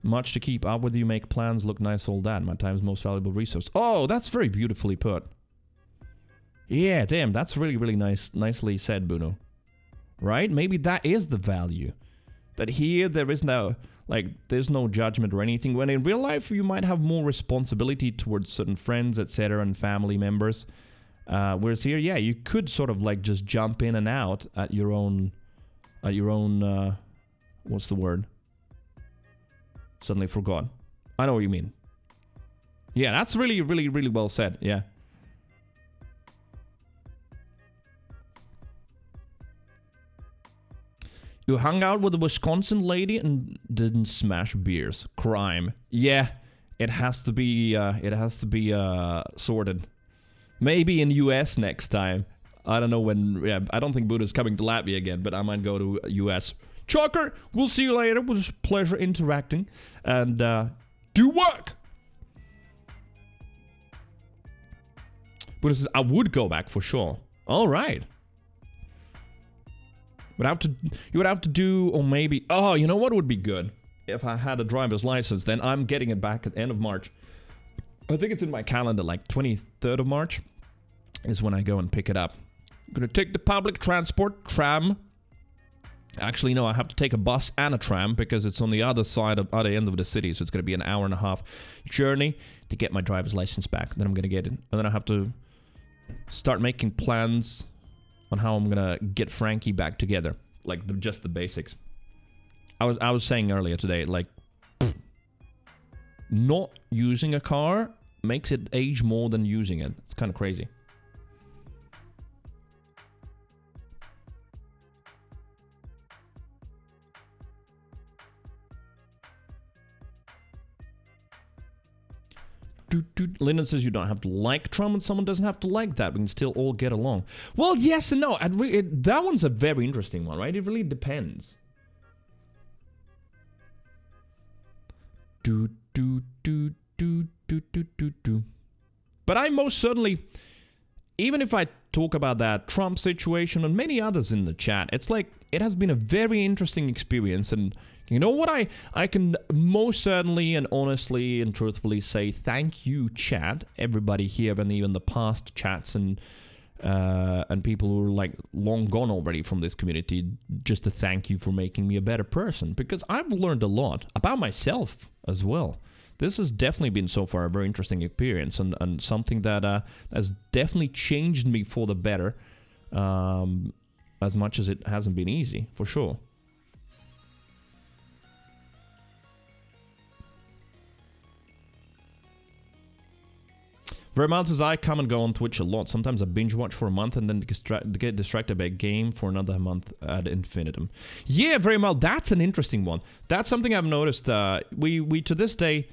much to keep up with you, make plans, look nice, all that. My time's most valuable resource. Oh, that's very beautifully put. Yeah, damn, that's really nicely said, Bruno. Right? Maybe that is the value. That here there is no, like, there's no judgment or anything. When in real life you might have more responsibility towards certain friends, etc., and family members. Whereas here, yeah, you could sort of like just jump in and out at your own, what's the word? Suddenly forgot. I know what you mean. Yeah, that's really well said, yeah. You hung out with a Wisconsin lady and didn't smash beers. Crime. Yeah, it has to be sorted. Maybe in US next time. I don't know when. Yeah, I don't think Buddha's coming to Latvia again, but I might go to US. Chucker, we'll see you later. It was a pleasure interacting. And do work! Buddha says, I would go back for sure. All right. You would have to do, or maybe... Oh, you know what would be good? If I had a driver's license, then I'm getting it back at the end of March. I think it's in my calendar, like 23rd of March is when I go and pick it up. I'm gonna take the public transport, tram. Actually, no, I have to take a bus and a tram because it's on the other other end of the city, so it's gonna be an hour and a half journey to get my driver's license back. Then I'm gonna get it, and then I have to start making plans on how I'm gonna get Frankie back together, like just the basics. I was saying earlier today, like, not using a car makes it age more than using it. It's kind of crazy. Lyndon says you don't have to like Trump and someone doesn't have to like that. We can still all get along. Well, yes and no. That one's a very interesting one, right? It really depends. But I most certainly, even if I talk about that Trump situation and many others in the chat, it's like it has been a very interesting experience. And you know what? I can most certainly and honestly and truthfully say thank you, chat, everybody here, and even the past chats and people who are like long gone already from this community, just to thank you for making me a better person, because I've learned a lot about myself as well. This has definitely been so far a very interesting experience and something that has definitely changed me for the better, as much as it hasn't been easy, for sure. Vermont says, I come and go on Twitch a lot. Sometimes I binge watch for a month and then get distracted by a game for another month ad infinitum. Yeah, very well. That's an interesting one. That's something I've noticed. We to this day,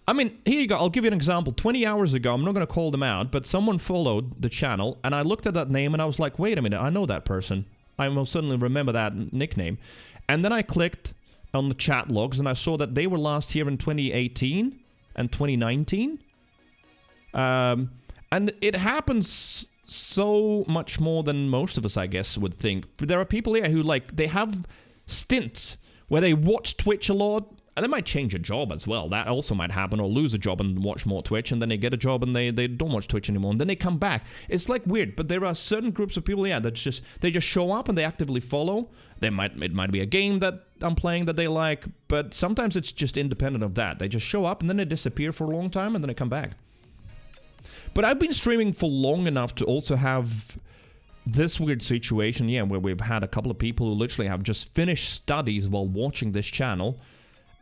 I mean, here you go. I'll give you an example. 20 hours ago, I'm not going to call them out, but someone followed the channel and I looked at that name and I was like, wait a minute, I know that person. I most certainly remember that nickname. And then I clicked on the chat logs and I saw that they were last here in 2018 and 2019. And it happens so much more than most of us, I guess, would think. But there are people here who, like, they have stints where they watch Twitch a lot, and they might change a job as well. That also might happen, or lose a job and watch more Twitch, and then they get a job and they don't watch Twitch anymore, and then they come back. It's, like, weird, but there are certain groups of people, yeah, that just show up and they actively follow. It might be a game that I'm playing that they like, but sometimes it's just independent of that. They just show up, and then they disappear for a long time, and then they come back. But I've been streaming for long enough to also have this weird situation, yeah, where we've had a couple of people who literally have just finished studies while watching this channel,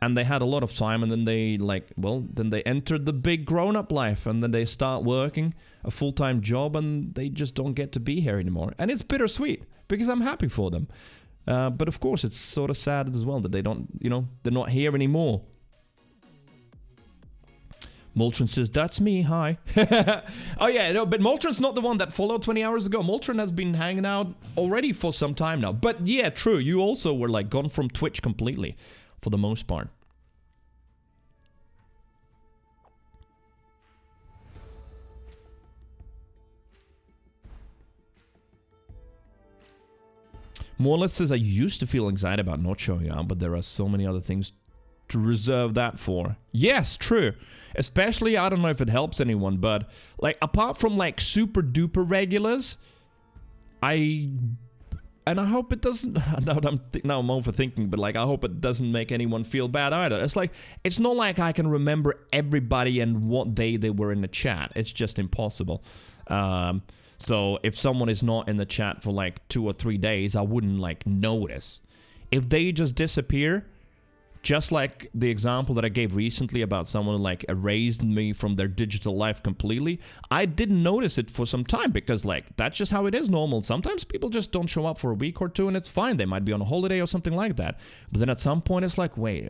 and they had a lot of time, and then they, then they entered the big grown-up life, and then they start working a full-time job, and they just don't get to be here anymore. And it's bittersweet, because I'm happy for them. But of course, it's sort of sad as well that they don't, they're not here anymore. Moltron says, that's me, hi. Oh yeah, no, but Moltron's not the one that followed 20 hours ago. Moltron has been hanging out already for some time now. But yeah, true, you also were like gone from Twitch completely, for the most part. Morleth says, I used to feel anxiety about not showing up, but there are so many other things to reserve that for. Yes, true. Especially, I don't know if it helps anyone, but like apart from like super duper regulars, I hope it doesn't. Now I'm overthinking, but like I hope it doesn't make anyone feel bad either. It's like it's not like I can remember everybody and what day they were in the chat. It's just impossible. So if someone is not in the chat for like 2 or 3 days, I wouldn't like notice. If they just disappear. Just like the example that I gave recently about someone who, like, erased me from their digital life completely, I didn't notice it for some time because, like, that's just how it is normal. Sometimes people just don't show up for a week or two and it's fine. They might be on a holiday or something like that. But then at some point it's like, wait,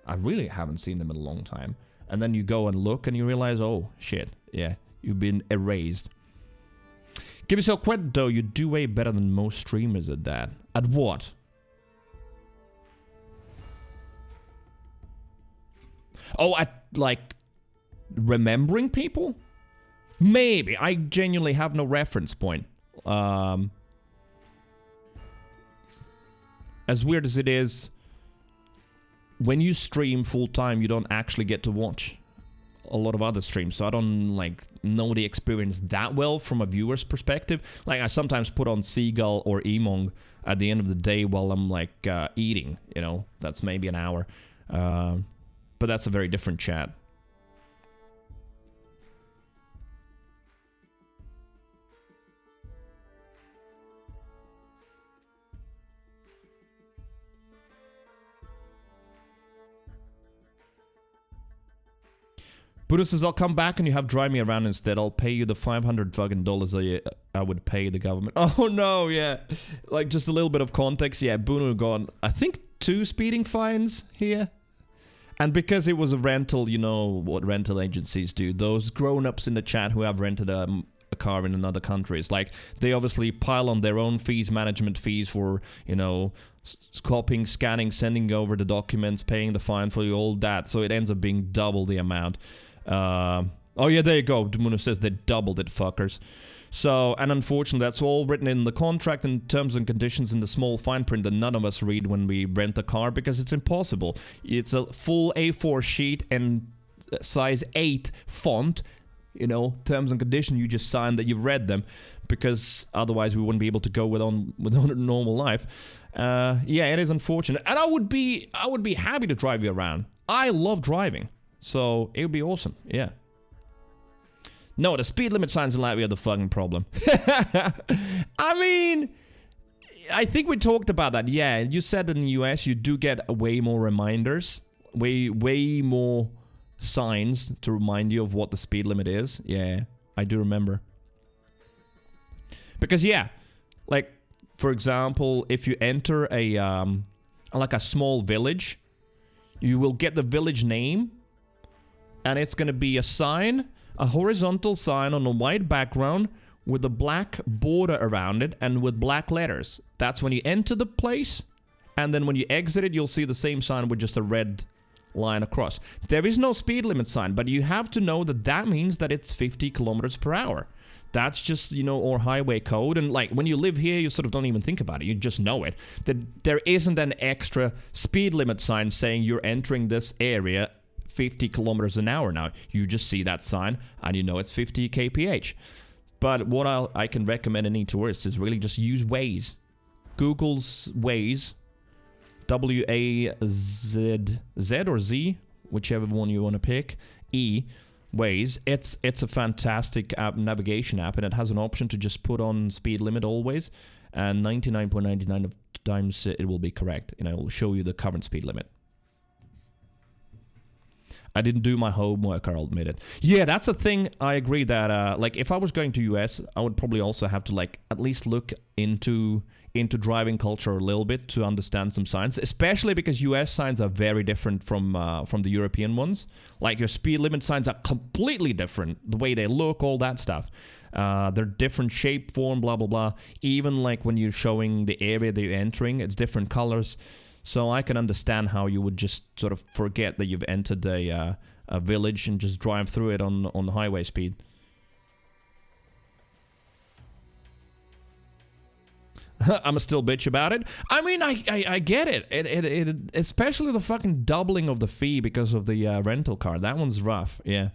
I really haven't seen them in a long time. And then you go and look and you realize, oh, shit, yeah, you've been erased. Give yourself credit, though. You do way better than most streamers at that. At what? Oh, at, like, remembering people? Maybe. I genuinely have no reference point. As weird as it is, when you stream full-time, you don't actually get to watch a lot of other streams. So I don't, like, know the experience that well from a viewer's perspective. Like, I sometimes put on Seagull or Emong at the end of the day while I'm, like, eating. That's maybe an hour. But that's a very different chat. Buddha says, I'll come back and you have drive me around instead. I'll pay you the $500 fucking dollars I would pay the government. Oh no, yeah. Like, just a little bit of context. Yeah, Bruno got, I think, 2 speeding fines here. And because it was a rental, you know what rental agencies do. Those grown-ups in the chat who have rented a car in another country, it's like they obviously pile on their own fees, management fees for, you know, copying, scanning, sending over the documents, paying the fine for all that. So it ends up being double the amount. Oh yeah, there you go. Demuno says they doubled it, fuckers. So, and unfortunately, that's all written in the contract and terms and conditions in the small fine print that none of us read when we rent a car because it's impossible. It's a full A4 sheet and size 8 font. You know, terms and conditions, you just sign that you've read them, because otherwise we wouldn't be able to go with on a normal life. Yeah, it is unfortunate, and I would be happy to drive you around. I love driving, so it would be awesome. Yeah. No, the speed limit signs in Latvia are the fucking problem. I mean, I think we talked about that. Yeah, you said in the US you do get way more reminders, way more signs to remind you of what the speed limit is. Yeah, I do remember. Because yeah, like for example, if you enter a like a small village, you will get the village name, and it's gonna be a sign, a horizontal sign on a white background with a black border around it and with black letters. That's when you enter the place, and then when you exit it, you'll see the same sign with just a red line across. There is no speed limit sign, but you have to know that that means that it's 50 kilometers per hour. That's just, you know, our highway code. And like when you live here, you sort of don't even think about it. You just know it. That there isn't an extra speed limit sign saying you're entering this area 50 kilometers an hour now. You just see that sign and you know it's 50 kph. But what I can recommend any tourists is really just use Waze. Google's Waze. W-A-Z or Z, whichever one you want to pick. Waze. It's a fantastic app, navigation app, and it has an option to just put on speed limit always, and 99.99 of times it will be correct, and it will show you the current speed limit. I didn't do my homework, I'll admit it. Yeah, that's a thing. I agree that like if I was going to US, I would probably also have to like at least look into driving culture a little bit to understand some signs, especially because US signs are very different from the European ones. Like your speed limit signs are completely different, the way they look, all that stuff. They're different shape, form, blah blah blah. Even like when you're showing the area that you're entering, it's different colors. So I can understand how you would just sort of forget that you've entered a village and just drive through it on highway speed. I'm still bitch about it. I mean, I get it. It especially the fucking doubling of the fee because of the rental car. That one's rough. Yeah.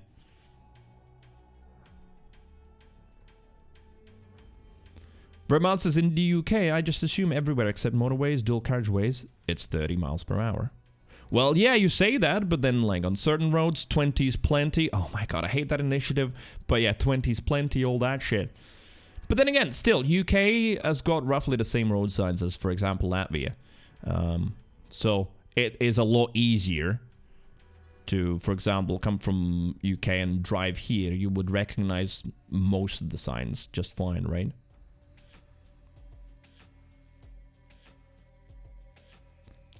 Vermont says in the UK, I just assume everywhere except motorways, dual carriageways, it's 30 miles per hour. Well, yeah, you say that, but then like on certain roads, 20's plenty. Oh my god, I hate that initiative. But yeah, 20's plenty, all that shit. But then again, still, UK has got roughly the same road signs as, for example, Latvia. So it is a lot easier to, for example, come from UK and drive here. You would recognize most of the signs just fine, right?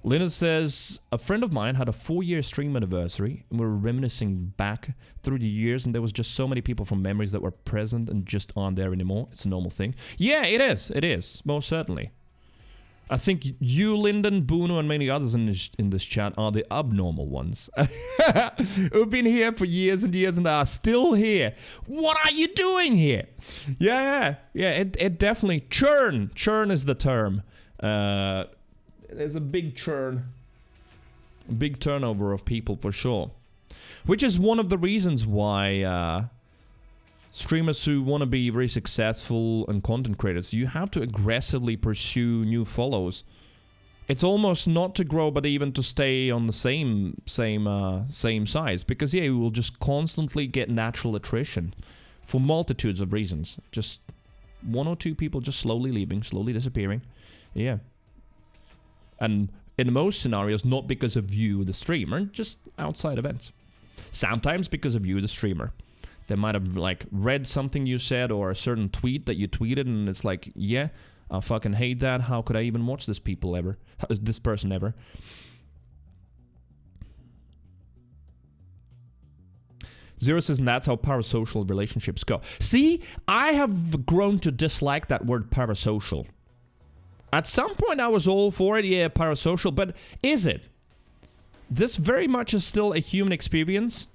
Linus says, a friend of mine had a 4-year stream anniversary, and we were reminiscing back through the years, and there was just so many people from memories that were present and just aren't there anymore. It's a normal thing. Yeah, it is. It is. Most certainly. I think you, Lyndon, Bruno, and many others in this chat are the abnormal ones. Who've been here for years and years and are still here. What are you doing here? Yeah, it definitely... Churn. Churn is the term. There's a big churn, a big turnover of people for sure, which is one of the reasons why streamers who want to be very successful and content creators, you have to aggressively pursue new follows. It's almost not to grow, but even to stay on the same size, because yeah, you will just constantly get natural attrition for multitudes of reasons. Just 1 or 2 people just slowly leaving, slowly disappearing. Yeah. And in most scenarios, not because of you, the streamer, just outside events. Sometimes because of you, the streamer. They might have like read something you said or a certain tweet that you tweeted, and it's like, yeah, I fucking hate that. How could I even watch this person ever? Zero says, and that's how parasocial relationships go. See, I have grown to dislike that word parasocial. At some point I was all for it, yeah, parasocial, but is it? This very much is still a human experience.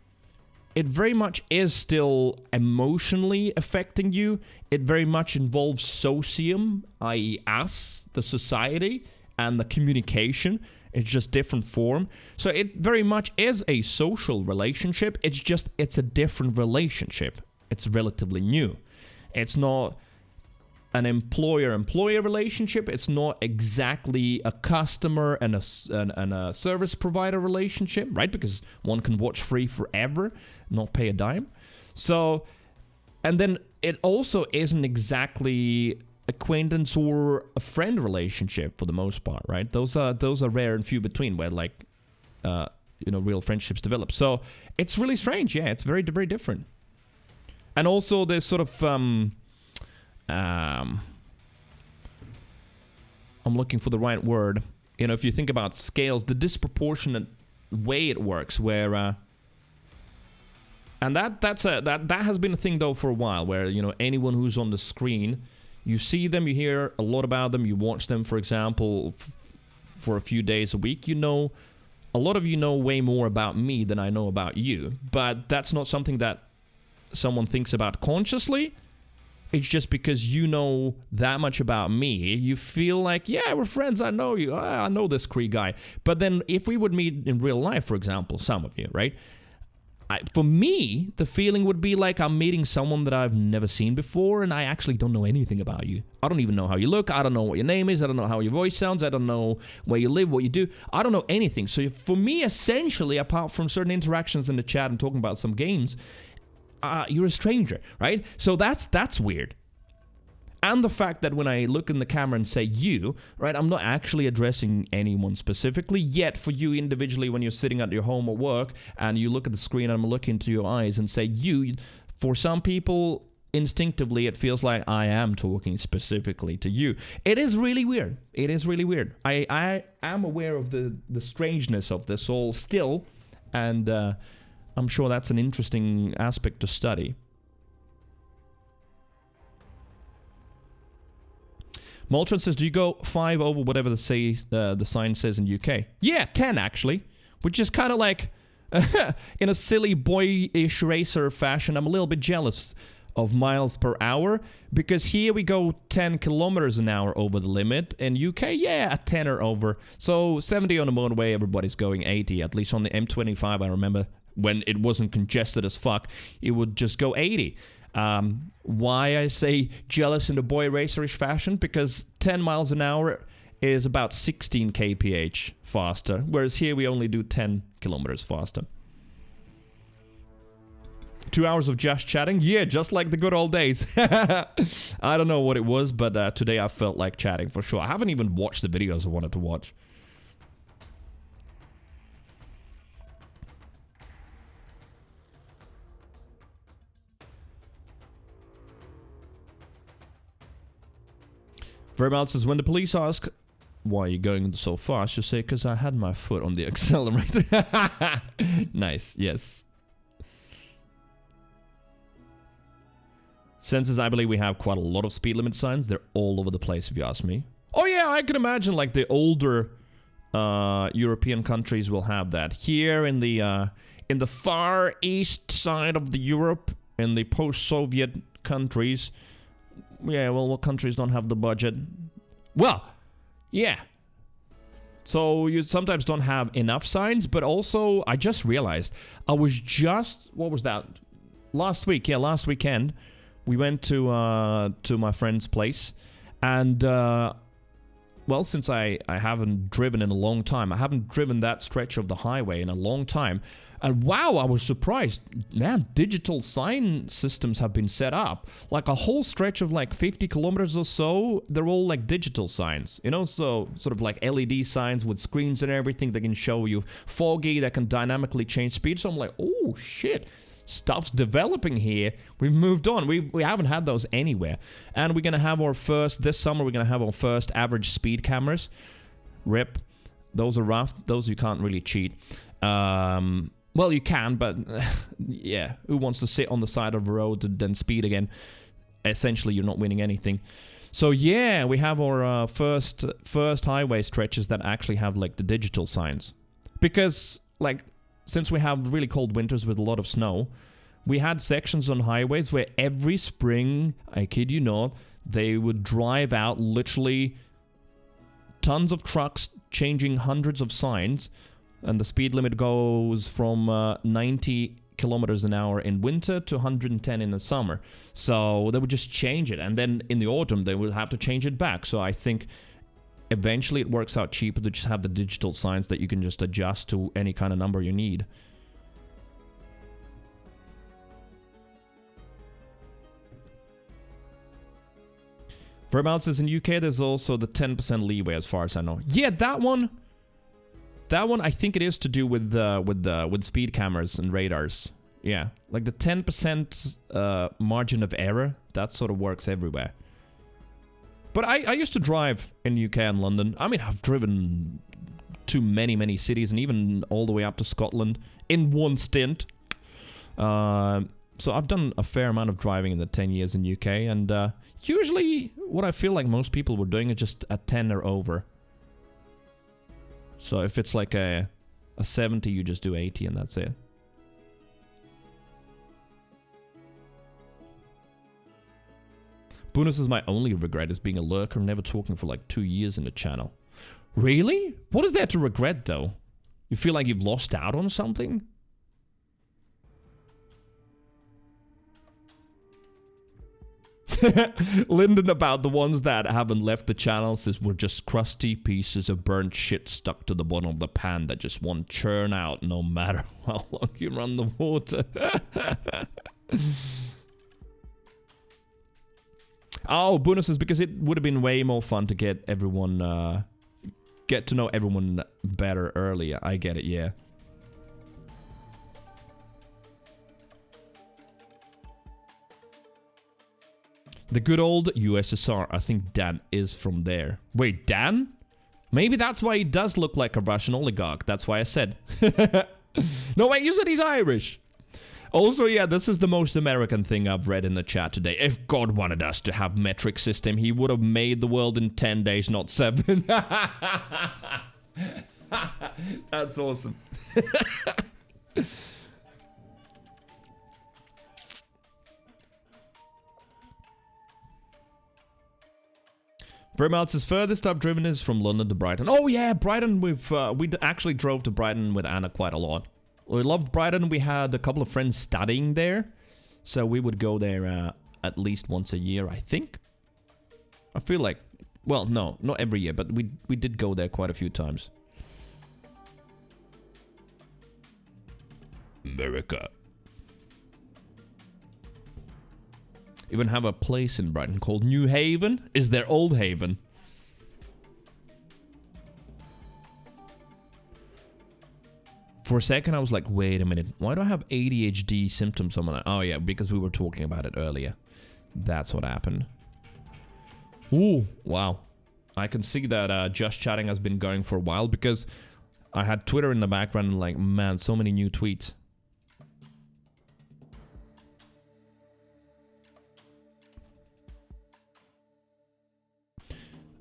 It very much is still emotionally affecting you. It very much involves socium, i.e. us, the society, and the communication. It's just different form. So it very much is a social relationship. It's a different relationship. It's relatively new. It's not an employer-employee relationship. It's not exactly a customer and a service provider relationship, right? Because one can watch free forever, not pay a dime. So, and then it also isn't exactly acquaintance or a friend relationship for the most part, right? Those are rare and few between where like real friendships develop. So it's really strange. Yeah, it's very, very different. And also there's sort of I'm looking for the right word. You know, if you think about scales, the disproportionate way it works, where and that has been a thing though for a while, where anyone who's on the screen, you see them, you hear a lot about them, you watch them, for example, for a few days a week. A lot of you know way more about me than I know about you, but that's not something that someone thinks about consciously. It's just because you know that much about me, you feel like, yeah, we're friends, I know you, I know this Cree guy. But then if we would meet in real life, for example, some of you, right? For me, the feeling would be like I'm meeting someone that I've never seen before, and I actually don't know anything about you. I don't even know how you look. I don't know what your name is. I don't know how your voice sounds. I don't know where you live, what you do. I don't know anything. So for me, essentially, apart from certain interactions in the chat and talking about some games, you're a stranger, right? So that's weird. And the fact that when I look in the camera and say you, right, I'm not actually addressing anyone specifically, yet for you individually when you're sitting at your home or work and you look at the screen and I'm looking into your eyes and say you, for some people, instinctively it feels like I am talking specifically to you. It is really weird. It is really weird. I am aware of the strangeness of this all still, and I'm sure that's an interesting aspect to study. Moltron says, do you go 5 over whatever the sign says in UK? Yeah, 10 actually, which is kind of like, in a silly boyish racer fashion, I'm a little bit jealous of miles per hour, because here we go 10 kilometers an hour over the limit. In UK, yeah, a 10er over. So 70 on the motorway, everybody's going 80, at least on the M25, I remember when it wasn't congested as fuck, it would just go 80. Why I say jealous in a boy racerish fashion? Because 10 miles an hour is about 16 kph faster, whereas here we only do 10 kilometers faster. 2 hours of just chatting? Yeah, just like the good old days. I don't know what it was, but today I felt like chatting for sure. I haven't even watched the videos I wanted to watch. Vermouth says, when the police ask, why are you going so fast? You say, because I had my foot on the accelerator. Nice, yes. Senses, I believe we have quite a lot of speed limit signs. They're all over the place, if you ask me. Oh yeah, I can imagine like the older European countries will have that. Here in the far east side of the Europe, in the post-Soviet countries, yeah, well, what countries don't have the budget? Well, yeah. So you sometimes don't have enough signs, but also, I just realized, I was just, what was that? Last week, yeah, last weekend, we went to my friend's place, and, well, well, since I haven't driven in a long time. I haven't driven that stretch of the highway in a long time. And wow, I was surprised. Man, digital sign systems have been set up. Like a whole stretch of like 50 kilometers or so, they're all like digital signs. You know, so sort of like LED signs with screens and everything that can show you foggy, that can dynamically change speed. So I'm like, oh shit. Stuff's developing here. We've moved on. We haven't had those anywhere. And we're going to have our first, this summer, we're going to have our first average speed cameras. RIP. Those are rough. Those you can't really cheat. Well, you can, but yeah. Who wants to sit on the side of the road and then speed again? Essentially, you're not winning anything. So yeah, we have our first highway stretches that actually have like the digital signs. Because like, since we have really cold winters with a lot of snow, we had sections on highways where every spring, I kid you not, they would drive out literally tons of trucks changing hundreds of signs, and the speed limit goes from 90 kilometers an hour in winter to 110 in the summer. So they would just change it, and then in the autumn they would have to change it back. So I think eventually it works out cheaper to just have the digital signs that you can just adjust to any kind of number you need. Vermount says in UK there's also the 10% leeway as far as I know. Yeah, that one I think it is to do with speed cameras and radars. Yeah, like the 10% margin of error, that sort of works everywhere. But I used to drive in UK and London. I mean, I've driven to many cities and even all the way up to Scotland in one stint. So I've done a fair amount of driving in the 10 years in UK, and usually what I feel like most people were doing is just a 10 or over. So if it's like a 70, you just do 80 and that's it. Bonus is my only regret is being a lurker, never talking for like 2 years in the channel. Really? What is there to regret though? You feel like you've lost out on something? Lyndon about the ones that haven't left the channel says we're just crusty pieces of burnt shit stuck to the bottom of the pan that just won't churn out no matter how long you run the water. Oh, bonuses because it would have been way more fun to get everyone, get to know everyone better earlier. I get it, yeah. The good old USSR. I think Dan is from there. Wait, Dan? Maybe that's why he does look like a Russian oligarch. That's why I said. No, wait, you said he's Irish. Also, yeah, this is the most American thing I've read in the chat today. If God wanted us to have metric system, he would have made the world in 10 days, not 7. That's awesome. Vermout's furthest I've driven is from London to Brighton. Oh yeah, Brighton, we actually drove to Brighton with Anna quite a lot. We loved Brighton. We had a couple of friends studying there, so we would go there at least once a year, I think. I feel like, well, no, not every year, but we did go there quite a few times. America. Even have a place in Brighton called New Haven. Is there Old Haven? For a second, I was like, wait a minute. Why do I have ADHD symptoms on my... Oh, yeah, because we were talking about it earlier. That's what happened. Ooh, wow. I can see that Just Chatting has been going for a while because I had Twitter in the background and like, man, so many new tweets.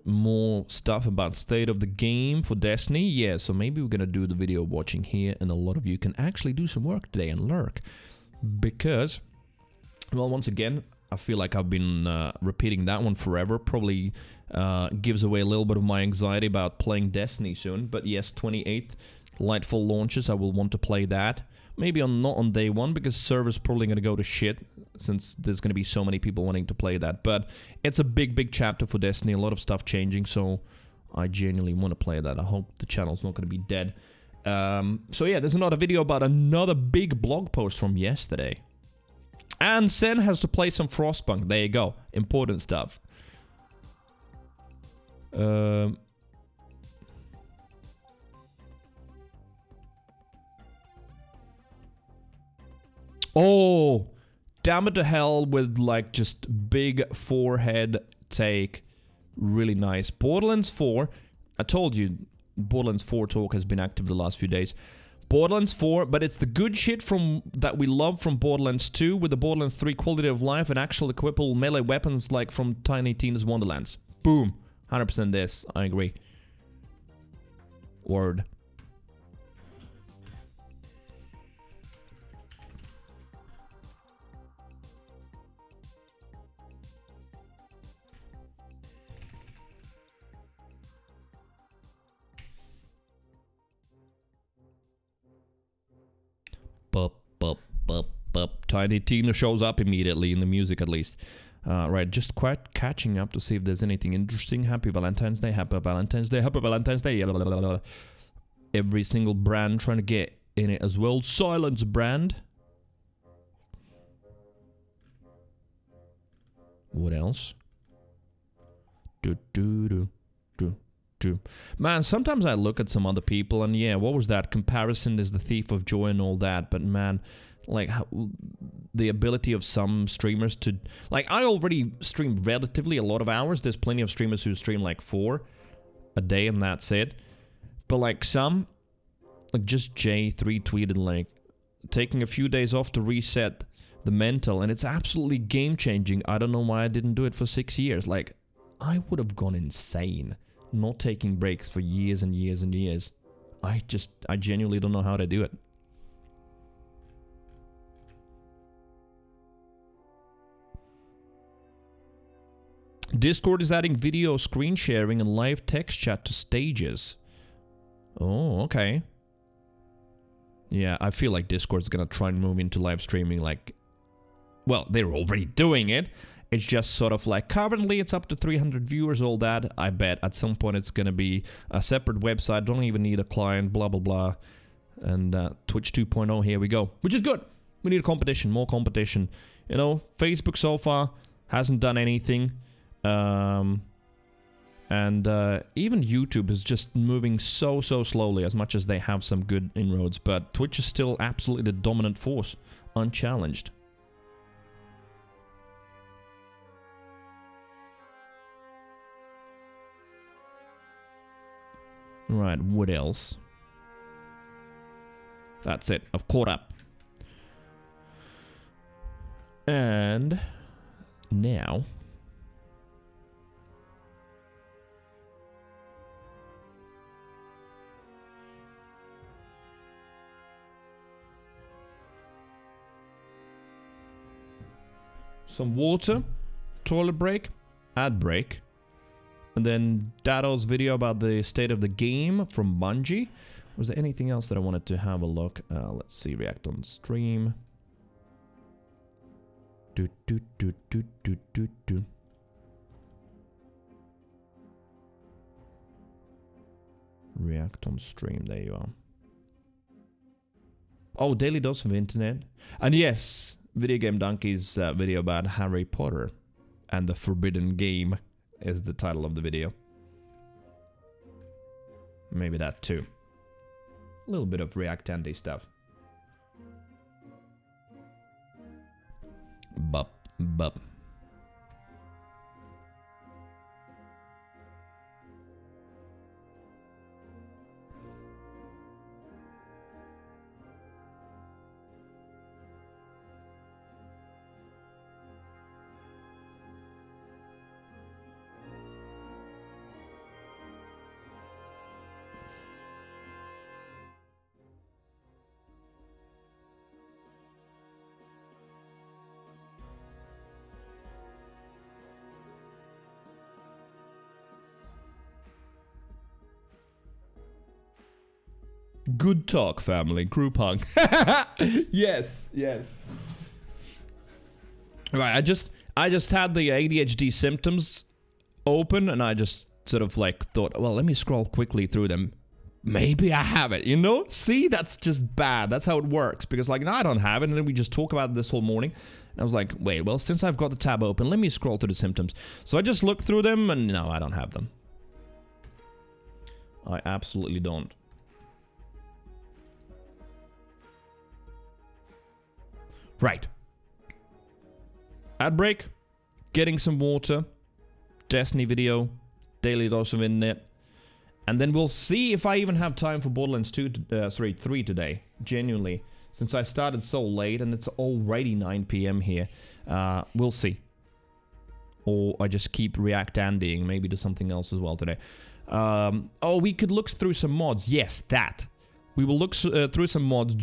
More stuff about state of the game for Destiny. Yeah, so maybe we're gonna do the video watching here and a lot of you can actually do some work today and lurk. Because, well, once again, I feel like I've been repeating that one forever. Probably gives away a little bit of my anxiety about playing Destiny soon. But yes, 28th, Lightfall launches. I will want to play that. Maybe not on day one because server's probably going to go to shit since there's going to be so many people wanting to play that. But it's a big chapter for Destiny. A lot of stuff changing. So I genuinely want to play that. I hope the channel's not going to be dead. So yeah, there's another video about another big blog post from yesterday. And Sen has to play some Frostpunk. There you go. Important stuff. Oh, damn it to hell with like just big forehead take. Really nice. Borderlands 4. I told you Borderlands 4 talk has been active the last few days. Borderlands 4, but it's the good shit from that we love from Borderlands 2 with the Borderlands 3 quality of life and actual equipable melee weapons like from Tiny Tina's Wonderlands. Boom. 100% this. I agree. Word. Tiny Tina shows up immediately in the music, at least. Right, just quite catching up to see if there's anything interesting. Happy Valentine's Day, happy Valentine's Day, happy Valentine's Day. Every single brand trying to get in it as well. Silence brand. What else? Man, sometimes I look at some other people and yeah, what was that? Comparison is the thief of joy and all that, but man, like how, the ability of some streamers to... Like, I already stream relatively a lot of hours. There's plenty of streamers who stream like 4 a day and that's it. But like some, like just J3 tweeted like, taking a few days off to reset the mental and it's absolutely game-changing. I don't know why I didn't do it for 6 years. Like, I would have gone insane. Not taking breaks for years and years and years. I genuinely don't know how to do it. Discord is adding video screen sharing and live text chat to stages. Oh, okay. Yeah, I feel like Discord's gonna try and move into live streaming like... Well, they're already doing it. It's just sort of like, currently it's up to 300 viewers, all that. I bet at some point it's gonna be a separate website, don't even need a client, blah, blah, blah. And Twitch 2.0, here we go. Which is good. We need a competition, more competition. You know, Facebook so far hasn't done anything. And even YouTube is just moving so slowly, as much as they have some good inroads. But Twitch is still absolutely the dominant force, unchallenged. Right, what else? That's it. I've caught up. And now... some water, toilet break, ad break, and then Dado's video about the state of the game from Bungie. Was there anything else that I wanted to have a look? Let's see, react on stream. React on stream, there you are. Oh, daily dose of internet. And yes, Video Game Donkey's video about Harry Potter and the Forbidden Game is the title of the video. Maybe that too. A little bit of React Andy stuff. Bup, bup. Good talk, family. Group hug. Yes, yes. Right, I just had the ADHD symptoms open, and I just sort of like thought, well, let me scroll quickly through them. Maybe I have it, you know? See, that's just bad. That's how it works. Because like, no, I don't have it. And then we just talk about it this whole morning. And I was like, wait, well, since I've got the tab open, let me scroll through the symptoms. So I just looked through them and no, I don't have them. I absolutely don't. Right. Ad break. Getting some water. Destiny video. Daily dose of internet. And then we'll see if I even have time for Borderlands 3 today. Genuinely. Since I started so late and it's already 9 PM here. We'll see. Or I just keep React-Andying maybe to something else as well today. Oh, we could look through some mods. Yes, that. We will look through some mods.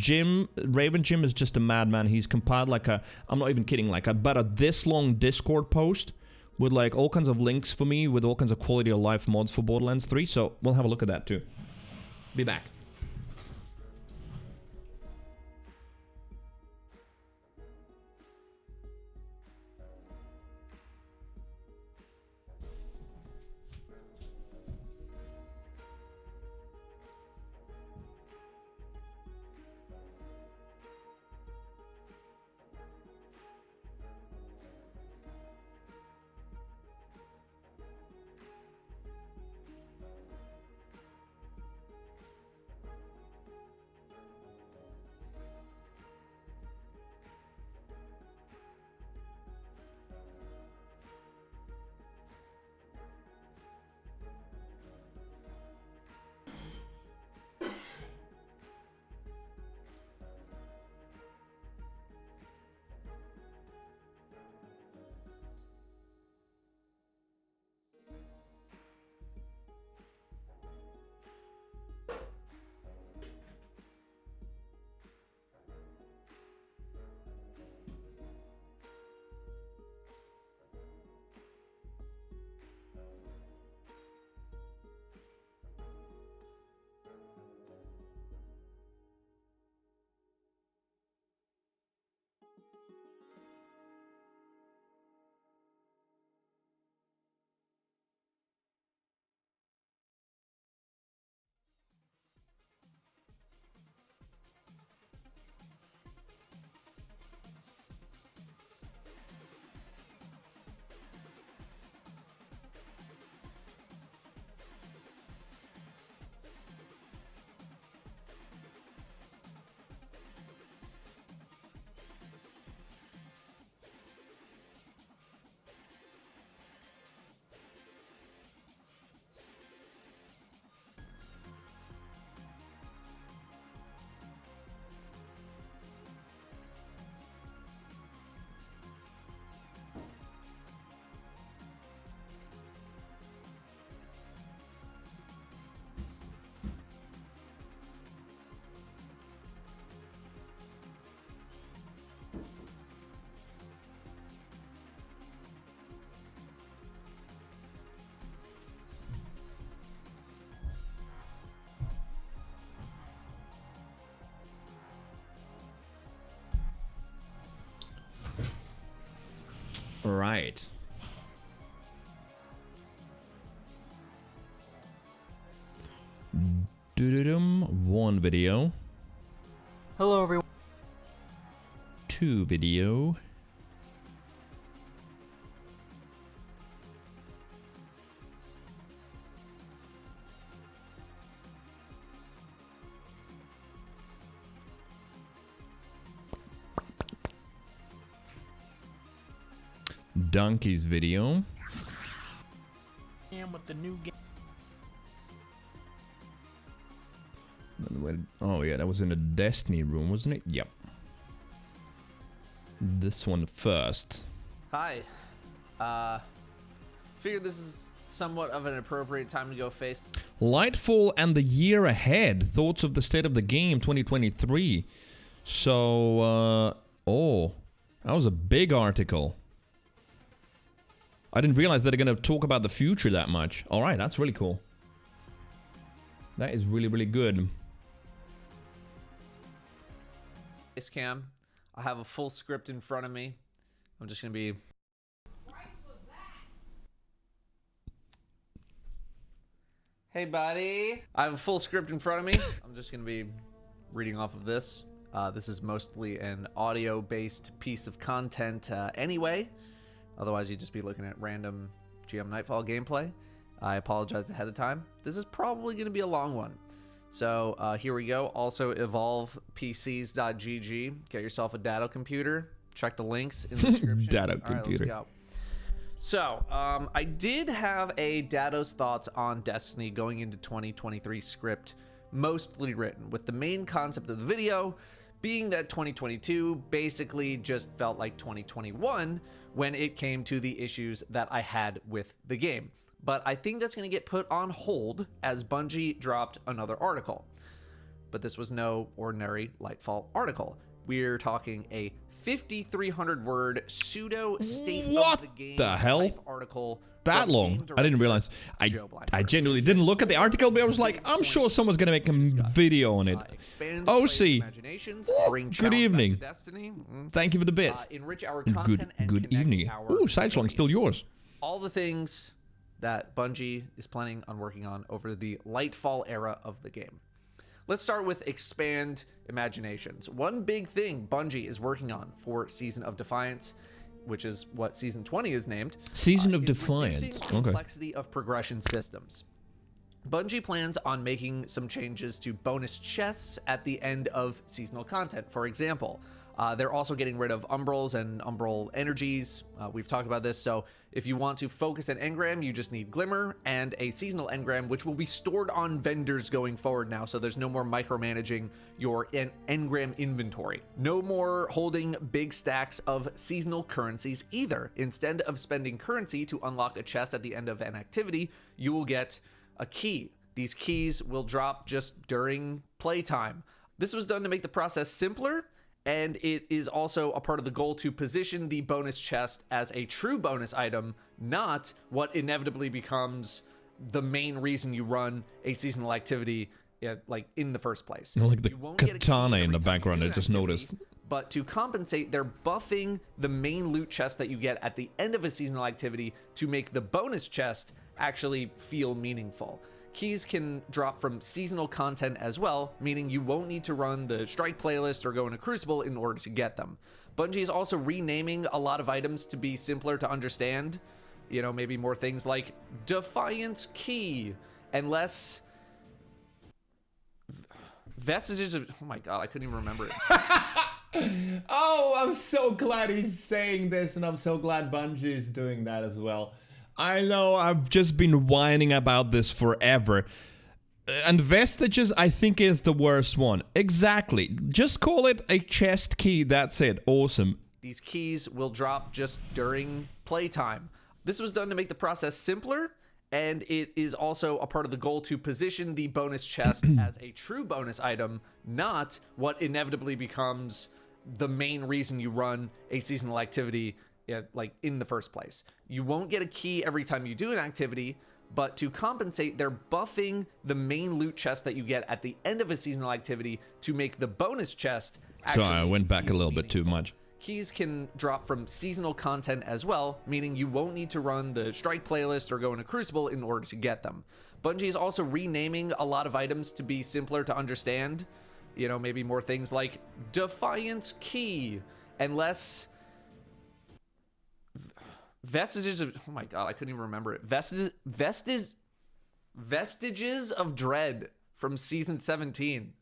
Raven Jim is just a madman. He's compiled like a... I'm not even kidding. Like about a this long Discord post. With like all kinds of links for me, with all kinds of quality of life mods for Borderlands 3, so we'll have a look at that too. Be back. Right. One video. Hello, everyone. 2 video. Donkey's video. And with the new game. Oh yeah, that was in the Destiny room, wasn't it? Yep. This one first. Hi. Figured this is somewhat of an appropriate time to go face. Lightfall and the year ahead. Thoughts of the state of the game 2023. So, oh, that was a big article. I didn't realize that they're going to talk about the future that much. All right, that's really cool. That is really, really good. Face cam. I have a full script in front of me. I'm just going to be... Hey, buddy. I have a full script in front of me. I'm just going to be reading off of this. This is mostly an audio-based piece of content anyway. Otherwise, you'd just be looking at random GM Nightfall gameplay. I apologize ahead of time. This is probably going to be a long one. So here we go. Also, evolvepcs.gg. Get yourself a data computer. Check the links in the description. Data computer. All right, let's go. So, I did have a Dado's thoughts on Destiny going into 2023 script mostly written, with the main concept of the video being that 2022 basically just felt like 2021 when it came to the issues that I had with the game. But I think that's going to get put on hold as Bungie dropped another article. But this was no ordinary Lightfall article. We're talking a 5,300 word pseudo state of the game the hell? type article. That long? I didn't realize. I genuinely didn't look at the article, but I was like, I'm sure someone's gonna make a video on it. OC, good evening. Thank you for the bits. Enrich our content and Good connect evening. our Ooh, Sideslong, still yours. all the things that Bungie is planning on working on over the Lightfall era of the game. Let's start with expand imaginations. One big thing Bungie is working on for Season of Defiance, which is what Season 20 is named. Season of is Defiance. reducing Okay. complexity of progression systems. Bungie plans on making some changes to bonus chests at the end of seasonal content. For example, they're also getting rid of umbrals and umbral energies. We've talked about this. So if you want to focus an engram, you just need Glimmer and a seasonal engram, which will be stored on vendors going forward now. So there's no more micromanaging your engram inventory. No more holding big stacks of seasonal currencies either. Instead of spending currency to unlock a chest at the end of an activity, you will get a key. These keys will drop just during playtime. This was done to make the process simpler, and it is also a part of the goal to position the bonus chest as a true bonus item, not what inevitably becomes the main reason you run a seasonal activity like in the first place. Like the You won't get a key katana in every the time you background, do I an just activity, noticed. But to compensate, they're buffing the main loot chest that you get at the end of a seasonal activity to make the bonus chest actually feel meaningful. Keys can drop from seasonal content as well, meaning you won't need to run the Strike playlist or go into Crucible in order to get them. Bungie is also renaming a lot of items to be simpler to understand. You know, maybe more things like Defiance Key and less vestiges of... Oh my god, I couldn't even remember it. Oh, I'm so glad he's saying this, and I'm so glad Bungie is doing that as well. I know, I've just been whining about this forever. And Vestiges, I think, is the worst one. Exactly. Just call it a chest key, that's it. Awesome. These keys will drop just during playtime. This was done to make the process simpler, and it is also a part of the goal to position the bonus chest as a true bonus item, not what inevitably becomes the main reason you run a seasonal activity like in the first place. You won't get a key every time you do an activity, but to compensate, they're buffing the main loot chest that you get at the end of a seasonal activity to make the bonus chest actually Sorry, I went back a feel little bit too meaningful. much. Keys can drop from seasonal content as well, meaning you won't need to run the Strike playlist or go into Crucible in order to get them. Bungie is also renaming a lot of items to be simpler to understand. You know, maybe more things like Defiance Key and less vestiges of... Oh my god, I couldn't even remember it. Vestiges of Dread from Season 17.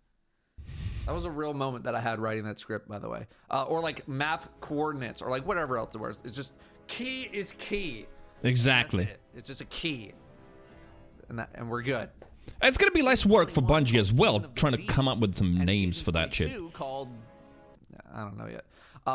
That was a real moment that I had writing that script, by the way. Or like map coordinates, or like whatever else it was. It's just key is key. Exactly. That's it. It's just a key, and we're good. It's gonna be less work for Bungie as well, Season of the trying to Deep come up with some and names Season for that shit. 22 called, I don't know yet,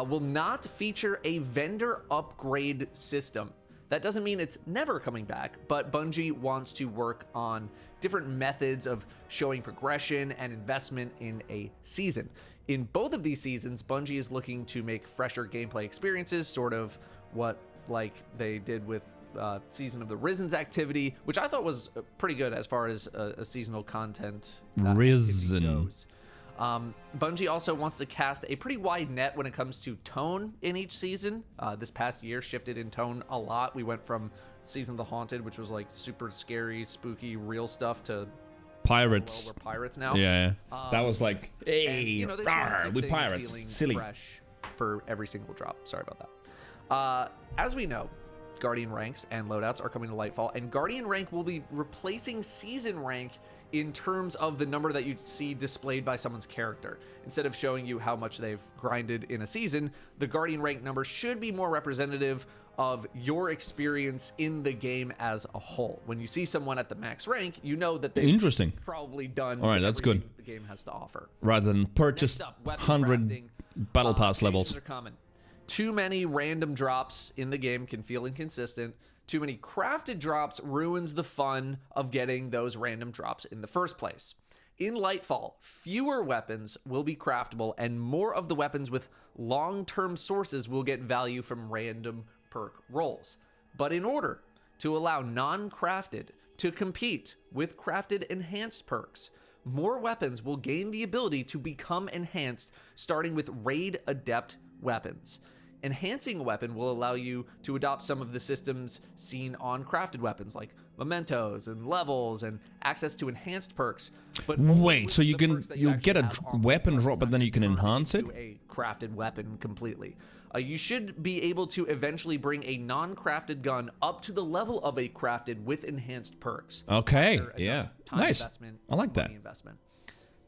will not feature a vendor upgrade system. That doesn't mean it's never coming back, but Bungie wants to work on different methods of showing progression and investment in a season. In both of these seasons, Bungie is looking to make fresher gameplay experiences, sort of what like they did with Season of the Risen's activity, which I thought was pretty good as far as a seasonal content activity Risen. goes. Bungie also wants to cast a pretty wide net when it comes to tone in each season. This past year shifted in tone a lot. We went from Season of the Haunted, which was like super scary, spooky, real stuff, to Pirates. Well, we're pirates now. Yeah, that was like, hey, and, you know, they just wanna keep we things pirates. feeling Silly. fresh for every single drop. Sorry about that. As we know, Guardian ranks and loadouts are coming to Lightfall, and Guardian rank will be replacing season rank in terms of the number that you see displayed by someone's character. Instead of showing you how much they've grinded in a season, the Guardian rank number should be more representative of your experience in the game as a whole. When you see someone at the max rank, you know that they've Interesting. probably done All right, that's everything good. the game has to offer. Rather than purchase Next up, weapon 100 crafting. battle pass Changes levels. are common. Too many random drops in the game can feel inconsistent. Too many crafted drops ruins the fun of getting those random drops in the first place. In Lightfall, fewer weapons will be craftable, and more of the weapons with long-term sources will get value from random perk rolls. But in order to allow non-crafted to compete with crafted enhanced perks, more weapons will gain the ability to become enhanced, starting with raid adept weapons. Enhancing a weapon will allow you to adopt some of the systems seen on crafted weapons, like mementos and levels and access to enhanced perks. But only Wait, with so you the can perks that you'll actually get a have on weapon the drop, but then you can turn enhance it? into a crafted weapon completely. You should be able to eventually bring a non-crafted gun up to the level of a crafted with enhanced perks. Okay, After enough yeah, time nice. investment, I like that. money investment.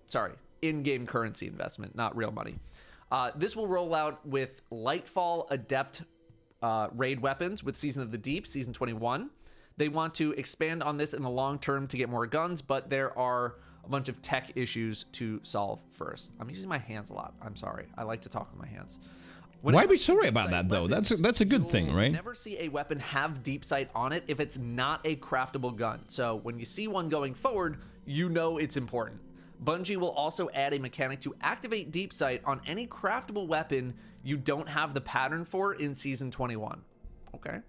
Sorry, in-game currency investment, not real money. This will roll out with Lightfall Adept raid weapons with Season of the Deep, Season 21. They want to expand on this in the long term to get more guns, but there are a bunch of tech issues to solve first. I'm using my hands a lot. I'm sorry. I like to talk with my hands. When it Why be comes to sorry deep about sight that, though? weapons, That's a good thing, you'll right? Never see a weapon have deep sight on it if it's not a craftable gun. So when you see one going forward, you know it's important. Bungie will also add a mechanic to activate deep sight on any craftable weapon you don't have the pattern for in Season 21. Okay.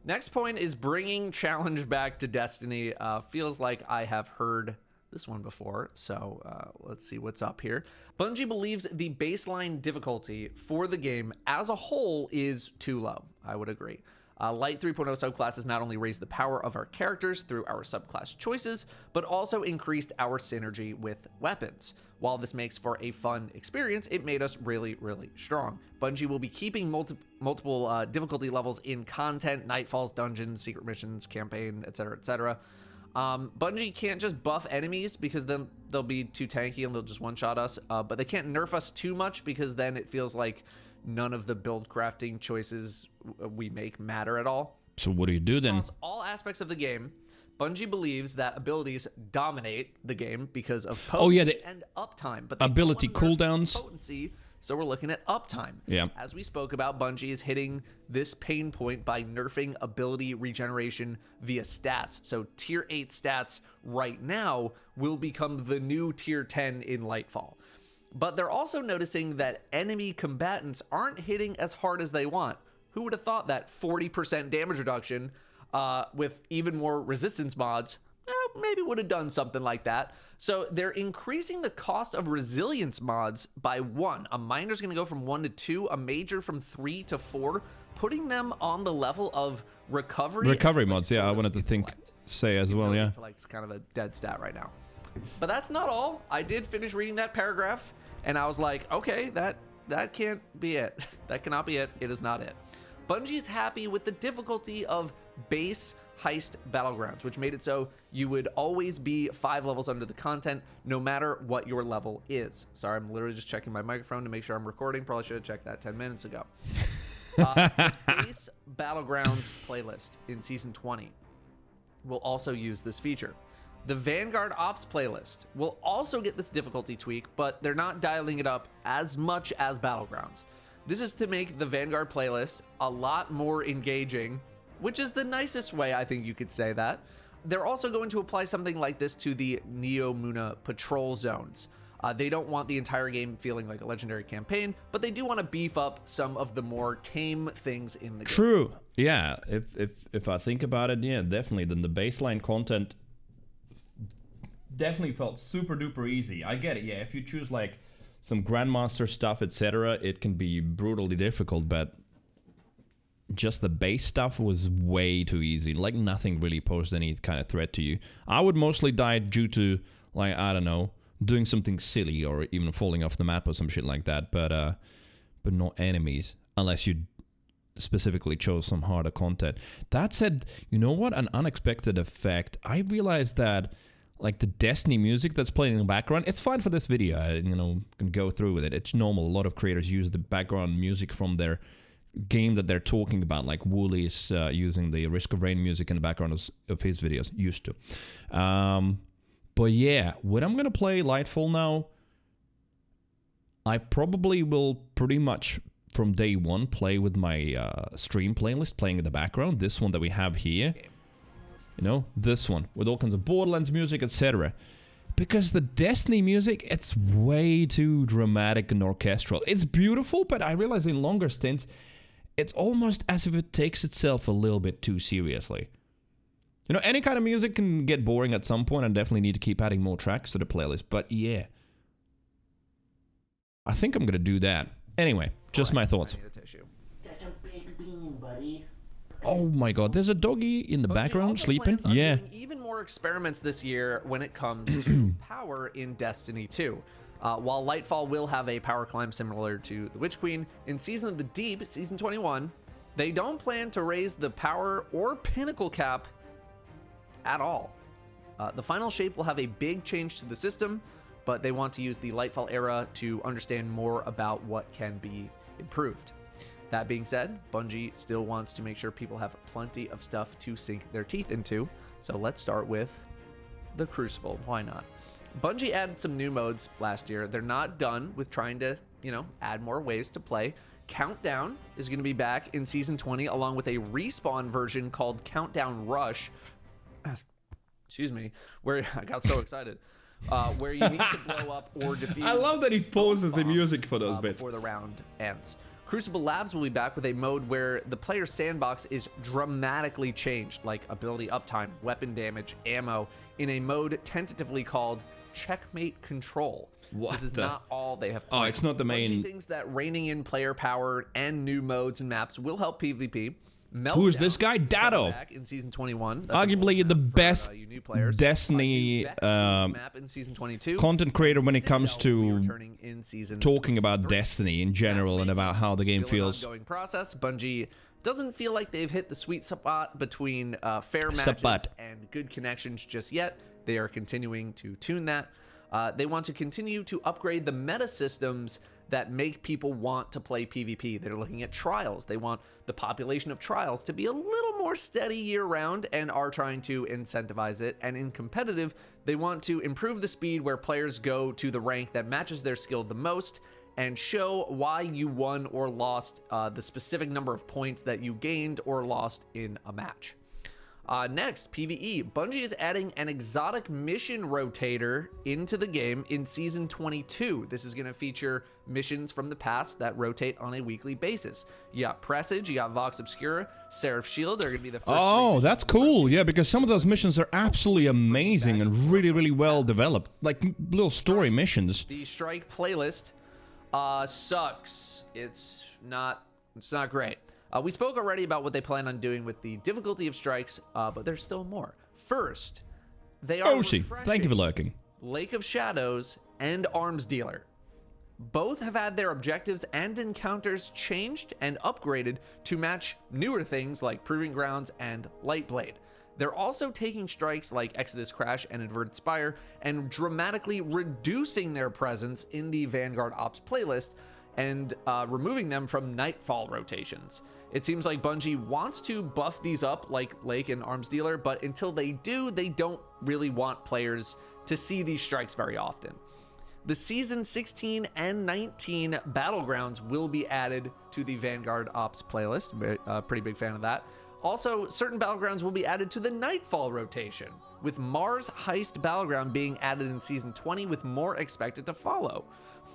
Next point is bringing challenge back to Destiny. Feels like I have heard this one before, so let's see what's up here. Bungie believes the baseline difficulty for the game as a whole is too low. I would agree. Light 3.0 subclasses not only raised the power of our characters through our subclass choices, but also increased our synergy with weapons. While this makes for a fun experience, it made us really, really strong. Bungie will be keeping multiple difficulty levels in content, Nightfalls, dungeons, secret missions, campaign, etc., etc. Bungie can't just buff enemies because then they'll be too tanky and they'll just one-shot us, but they can't nerf us too much because then it feels like none of the build crafting choices we make matter at all. So what do you do then? Across all aspects of the game, Bungie believes that abilities dominate the game because of potency and uptime. But they ability don't wanna nerf cooldowns. potency, so we're looking at uptime. Yeah. As we spoke about, Bungie is hitting this pain point by nerfing ability regeneration via stats. So tier 8 stats right now will become the new tier 10 in Lightfall. But they're also noticing that enemy combatants aren't hitting as hard as they want. Who would have thought that 40% damage reduction with even more resistance mods maybe would have done something like that. So they're increasing the cost of resilience mods by 1. A minor's going to go from 1 to 2, a major from 3 to 4, putting them on the level of recovery Mods, yeah, I wanted to say as well, yeah. Intellect's kind of a dead stat right now. But that's not all. I did finish reading that paragraph, and I was like, okay, that can't be it. That cannot be it. It is not it. Bungie's happy with the difficulty of base heist battlegrounds, which made it so you would always be 5 levels under the content, no matter what your level is. Sorry, I'm literally just checking my microphone to make sure I'm recording. Probably should have checked that 10 minutes ago. The base battlegrounds playlist in Season 20 will also use this feature. The Vanguard Ops playlist will also get this difficulty tweak, but they're not dialing it up as much as Battlegrounds. This is to make the Vanguard playlist a lot more engaging, which is the nicest way I think you could say that. They're also going to apply something like this to the Neo Muna patrol zones. They don't want the entire game feeling like a legendary campaign, but they do want to beef up some of the more tame things in the game. True. Yeah, if I think about it, yeah, definitely. Then the baseline content definitely felt super duper easy. I get it, yeah. If you choose like some Grandmaster stuff, etc., it can be brutally difficult, but just the base stuff was way too easy. Like nothing really posed any kind of threat to you. I would mostly die due to, like, I don't know, doing something silly or even falling off the map or some shit like that, but not enemies, unless you specifically chose some harder content. That said, you know what? An unexpected effect. I realized that, like, the Destiny music that's playing in the background, it's fine for this video. I, you know, can go through with it. It's normal. A lot of creators use the background music from their game that they're talking about, like Wooly is using the Risk of Rain music in the background of his videos. Used to. But yeah, when I'm gonna play Lightfall now, I probably will pretty much from day one play with my stream playlist playing in the background. This one that we have here. You know, this one with all kinds of Borderlands music, etc. Because the Destiny music, it's way too dramatic and orchestral. It's beautiful, but I realize in longer stints, it's almost as if it takes itself a little bit too seriously. You know, any kind of music can get boring at some point and definitely need to keep adding more tracks to the playlist. But yeah, I think I'm going to do that. Anyway, just my thoughts. That's a big bean, buddy. Oh my god, there's a doggy in the Bungie background also sleeping. plans on Yeah. doing even more experiments this year when it comes to power in Destiny 2. While Lightfall will have a power climb similar to the Witch Queen, in Season of the Deep, Season 21, they don't plan to raise the power or pinnacle cap at all. The final shape will have a big change to the system, but they want to use the Lightfall era to understand more about what can be improved. That being said, Bungie still wants to make sure people have plenty of stuff to sink their teeth into. So let's start with the Crucible. Why not? Bungie added some new modes last year. They're not done with trying to, you know, add more ways to play. Countdown is going to be back in Season 20, along with a respawn version called Countdown Rush. Excuse me, where I got so excited. Where you need to blow up or defuse. I love that he pauses the bombs, music for those bits. before the round ends. Crucible Labs will be back with a mode where the player's sandbox is dramatically changed, like ability uptime, weapon damage, ammo, in a mode tentatively called Checkmate Control. What this is the- not all they have Oh, planned. it's not the main- Bungie thinks that reining in player power and new modes and maps will help PvP. Who's this Meltdown guy? is coming Dado. back in Season 21. That's a Arguably cool the map for, best you new players. Destiny Vex map in Season 22. content creator when it comes Citadel will be to returning in Season talking about 23. Destiny in general and about how the game Still an feels. ongoing process. Bungie doesn't feel like they've hit the sweet spot between fair matches Spot. and good connections just yet. They are continuing to tune that. They want to continue to upgrade the meta systems that make people want to play PvP. They're looking at trials. They want the population of trials to be a little more steady year round and are trying to incentivize it. And in competitive, they want to improve the speed where players go to the rank that matches their skill the most and show why you won or lost the specific number of points that you gained or lost in a match. Next, PvE. Bungie is adding an exotic mission rotator into the game in Season 22. This is going to feature missions from the past that rotate on a weekly basis. You got Presage, you got Vox Obscura, Seraph Shield. They're going to be the first. Oh, that's cool. Yeah, because some of those missions are absolutely amazing and really, really well developed. Like little story missions. The Strike playlist sucks. It's not great. We spoke already about what they plan on doing with the difficulty of strikes, but there's still more. First, they are Oshi, thank you for lurking. Lake of Shadows and Arms Dealer. Both have had their objectives and encounters changed and upgraded to match newer things like Proving Grounds and Lightblade. They're also taking strikes like Exodus Crash and Inverted Spire and dramatically reducing their presence in the Vanguard Ops playlist and removing them from Nightfall rotations. It seems like Bungie wants to buff these up like Lake and Arms Dealer, but until they do, they don't really want players to see these strikes very often. The Season 16 and 19 Battlegrounds will be added to the Vanguard Ops playlist. Pretty big fan of that. Also, certain Battlegrounds will be added to the Nightfall rotation, with Mars Heist Battleground being added in Season 20 with more expected to follow.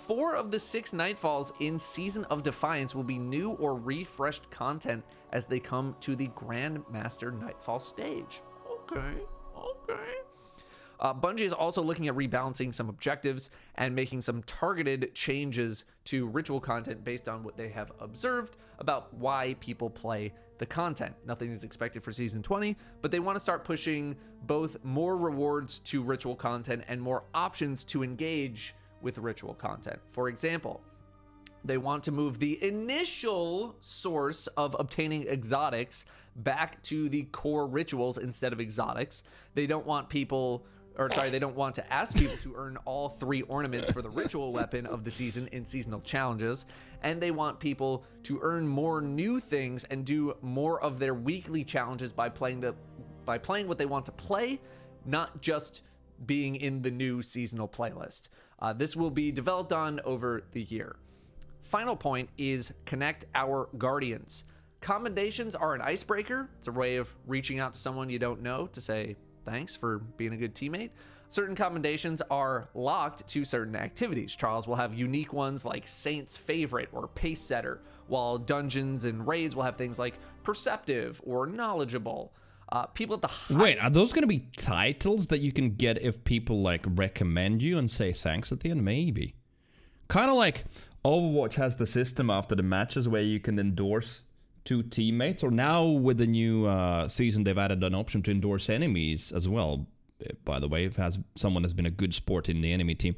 4 of the 6 Nightfalls in Season of Defiance will be new or refreshed content as they come to the Grandmaster Nightfall stage. Okay. Bungie is also looking at rebalancing some objectives and making some targeted changes to ritual content based on what they have observed about why people play the content. Nothing is expected for Season 20, but they want to start pushing both more rewards to ritual content and more options to engage with ritual content. For example, they want to move the initial source of obtaining exotics back to the core rituals instead of exotics. They don't want they don't want to ask people to earn all 3 ornaments for the ritual weapon of the season in seasonal challenges. And they want people to earn more new things and do more of their weekly challenges by playing what they want to play, not just being in the new seasonal playlist. This will be developed on over the year. Final point is connect our guardians. Commendations are an icebreaker. It's a way of reaching out to someone you don't know to say thanks for being a good teammate. Certain commendations are locked to certain activities. Trials will have unique ones like Saint's Favorite or Pace Setter, while dungeons and raids will have things like Perceptive or Knowledgeable. People at the highest... Wait, are those going to be titles that you can get if people like recommend you and say thanks at the end? Maybe. Kind of like Overwatch has the system after the matches where you can endorse 2 teammates, or now with the new season they've added an option to endorse enemies as well, by the way, if someone has been a good sport in the enemy team,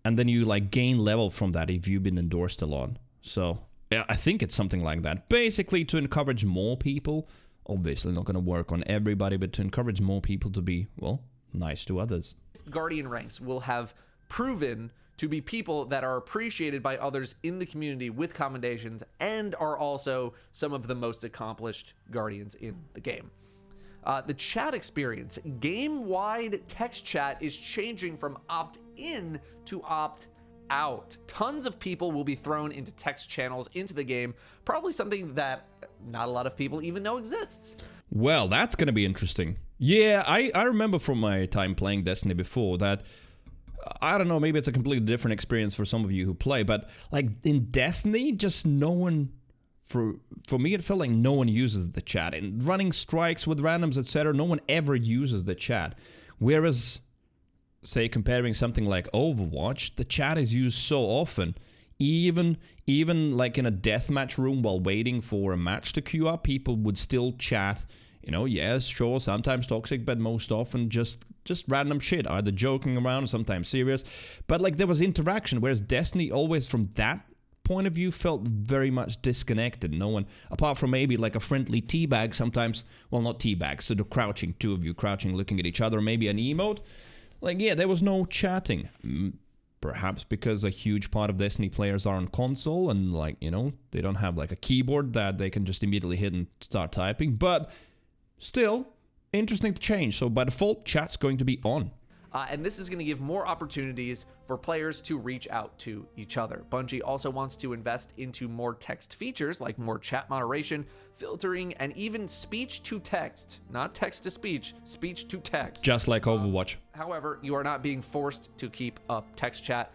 and then you like gain level from that if you've been endorsed a lot. So yeah, I think it's something like that, basically to encourage more people, obviously not going to work on everybody, but to encourage more people to be, well, nice to others. Guardian ranks will have proven to be people that are appreciated by others in the community with commendations and are also some of the most accomplished Guardians in the game. The chat experience. Game-wide text chat is changing from opt-in to opt-out. Tons of people will be thrown into text channels into the game, probably something that not a lot of people even know exists. Well, that's going to be interesting. Yeah, I remember from my time playing Destiny before that, I don't know, maybe it's a completely different experience for some of you who play, but like in Destiny, just no one, for me, it felt like no one uses the chat. And running strikes with randoms, etc., no one ever uses the chat. Whereas, say, comparing something like Overwatch, the chat is used so often. Even like in a deathmatch room while waiting for a match to queue up, people would still chat. You know, yes, sure, sometimes toxic, but most often just random shit, either joking around or sometimes serious. But like there was interaction, whereas Destiny always from that point of view felt very much disconnected. No one, apart from maybe like a friendly teabag sometimes, well, not teabag, so the crouching, 2 of you crouching, looking at each other, maybe an emote. Like, yeah, there was no chatting. Perhaps because a huge part of Destiny players are on console and like, you know, they don't have like a keyboard that they can just immediately hit and start typing. But still, interesting to change. So by default, chat's going to be on. And this is going to give more opportunities for players to reach out to each other. Bungie also wants to invest into more text features like more chat moderation, filtering, and even speech to text. Not text to speech, speech to text. Just like Overwatch. However, you are not being forced to keep up text chat.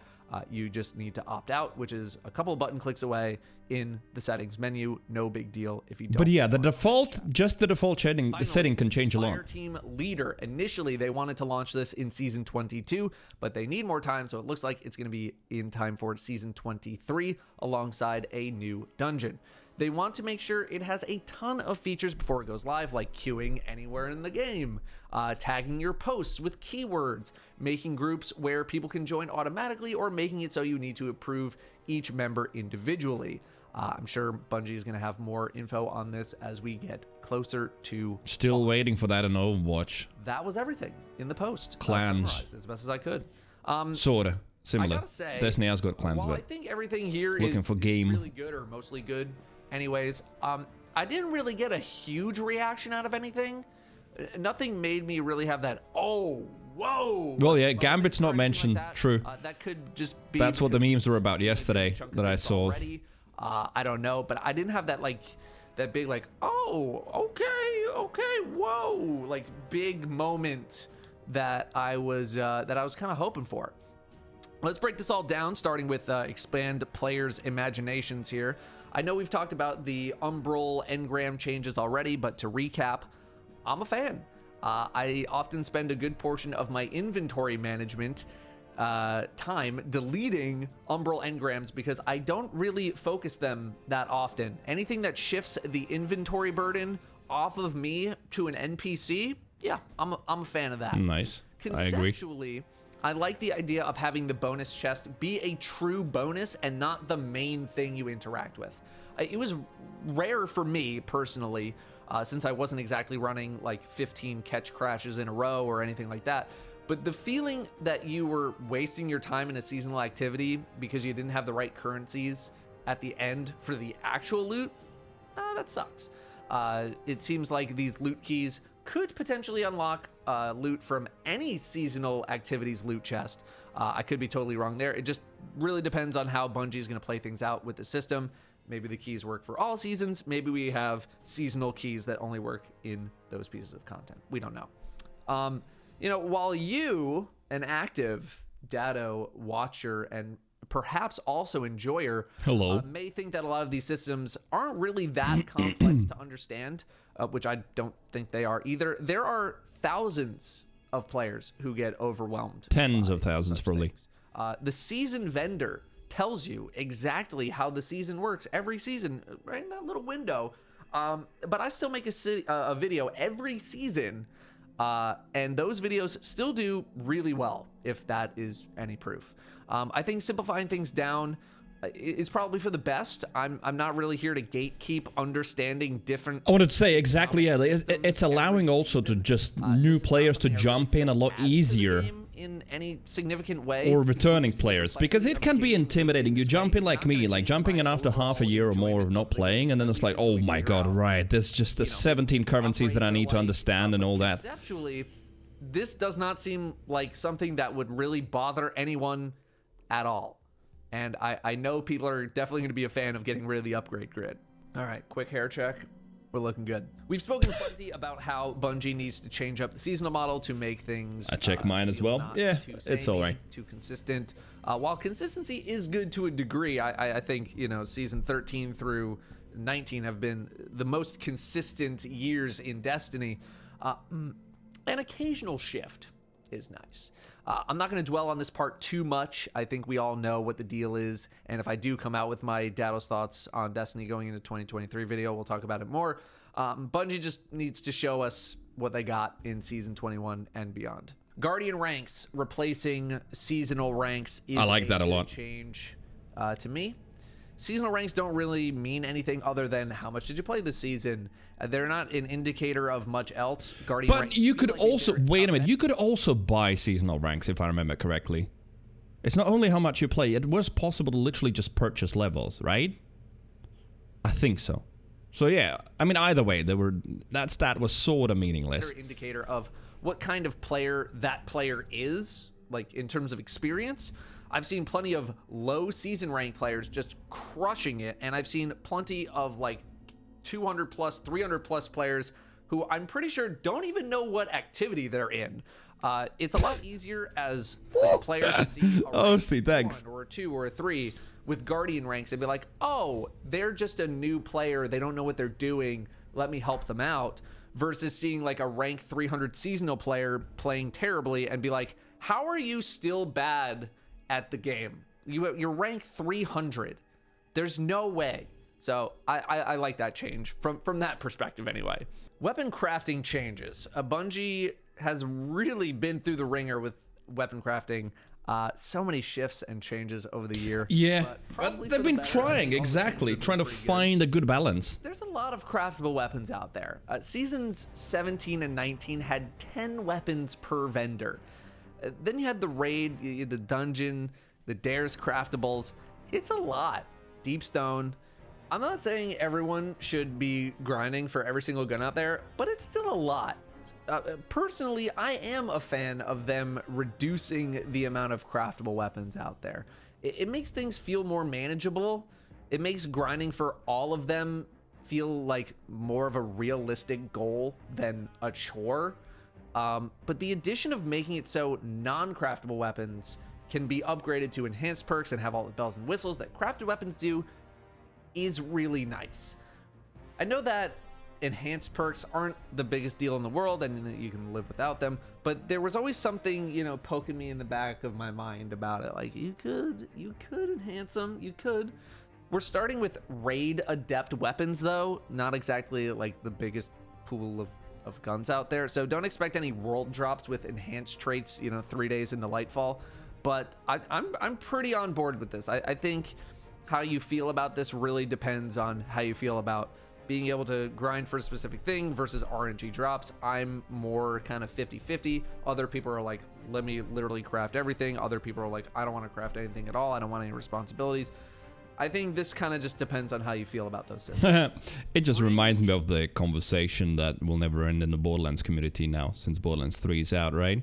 You just need to opt out, which is a couple button clicks away in the settings menu. No big deal if you don't. But yeah, the default, just the default setting can change a lot. Fireteam Leader. Initially, they wanted to launch this in Season 22, but they need more time, so it looks like it's going to be in time for Season 23 alongside a new dungeon. They want to make sure it has a ton of features before it goes live, like queuing anywhere in the game, tagging your posts with keywords, making groups where people can join automatically, or making it so you need to approve each member individually. I'm sure Bungie is going to have more info on this as we get closer to... Still waiting for that in Overwatch. That was everything in the post. Clans. Summarized as best as I could. Sorta. Similar. I gotta say, Destiny has got clans, while but I think everything here looking is for game. really good or mostly good anyways, I didn't really get a huge reaction out of anything. Nothing made me really have that, oh, whoa. Well, yeah, Gambit's not mentioned. Like that. True. That could just be... That's what the memes were about yesterday that I saw. Already. I don't know, but I didn't have that, like, that big, like, oh, okay, whoa, like, big moment that I was kind of hoping for. Let's break this all down, starting with expand players' imaginations here. I know we've talked about the Umbral engram changes already, but to recap, I'm a fan. I often spend a good portion of my inventory management time deleting umbral engrams because I don't really focus them that often. Anything that shifts the inventory burden off of me to an NPC, yeah, I'm a fan of that. Nice. I agree. Conceptually, I like the idea of having the bonus chest be a true bonus and not the main thing you interact with. It was rare for me personally, since I wasn't exactly running like 15 catch crashes in a row or anything like that. But the feeling that you were wasting your time in a seasonal activity because you didn't have the right currencies at the end for the actual loot, that sucks. It seems like these loot keys could potentially unlock loot from any seasonal activities loot chest. I could be totally wrong there. It just really depends on how Bungie's going to play things out with the system. Maybe the keys work for all seasons. Maybe we have seasonal keys that only work in those pieces of content. We don't know. You know, while you, an active Dado watcher and perhaps also enjoyer, Hello. may think that a lot of these systems aren't really that complex to understand, which I don't think they are either. There are thousands of players who get overwhelmed. Tens of thousands, probably. Things. The season vendor tells you exactly how the season works every season, right in that little window. But I still make a video every season, and those videos still do really well, if that is any proof. I think simplifying things down is probably for the best. I'm not really here to gatekeep understanding different. I wanted to say exactly, yeah. It's allowing also to just new players to jump in a lot easier. In any significant way, or returning players, because it can be intimidating. You jump in like me, like jumping in after half a year or more of not playing, and then it's like, oh my god, right, there's just the 17 currencies that I need to understand and all that. Conceptually, this does not seem like something that would really bother anyone at all. And I know people are definitely going to be a fan of getting rid of the upgrade grid. All right, quick hair check. We're looking good. We've spoken plenty about how Bungie needs to change up the seasonal model to make things. I check mine as well. Yeah, it's all right. Too consistent. While consistency is good to a degree, I think, you know, season 13 through 19 have been the most consistent years in Destiny. An occasional shift is nice. I'm not going to dwell on this part too much. I think we all know what the deal is, and if I do come out with my Dados thoughts on Destiny going into 2023 video, we'll talk about it more. Bungie just needs to show us what they got in Season 21 and beyond. Guardian ranks replacing seasonal ranks is I like that a lot. Change to me. Seasonal ranks don't really mean anything other than how much did you play this season. They're not an indicator of much else. Guardian But ranks you could like also, wait a minute, you could also buy seasonal ranks, if I remember correctly. It's not only how much you play, it was possible to literally just purchase levels, right? I think so. So yeah, I mean, either way, that stat was sort of meaningless. Indicator of what kind of player that player is, like in terms of experience. I've seen plenty of low season rank players just crushing it, and I've seen plenty of like 200 plus, 300 plus players who I'm pretty sure don't even know what activity they're in. It's a lot easier as like, a player to see a rank 1 or a 2 or a 3 with Guardian ranks and be like, oh, they're just a new player, they don't know what they're doing, let me help them out, versus seeing like a rank 300 seasonal player playing terribly and be like, how are you still bad at the game? You're rank 300. There's no way. So I like that change from that perspective anyway. Weapon crafting changes. Bungie has really been through the ringer with weapon crafting. So many shifts and changes over the year. Yeah, but they've been trying, exactly, trying to find a good balance. There's a lot of craftable weapons out there. Seasons 17 and 19 had 10 weapons per vendor. Then you had the raid, the dungeon, the dares craftables. It's a lot. Deepstone. I'm not saying everyone should be grinding for every single gun out there, but it's still a lot. Personally, I am a fan of them reducing the amount of craftable weapons out there. It makes things feel more manageable. It makes grinding for all of them feel like more of a realistic goal than a chore. But the addition of making it so non-craftable weapons can be upgraded to enhanced perks and have all the bells and whistles that crafted weapons do is really nice. I know that enhanced perks aren't the biggest deal in the world and you can live without them, but there was always something, you know, poking me in the back of my mind about it. Like, you could enhance them, you could. We're starting with raid adept weapons though, not exactly like the biggest pool of guns out there, so don't expect any world drops with enhanced traits, you know, 3 days into Lightfall. But I'm pretty on board with this. I think how you feel about this really depends on how you feel about being able to grind for a specific thing versus RNG drops. I'm more kind of 50-50. Other people are like, let me literally craft everything. Other people are like, I don't want to craft anything at all. I don't want any responsibilities. I think this kind of just depends on how you feel about those systems. It just reminds me of the conversation that will never end in the Borderlands community now, since Borderlands 3 is out, right?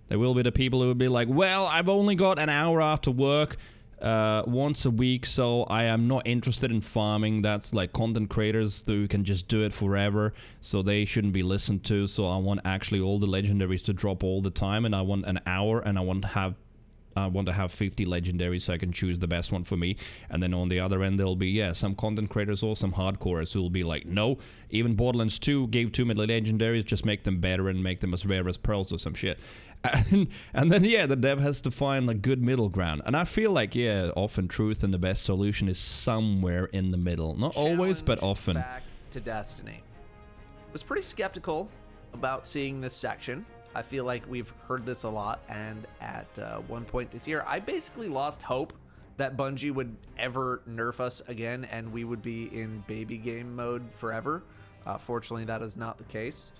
There will be the people who will be like, well, I've only got an hour after work once a week, so I am not interested in farming. That's like content creators who can just do it forever, so they shouldn't be listened to. So I want actually all the legendaries to drop all the time, and I want an hour, and I want to have 50 legendaries so I can choose the best one for me. And then on the other end, there'll be, yeah, some content creators or some hardcorers who will be like, no, even Borderlands 2 gave too many legendaries, just make them better and make them as rare as pearls or some shit. And then, yeah, the dev has to find a good middle ground. And I feel like, yeah, often truth and the best solution is somewhere in the middle. Not always, but often. Back to Destiny. Was pretty skeptical about seeing this section. I feel like we've heard this a lot, and at one point this year, I basically lost hope that Bungie would ever nerf us again and we would be in baby game mode forever. Fortunately, that is not the case.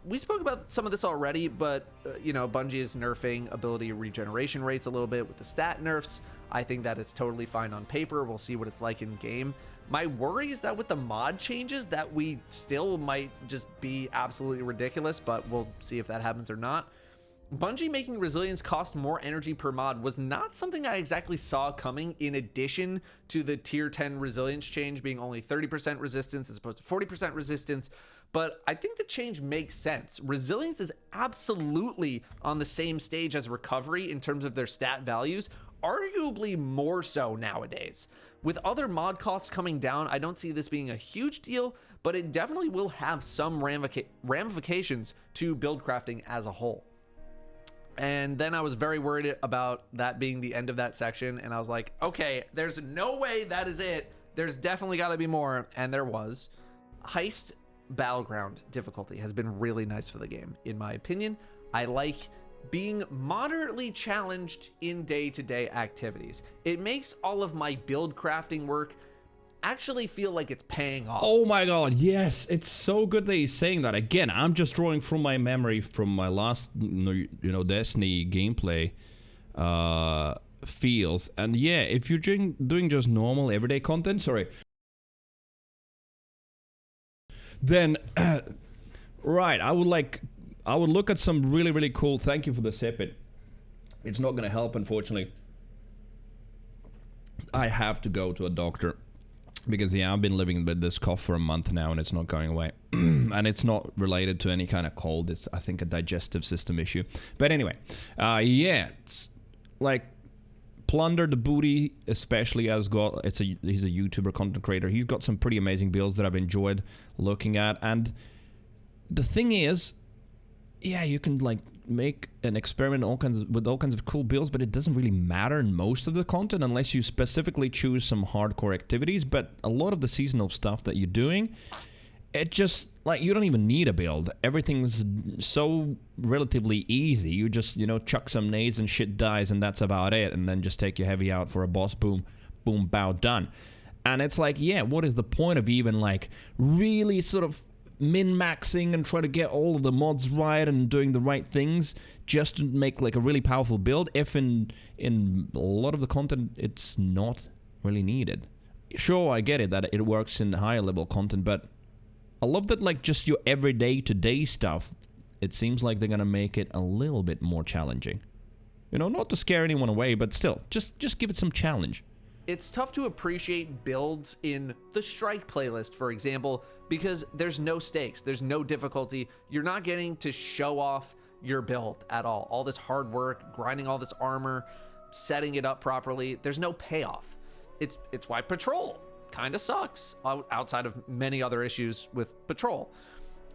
We spoke about some of this already, but you know, Bungie is nerfing ability regeneration rates a little bit with the stat nerfs. I think that is totally fine on paper. We'll see what it's like in game. My worry is that with the mod changes that we still might just be absolutely ridiculous, but we'll see if that happens or not. Bungie making resilience cost more energy per mod was not something I exactly saw coming, in addition to the tier 10 resilience change being only 30% resistance as opposed to 40% resistance. But I think the change makes sense. Resilience is absolutely on the same stage as recovery in terms of their stat values, arguably more so nowadays. With other mod costs coming down, I don't see this being a huge deal, but it definitely will have some ramifications to build crafting as a whole. And then I was very worried about that being the end of that section, and I was like, okay, there's no way that is it. There's definitely got to be more, and there was. Heist Battleground difficulty has been really nice for the game, in my opinion. I like being moderately challenged in day-to-day activities. It makes all of my build crafting work actually feel like it's paying off. Oh my god, yes, it's so good that he's saying that. Again, I'm just drawing from my memory from my last, you know, Destiny gameplay feels. And yeah, if you're doing just normal everyday content, then right, I would look at some really cool. Thank you for the sip. It's not gonna help, unfortunately. I have to go to a doctor because, yeah, I've been living with this cough for a month now and it's not going away. And it's not related to any kind of cold. It's, I think, a digestive system issue. But anyway, yeah, it's like Plunder the Booty, especially, he's a YouTuber content creator. He's got some pretty amazing builds that I've enjoyed looking at. And the thing is, yeah, you can like make an experiment with all kinds of cool builds, but it doesn't really matter in most of the content unless you specifically choose some hardcore activities. But a lot of the seasonal stuff that you're doing, it just, like, you don't even need a build. Everything's so relatively easy. You just, you know, chuck some nades and shit dies, and that's about it. And then just take your heavy out for a boss, boom, boom, bow, done. And it's like, yeah, what is the point of even, like, really sort of min-maxing and try to get all of the mods right and doing the right things just to make, like, a really powerful build if in a lot of the content it's not really needed? Sure, I get it that it works in higher level content, but I love that, like, just your everyday to-day stuff, it seems like they're gonna make it a little bit more challenging. You know, not to scare anyone away, but still, just give it some challenge. It's tough to appreciate builds in the Strike playlist, for example, because there's no stakes, there's no difficulty. You're not getting to show off your build at all. All this hard work, grinding all this armor, setting it up properly, there's no payoff. It's why Patrol kind of sucks outside of many other issues with Patrol.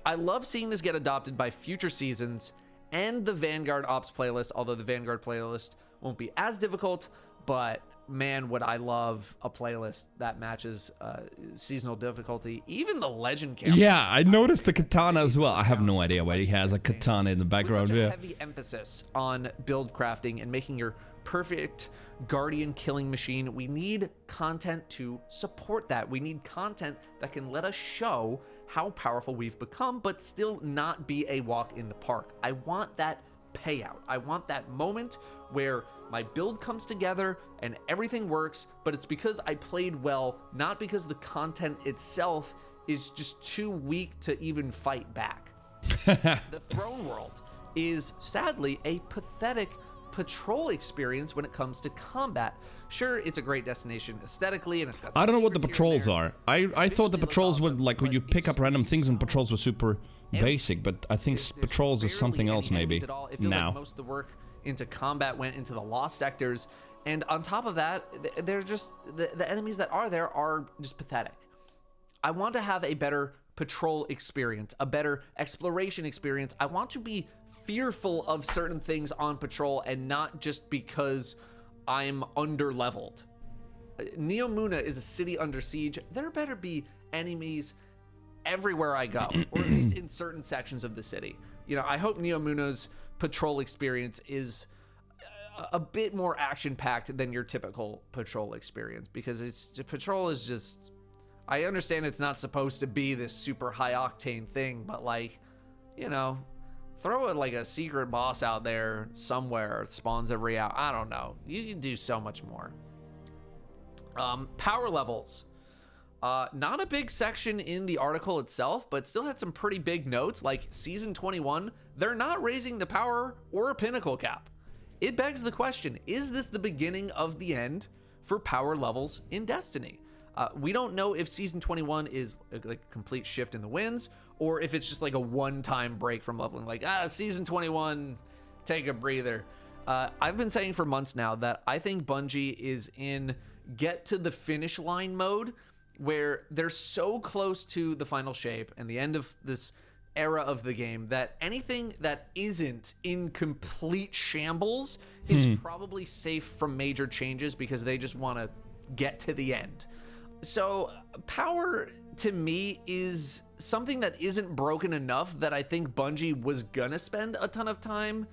I love seeing this get adopted by future seasons and the Vanguard Ops playlist, although the Vanguard playlist won't be as difficult, but man, would I love a playlist that matches seasonal difficulty, even the legend camp. Yeah, I noticed the katana as well. I have no idea why he has a katana in the background. With such a Yeah. heavy emphasis on build crafting and making your perfect guardian killing machine, we need content to support that. We need content that can let us show how powerful we've become, but still not be a walk in the park. I want that payout. I want that moment where my build comes together and everything works, but it's because I played well, not because the content itself is just too weak to even fight back. The Throne World is sadly a pathetic Patrol experience when it comes to combat. Sure, it's a great destination aesthetically, and it's got some I don't know what the secrets here and patrols there. are. I thought the Visually patrols looks would, awesome, like, when but you pick it's up random things and so patrols were super basic, but I think There's patrols is something barely else any maybe. enemies at all. It feels Now. like most of the work into combat went into the lost sectors, and on top of that, they're just the enemies that are there are just pathetic. I want to have a better patrol experience, a better exploration experience. I want to be fearful of certain things on patrol, and not just because I'm under leveled. Neomuna is a city under siege. There better be enemies everywhere I go, or at least in certain sections of the city. You know, I hope Neomuna's patrol experience is a bit more action-packed than your typical patrol experience, because patrol is just, I understand it's not supposed to be this super high-octane thing, but like, you know, throw a secret boss out there somewhere, spawns every hour. I don't know. You can do so much more. Power levels. Not a big section in the article itself, but still had some pretty big notes, like Season 21, they're not raising the power or pinnacle cap. It begs the question, is this the beginning of the end for power levels in Destiny? We don't know if Season 21 is a complete shift in the winds, or if it's just like a one-time break from leveling, like, Season 21, take a breather. I've been saying for months now that I think Bungie is in get to the finish line mode, where they're so close to the final shape and the end of this era of the game that anything that isn't in complete shambles is probably safe from major changes, because they just want to get to the end. So power to me is something that isn't broken enough that I think Bungie was gonna spend a ton of time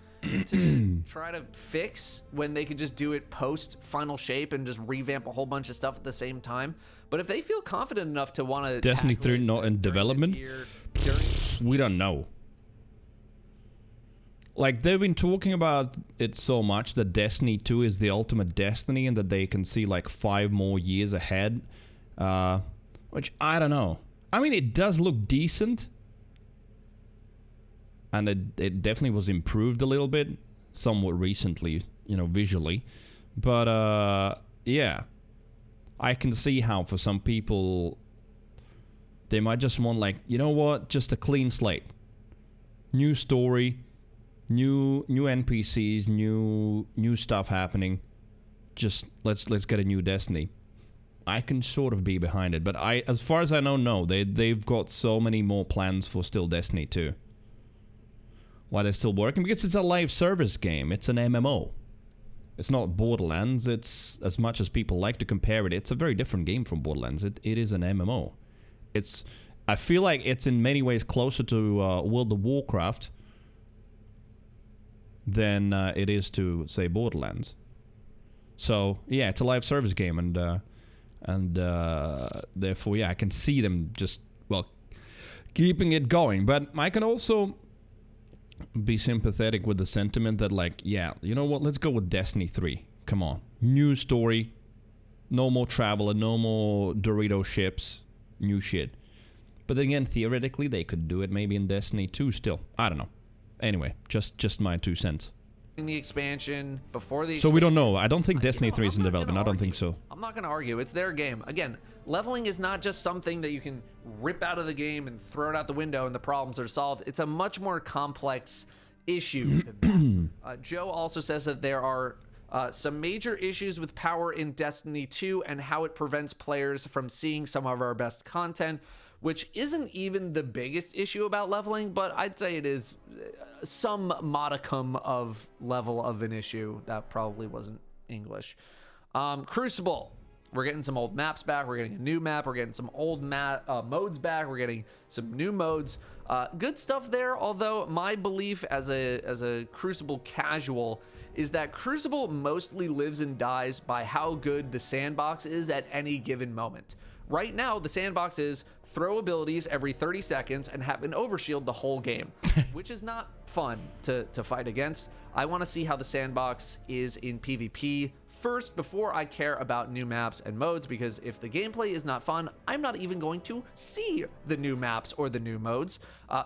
to try to fix, when they could just do it post final shape and just revamp a whole bunch of stuff at the same time. But if they feel confident enough to want to Destiny 3 not in development? We don't know. Like, they've been talking about it so much that Destiny 2 is the ultimate Destiny, and that they can see like 5 more years ahead. Which, I don't know. I mean, it does look decent. And it definitely was improved a little bit, somewhat recently, you know, visually. But, yeah. I can see how for some people, they might just want, like, you know what, just a clean slate. New story, new NPCs, new stuff happening. Just let's get a new Destiny. I can sort of be behind it, but as far as I know, no, they've got so many more plans for still Destiny 2. Why they're still working? Because it's a live service game. It's an MMO. It's not Borderlands. It's, as much as people like to compare it, it's a very different game from Borderlands. It is an MMO. I feel like it's in many ways closer to World of Warcraft than it is to, say, Borderlands. So yeah, it's a live service game, and therefore, yeah, I can see them just, well, keeping it going. But I can also be sympathetic with the sentiment that, like, yeah, you know what, let's go with Destiny 3. Come on. New story. No more travel and no more Dorito ships. New shit. But then again, theoretically, they could do it maybe in Destiny 2 still. I don't know. Anyway, just my 2 cents. The expansion before the So we don't know. I don't think Destiny 3 is in I'm not development. gonna I don't argue. think so. I'm not going to argue. It's their game. Again, leveling is not just something that you can rip out of the game and throw it out the window and the problems are solved. It's a much more complex issue than that. Joe also says that there are Some major issues with power in Destiny 2 and how it prevents players from seeing some of our best content, which isn't even the biggest issue about leveling, but I'd say it is some modicum of level of an issue. That probably wasn't English. Crucible. We're getting some old maps back. We're getting a new map. We're getting some old modes back. We're getting some new modes. Good stuff there, although my belief as a Crucible casual is that Crucible mostly lives and dies by how good the sandbox is at any given moment. Right now, the sandbox is throw abilities every 30 seconds and have an overshield the whole game, which is not fun to fight against. I want to see how the sandbox is in PvP first before I care about new maps and modes, because if the gameplay is not fun, I'm not even going to see the new maps or the new modes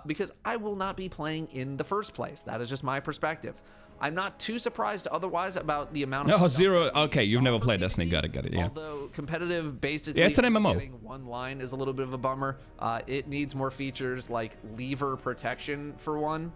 because I will not be playing in the first place. That is just my perspective. I'm not too surprised otherwise about the amount of stuff Zero. that we Okay, you've saw never for played PvP. Destiny. Got it. Yeah. Although competitive, basically, Yeah, it's an MMO. getting one line is a little bit of a bummer. It needs more features like lever protection for one.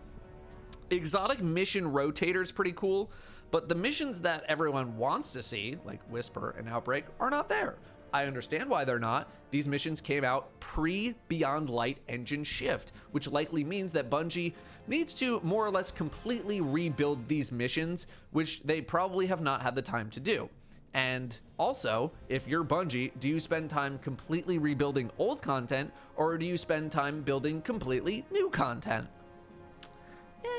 Exotic mission rotator is pretty cool, but the missions that everyone wants to see, like Whisper and Outbreak, are not there. I understand why they're not. These missions came out pre-Beyond Light engine shift, which likely means that Bungie needs to more or less completely rebuild these missions, which they probably have not had the time to do. And also, if you're Bungie, do you spend time completely rebuilding old content, or do you spend time building completely new content?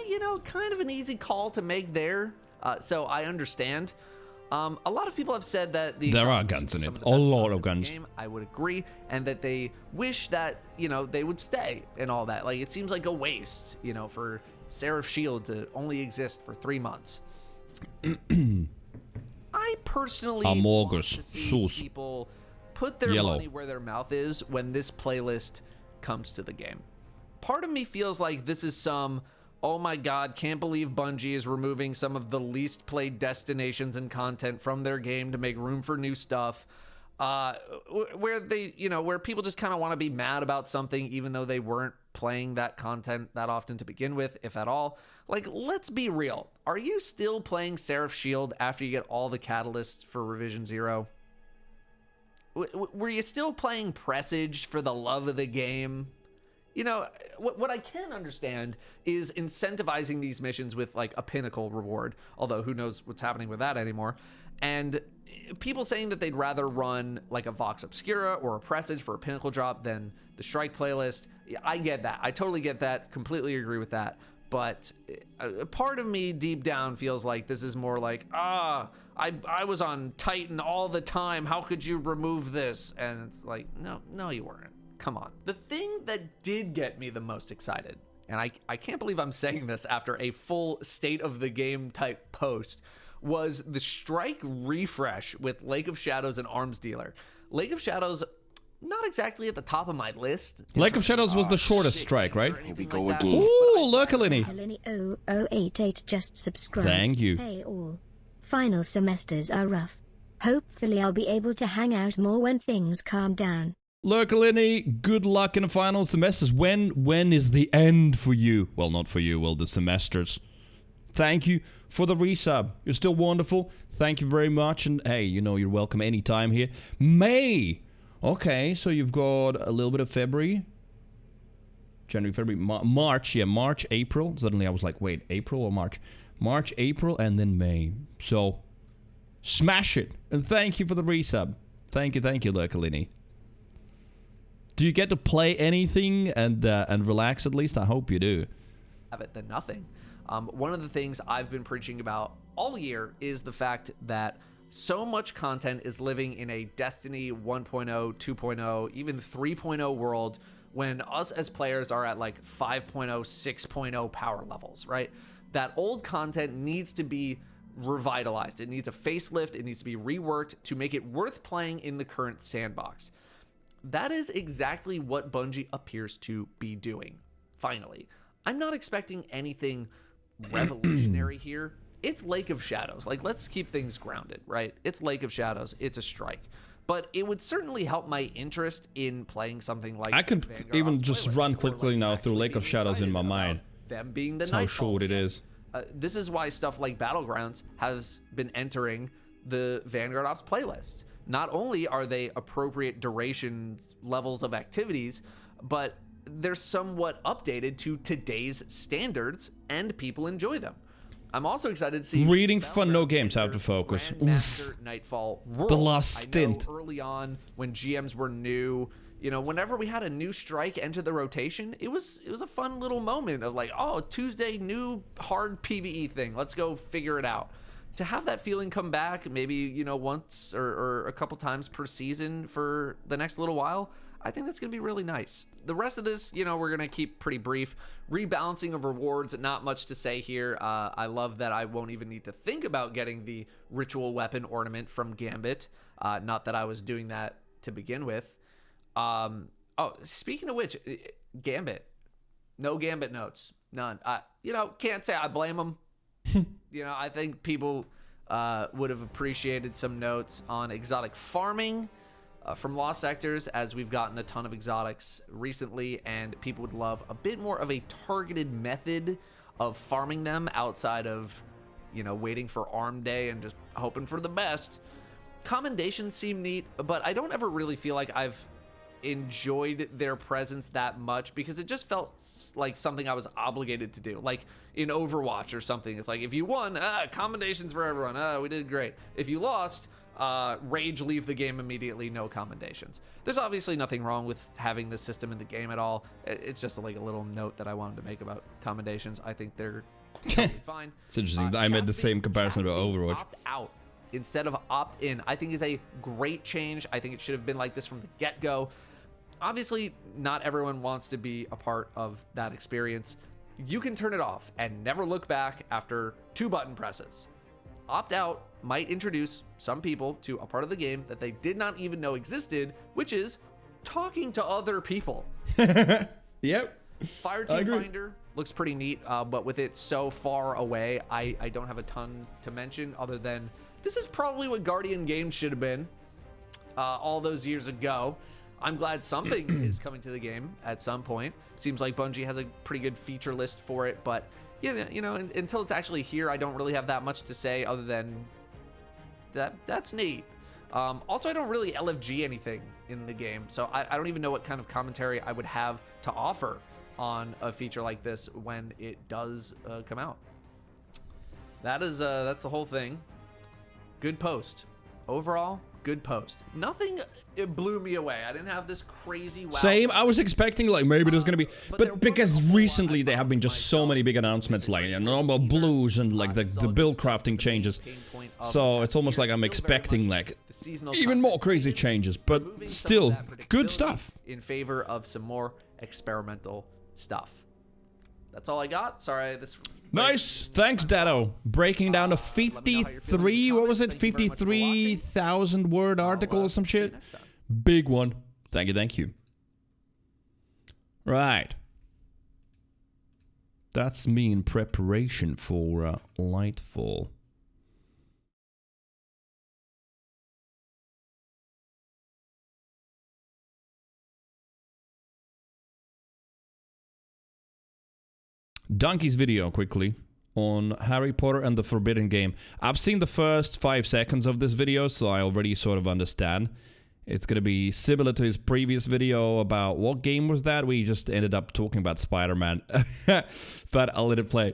You know, kind of an easy call to make there. So I understand. A lot of people have said that There are guns in it. A lot of guns. Game, I would agree, and that they wish that, you know, they would stay and all that. Like, it seems like a waste, you know, for Seraph Shield to only exist for 3 months. I personally want to see people put their money where their mouth is when this playlist comes to the game. Part of me feels like this is some, oh my god, can't believe Bungie is removing some of the least played destinations and content from their game to make room for new stuff. Where they, you know, where people just kind of want to be mad about something even though they weren't playing that content that often to begin with, if at all. Like, let's be real. Are you still playing Seraph Shield after you get all the catalysts for Revision 0? Were you still playing Presage for the love of the game? You know, what I can understand is incentivizing these missions with like a pinnacle reward, although who knows what's happening with that anymore. And people saying that they'd rather run like a Vox Obscura or a Presage for a pinnacle drop than the Strike playlist. I get that. I totally get that. Completely agree with that. But a part of me deep down feels like this is more like, I was on Titan all the time. How could you remove this? And it's like, no, you weren't. Come on. The thing that did get me the most excited, and I can't believe I'm saying this after a full state of the game type post, was the Strike refresh with Lake of Shadows and Arms Dealer. Lake of Shadows, not exactly at the top of my list. Lake of Shadows was the shortest strike, right? Here we go again. Ooh, look, Alini. Helini0088 just subscribed. Thank you. Hey all. Final semesters are rough. Hopefully I'll be able to hang out more when things calm down. Look, Alini, good luck in the final semesters. When is the end for you? Well, not for you, well, the semesters. Thank you for the resub. You're still wonderful. Thank you very much. And hey, you know, you're welcome anytime here. May. Okay, so you've got a little bit of February. January, February, March. Yeah, March, April. Suddenly I was like, wait, April or March? March, April, and then May. So, smash it. And thank you for the resub. Thank you, Look, Alini. Do you get to play anything and relax at least? I hope you do. Have it than nothing. One of the things I've been preaching about all year is the fact that so much content is living in a Destiny 1.0, 2.0, even 3.0 world when us as players are at like 5.0, 6.0 power levels, right? That old content needs to be revitalized. It needs a facelift. It needs to be reworked to make it worth playing in the current sandbox. That is exactly what Bungie appears to be doing, finally. I'm not expecting anything revolutionary here. It's Lake of Shadows. Like, let's keep things grounded, right? It's Lake of Shadows. It's a strike. But it would certainly help my interest in playing something like... I could Vanguard even Ops just Playlist, run or, quickly like, now through actually Lake of being Shadows in excited my about mind. Them being the That's how Nightfall short it game. is. This is why stuff like Battlegrounds has been entering the Vanguard Ops playlist. Not only are they appropriate duration levels of activities, but they're somewhat updated to today's standards and people enjoy them. I'm also excited to see Reading fun, no games out of focus. Grandmaster Nightfall World. The last stint. I know early on when GMs were new, you know, whenever we had a new strike enter the rotation, it was a fun little moment of like, oh, Tuesday, new hard PvE thing. Let's go figure it out. To have that feeling come back, maybe, you know, once or a couple times per season for the next little while, I think that's going to be really nice. The rest of this, you know, we're going to keep pretty brief. Rebalancing of rewards, not much to say here. I love that I won't even need to think about getting the ritual weapon ornament from Gambit. Not that I was doing that to begin with. Oh, speaking of which, Gambit. No Gambit notes. None. You know, can't say I blame them. You know, I think people would have appreciated some notes on exotic farming from Lost Sectors, as we've gotten a ton of exotics recently, and people would love a bit more of a targeted method of farming them outside of, you know, waiting for Arm Day and just hoping for the best. Commendations seem neat, but I don't ever really feel like I've enjoyed their presence that much, because it just felt like something I was obligated to do, like in Overwatch or something. It's like, if you won, commendations for everyone, we did great. If you lost, rage, leave the game immediately, no commendations. There's obviously nothing wrong with having this system in the game at all. It's just like a little note that I wanted to make about commendations. I think they're totally fine. It's interesting. I made the same comparison about Overwatch. Opt out instead of opt in, I think, is a great change. I think it should have been like this from the get-go. Obviously, not everyone wants to be a part of that experience. You can turn it off and never look back after 2 button presses. Opt out might introduce some people to a part of the game that they did not even know existed, which is talking to other people. Yep. Fireteam Finder looks pretty neat, but with it so far away, I don't have a ton to mention other than this is probably what Guardian Games should have been all those years ago. I'm glad something is coming to the game at some point. Seems like Bungie has a pretty good feature list for it, but you know, until it's actually here, I don't really have that much to say other than that's neat. Also, I don't really LFG anything in the game, so I don't even know what kind of commentary I would have to offer on a feature like this when it does come out. That's the whole thing. Good post. Overall, good post. Nothing it blew me away. I didn't have this crazy wow. Same. I was expecting like maybe there's gonna be, but because recently there have been just so many big announcements, like normal blues and like the build crafting changes. So it's almost like I'm expecting like even more crazy changes, but still good stuff. In favor of some more experimental stuff. That's all I got. Sorry, this. Nice. Thanks, Dado. Breaking down a 53, what was it? 53,000 word article or some shit. Big one. Thank you, thank you. Right. That's me in preparation for Lightfall. Donkey's video quickly on Harry Potter and the Forbidden Game. I've seen the first 5 seconds of this video, so I already sort of understand. It's gonna be similar to his previous video about what game was that? We just ended up talking about Spider-Man. But I'll let it play.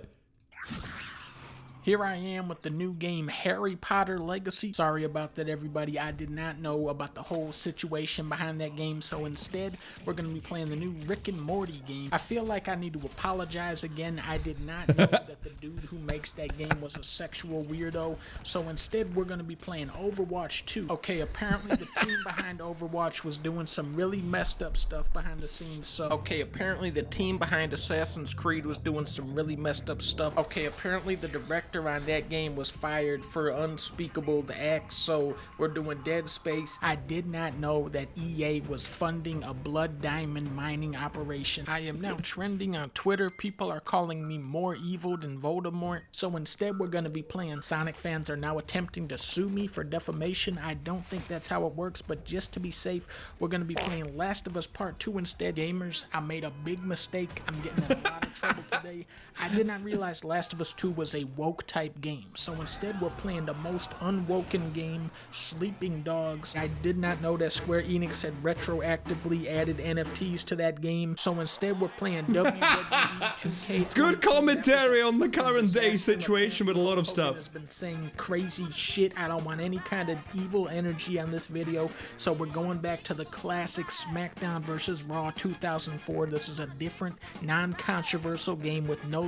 Here I am with the new game Harry Potter Legacy. Sorry about that, everybody. I did not know about the whole situation behind that game, so instead we're going to be playing the new Rick and Morty game. I feel like I need to apologize again. I did not know that the dude who makes that game was a sexual weirdo, so instead we're going to be playing Overwatch 2. Okay, apparently the team behind Overwatch was doing some really messed up stuff behind the scenes. So, okay, apparently the team behind Assassin's Creed was doing some really messed up stuff. Okay, apparently the director director on that game was fired for unspeakable acts, so we're doing Dead Space. I did not know that EA was funding a blood diamond mining operation. I am now trending on Twitter. People are calling me more evil than Voldemort, so instead we're going to be playing. Sonic fans are now attempting to sue me for defamation. I don't think that's how it works, but just to be safe, we're going to be playing Last of Us Part 2 instead. Gamers, I made a big mistake. I'm getting in a lot of trouble today. I did not realize Last of Us 2 was a woke type game, so instead we're playing the most unwoken game, Sleeping Dogs. I did not know that Square Enix had retroactively added NFTs to that game, so instead we're playing WWE 2K. Good commentary on the current day situation with a lot of stuff. Has been saying crazy shit. I don't want any kind of evil energy on this video, so we're going back to the classic SmackDown vs. Raw 2004. This is a different, non-controversial game with no...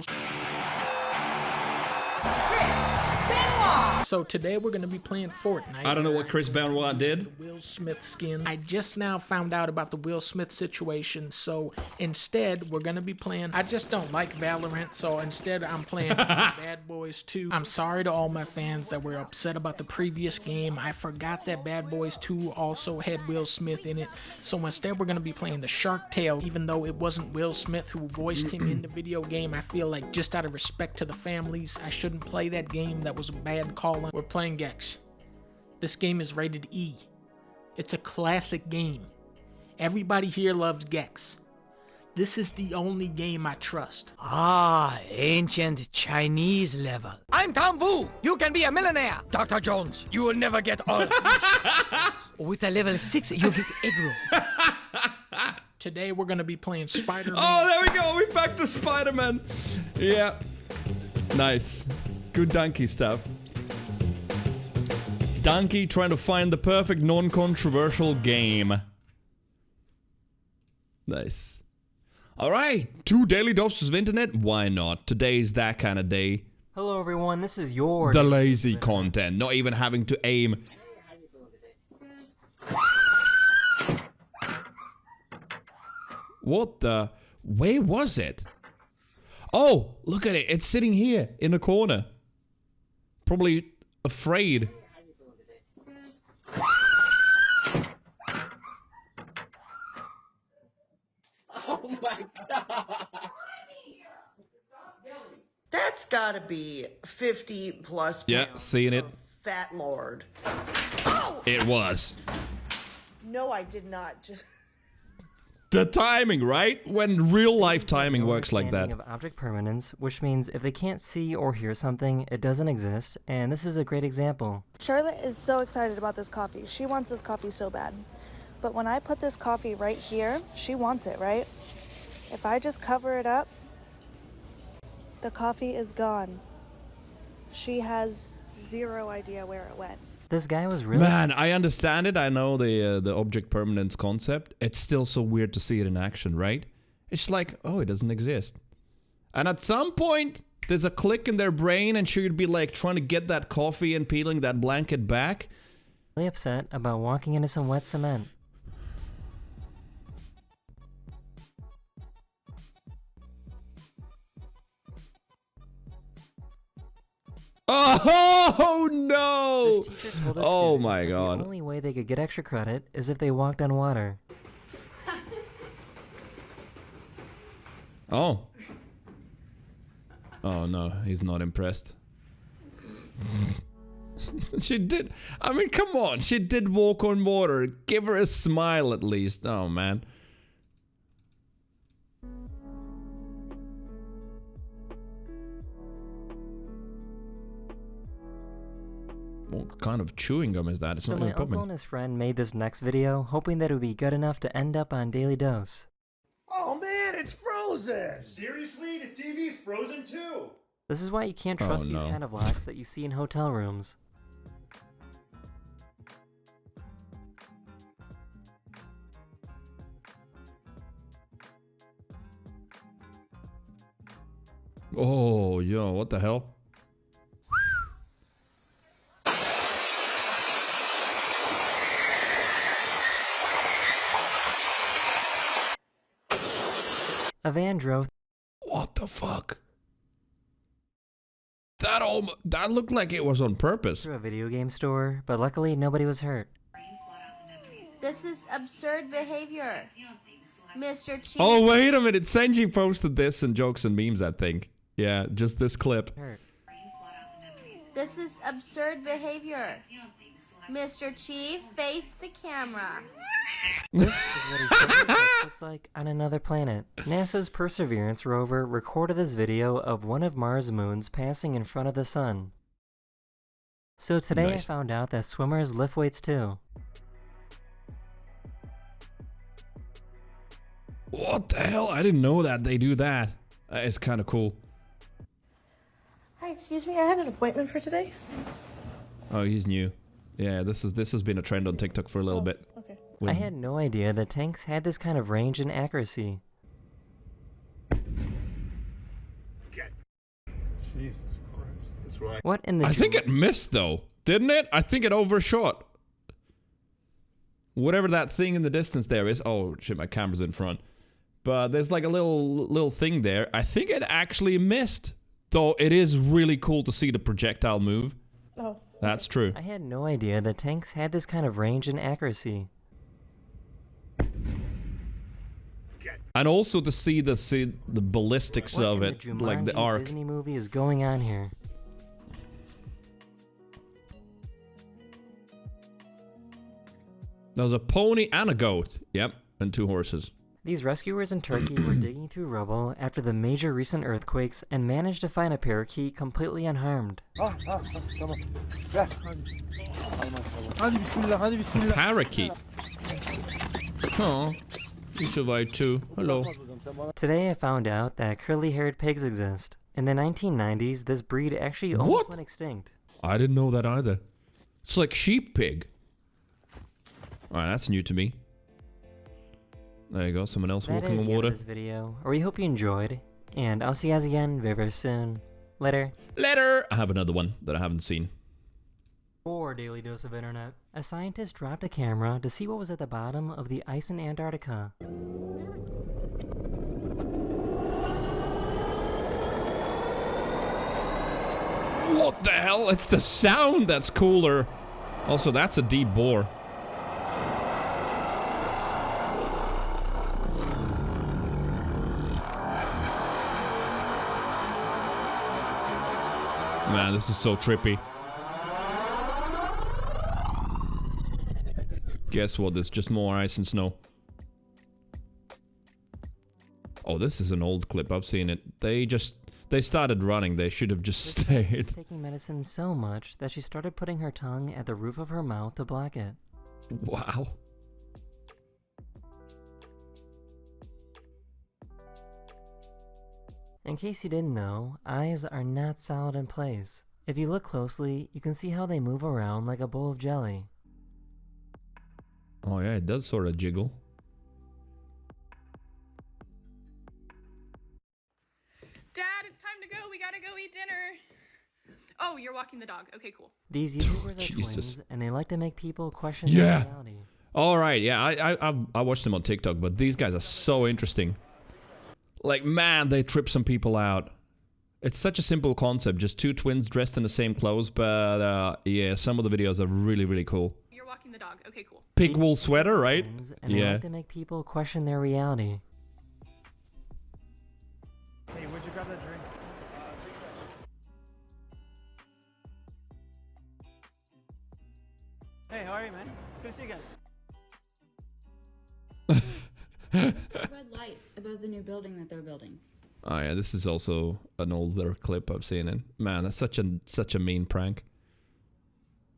So today we're going to be playing Fortnite. I don't know what Chris Benoit did. The Will Smith skin. I just now found out about the Will Smith situation, so instead we're going to be playing... I just don't like Valorant, so instead I'm playing Bad Boys 2. I'm sorry to all my fans that were upset about the previous game. I forgot that Bad Boys 2 also had Will Smith in it, so instead we're going to be playing the Shark Tale. Even though it wasn't Will Smith who voiced him in the video game, I feel like just out of respect to the families, I shouldn't play that game. That was a bad call. We're playing Gex. This game is rated E. It's a classic game. Everybody here loves Gex. This is the only game I trust. Ah, ancient Chinese level. I'm Tom Wu. You can be a millionaire. Dr. Jones, you will never get all. With a level 6, you get egg roll. Today we're going to be playing Spider-Man. Oh, there we go. We're back to Spider-Man. Yeah. Nice. Good donkey stuff. Donkey trying to find the perfect non-controversial game. Nice. Alright, 2 daily doses of internet? Why not? Today's that kind of day. Hello everyone, this is your... The lazy content, not even having to aim. What the... Where was it? Oh, look at it. It's sitting here in the corner. Probably afraid. Oh my god! That's gotta be 50 plus pounds. Yeah, seeing it. Fat lord. Oh! It was. No, I did not. Just... The timing, right? When real life timing works like that. Of object permanence, which means if they can't see or hear something, it doesn't exist, and this is a great example. Charlotte is so excited about this coffee. She wants this coffee so bad. But when I put this coffee right here, she wants it, right? If I just cover it up, the coffee is gone. She has zero idea where it went. This guy was really... Man, I understand it. I know the object permanence concept. It's still so weird to see it in action, right? It's like, oh, it doesn't exist. And at some point, there's a click in their brain and she'd be like trying to get that coffee and peeling that blanket back. Really upset about walking into some wet cement. Oh no! This teacher told us Oh students my that god. the only way they could get extra credit is if they walked on water. Oh. Oh no, he's not impressed. She did. I mean, come on. She did walk on water. Give her a smile at least. Oh man. What kind of chewing gum is that? It's So not my even uncle popping. and his friend made this next video, hoping that it would be good enough to end up on Daily Dose. Oh man, it's frozen! Seriously? The TV's frozen too! This is why you can't Oh, trust these no. kind of locks that you see in hotel rooms. Oh, yo, what the hell? A van drove What the fuck? That looked like it was on purpose. To a video game store, but luckily nobody was hurt. This is absurd behavior. Mr. Chief. Oh, wait a minute. Senji posted this in Jokes and Memes, I think. Yeah, just this clip. This is absurd behavior. Mr. Chief, face the camera. This is what a Triceratops looks like on another planet. NASA's Perseverance rover recorded this video of one of Mars' moons passing in front of the sun. So today I found out that swimmers lift weights too. What the hell? I didn't know that they do that. It's kind of cool. Hi, excuse me, I had an appointment for today. Oh, he's new. Yeah, this has been a trend on TikTok for a little bit. Okay. I had no idea that tanks had this kind of range and accuracy. Jesus Christ. That's right. What in the... I think it missed though, didn't it? I think it overshot. Whatever that thing in the distance there is. Oh shit, my camera's in front. But there's like a little thing there. I think it actually missed. Though it is really cool to see the projectile move. Oh. That's true. I had no idea that tanks had this kind of range and accuracy. And also to see the ballistics of it, like the arc. Disney movie is going on here? There's a pony and a goat. Yep, and 2 horses. These rescuers in Turkey were digging through rubble after the major recent earthquakes and managed to find a parakeet completely unharmed. Parakeet. Oh, you survived too. Hello. Today I found out that curly-haired pigs exist. In the 1990s, this breed actually almost went extinct. I didn't know that either. It's like sheep pig. Alright, that's new to me. There you go, someone else walking on water. That is the end of this video, or we hope you enjoyed, and I'll see you guys again very, very soon. Later. Later! I have another one that I haven't seen. Or Daily Dose of Internet. A scientist dropped a camera to see what was at the bottom of the ice in Antarctica. What the hell? It's the sound that's cooler. Also, that's a deep bore. Man, this is so trippy. Guess what? There's just more ice and snow. Oh, this is an old clip. I've seen it. They started running. They should have just stayed. Taking medicine so much that she started putting her tongue at the roof of her mouth to block it. Wow. In case you didn't know, eyes are not solid in place. If you look closely, you can see how they move around like a bowl of jelly. Oh yeah, it does sort of jiggle. Dad, it's time to go. We gotta go eat dinner. Oh, you're walking the dog. Okay, cool. These YouTubers are twins, and they like to make people question Yeah. their reality. All right, yeah, I watched them on TikTok, but these guys are so interesting. Like, man, they trip some people out. It's such a simple concept, just 2 twins dressed in the same clothes, but yeah, some of the videos are really, really cool. You're walking the dog. Okay, cool. Pig wool sweater, right? And they like to make people question their reality. Hey, would you grab that drink? Hey, how are you, man? Good to see you guys. Red light above the new building that they're building. Oh yeah, this is also an older clip I've seen, and man, that's such a mean prank.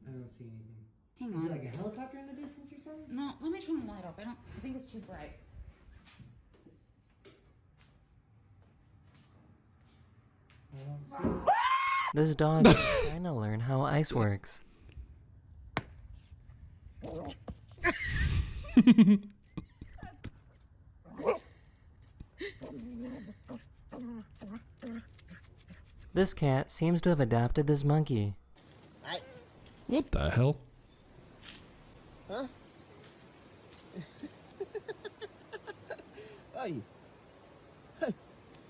I don't see anything. Hang on. Is it like a helicopter in the distance or something? No, let me turn the light off. I think it's too bright. This dog is trying to learn how ice works. This cat seems to have adopted this monkey. What the hell? Huh? Hey.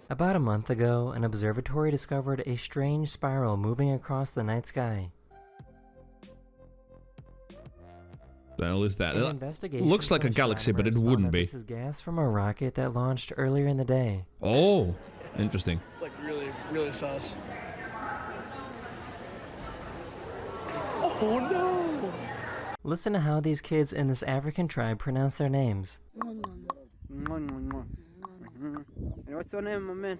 About a month ago, an observatory discovered a strange spiral moving across the night sky. The hell is that? An It investigation looks like a from galaxy, but it astronomers found wouldn't that be. This is gas from a rocket that launched earlier in the day. Oh, interesting. It's like really, really sus. Oh no! Listen to how these kids in this African tribe pronounce their names. What's your name, my man?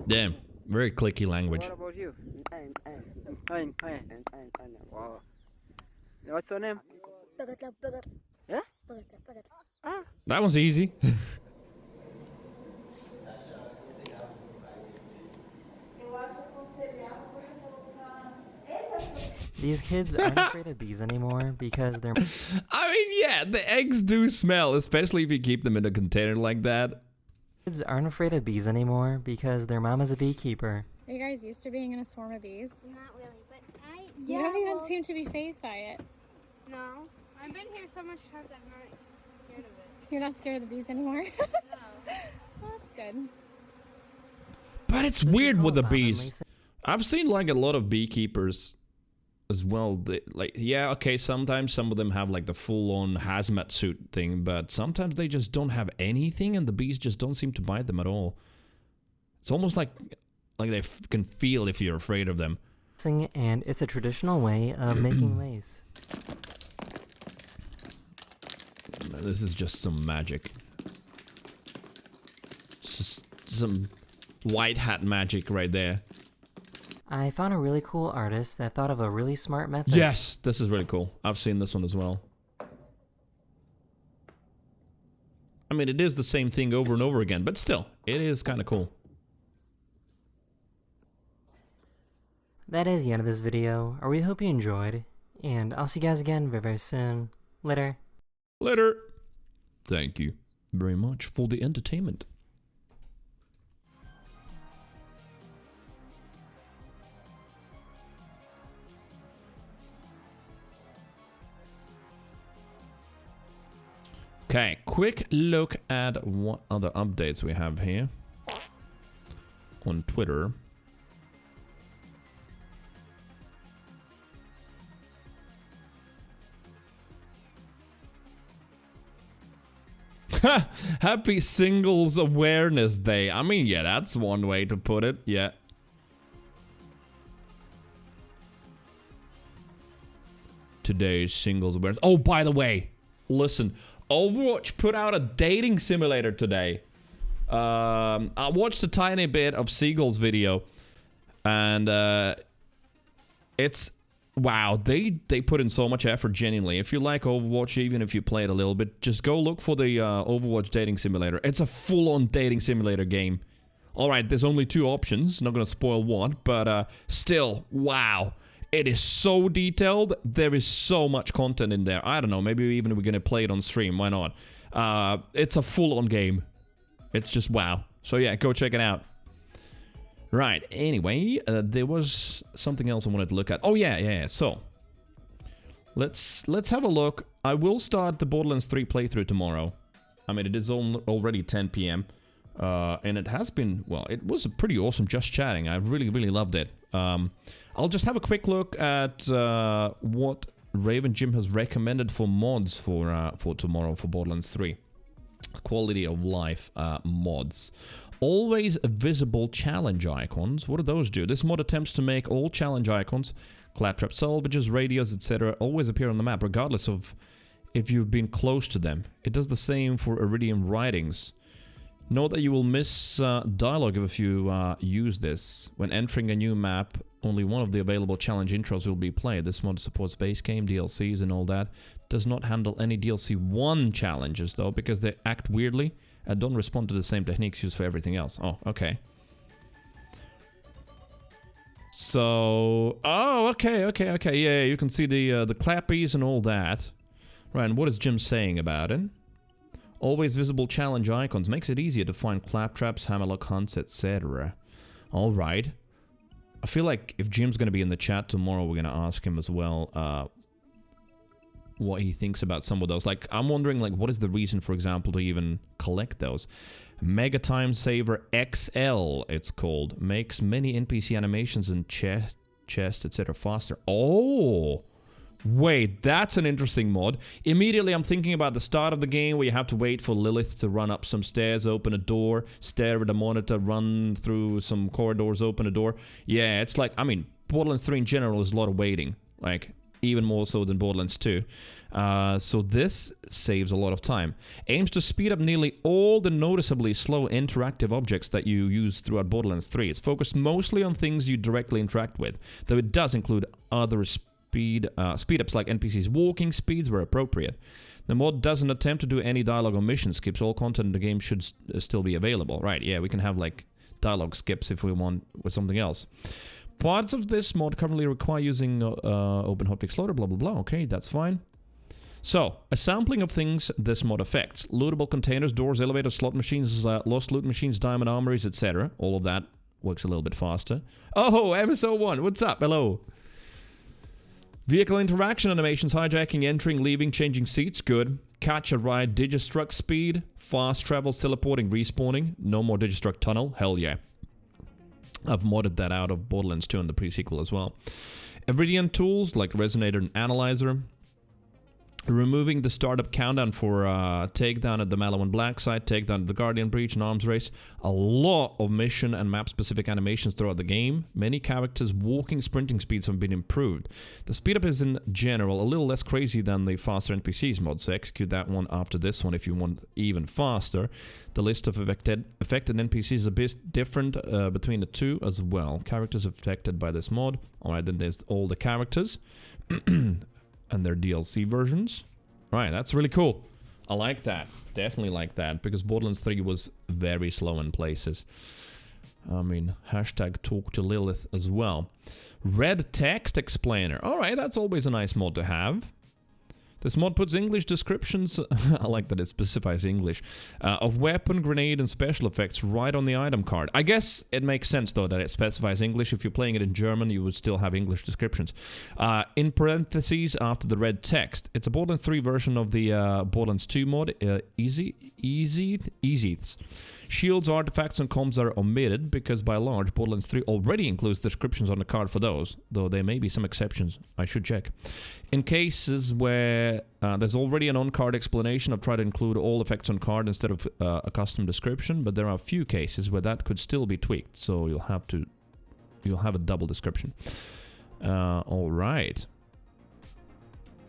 Damn, very clicky language. What about you? Wow. What's your name? Yeah? That one's easy. These kids aren't afraid of bees anymore because they're... I mean, yeah, the eggs do smell, especially if you keep them in a container like that. Kids aren't afraid of bees anymore because their mom is a beekeeper. Are you guys used to being in a swarm of bees? Not really, but You don't even seem to be fazed by it. No. I've been here so much times I'm not scared of it. You're not scared of the bees anymore? No. Well, that's good. But it's weird with the bees. I've seen like a lot of beekeepers as well. Like, yeah, okay, sometimes some of them have like the full-on hazmat suit thing, but sometimes they just don't have anything and the bees just don't seem to bite them at all. It's almost like they can feel if you're afraid of them. And it's a traditional way of making lace. This is just some magic. It's just some white hat magic right there. I found a really cool artist that thought of a really smart method. Yes, this is really cool. I've seen this one as well. I mean, it is the same thing over and over again, but still, it is kind of cool. That is the end of this video. I really hope you enjoyed, and I'll see you guys again very, very soon. Later. Later. Thank you very much for the entertainment. Okay, quick look at what other updates we have here on Twitter. Happy Singles Awareness Day. I mean, yeah, that's one way to put it. Yeah. Today's Singles Awareness. Oh, by the way, listen. Overwatch put out a dating simulator today. I watched a tiny bit of Seagull's video. And it's... Wow, they put in so much effort, genuinely. If you like Overwatch, even if you play it a little bit, just go look for the Overwatch dating simulator. It's a full-on dating simulator game. Alright, there's only two options. Not gonna spoil one, but still, wow. It is so detailed. There is so much content in there. I don't know, maybe even we're gonna play it on stream. Why not? It's a full-on game. It's just wow. So yeah, go check it out. Right, anyway, there was something else I wanted to look at. Oh, yeah. So, let's have a look. I will start the Borderlands 3 playthrough tomorrow. I mean, it is already 10 p.m. And it has been, well, it was pretty awesome just chatting. I really, really loved it. I'll just have a quick look at what Raven Jim has recommended for mods for tomorrow for Borderlands 3. Quality of life mods. Always visible challenge icons. What do those do? This mod attempts to make all challenge icons, claptrap salvages, radios, etc. always appear on the map, regardless of if you've been close to them. It does the same for Iridium writings. Note that you will miss dialogue if you use this. When entering a new map, only one of the available challenge intros will be played. This mod supports base game, DLCs and all that. Does not handle any DLC 1 challenges though, because they act weirdly and don't respond to the same techniques used for everything else. Oh, okay. So, oh, okay. Yeah, you can see the clappies and all that. Right, and what is Jim saying about it? Always visible challenge icons makes it easier to find claptraps, hammerlock hunts, etc. All right. I feel like if Jim's going to be in the chat tomorrow, we're going to ask him as well what he thinks about some of those. Like, I'm wondering, like, what is the reason, for example, to even collect those? Mega Time Saver XL, it's called. Makes many NPC animations and chests, etc. faster. Oh! Wait, that's an interesting mod. Immediately I'm thinking about the start of the game where you have to wait for Lilith to run up some stairs, open a door, stare at a monitor, run through some corridors, open a door. Yeah, it's like, I mean, Borderlands 3 in general is a lot of waiting. Like, even more so than Borderlands 2. So this saves a lot of time. Aims to speed up nearly all the noticeably slow interactive objects that you use throughout Borderlands 3. It's focused mostly on things you directly interact with, though it does include other speed-ups like NPCs' walking speeds where appropriate. The mod doesn't attempt to do any dialogue or mission skips. All content in the game should still be available. Right, yeah, we can have like dialogue skips if we want with something else. Parts of this mod currently require using open hotfix loader, blah blah blah. Okay, that's fine. So, a sampling of things this mod affects. Lootable containers, doors, elevators, slot machines, lost loot machines, diamond armories, etc. All of that works a little bit faster. Oh, MSO1, what's up? Hello. Vehicle interaction animations, hijacking, entering, leaving, changing seats, good. Catch a ride, Digistruct speed, fast travels, teleporting, respawning. No more Digistruct tunnel, hell yeah. I've modded that out of Borderlands 2 in the pre-sequel as well. Iridian tools like Resonator and Analyzer. Removing the startup countdown for takedown at the Malawan Black site, takedown at the Guardian Breach and Arms Race. A lot of mission and map-specific animations throughout the game. Many characters' walking, sprinting speeds have been improved. The speed-up is in general a little less crazy than the faster NPCs mod, so execute that one after this one if you want even faster. The list of affected NPCs is a bit different between the two as well. Characters affected by this mod. Alright, then there's all the characters. And their DLC versions. Right, that's really cool. I like that. Definitely like that, because Borderlands 3 was very slow in places. I mean, hashtag talk to Lilith as well. Red text explainer. Alright, that's always a nice mod to have. This mod puts English descriptions, I like that it specifies English, of weapon, grenade, and special effects right on the item card. I guess it makes sense, though, that it specifies English. If you're playing it in German, you would still have English descriptions. In parentheses, after the red text. It's a Borderlands 3 version of the Borderlands 2 mod, Easy. Shields, artifacts, and comms are omitted because, by large, Borderlands 3 already includes descriptions on the card for those, though there may be some exceptions. I should check. In cases where there's already an on-card explanation, I've tried to include all effects on card instead of a custom description, but there are a few cases where that could still be tweaked, so you'll have a double description. All right.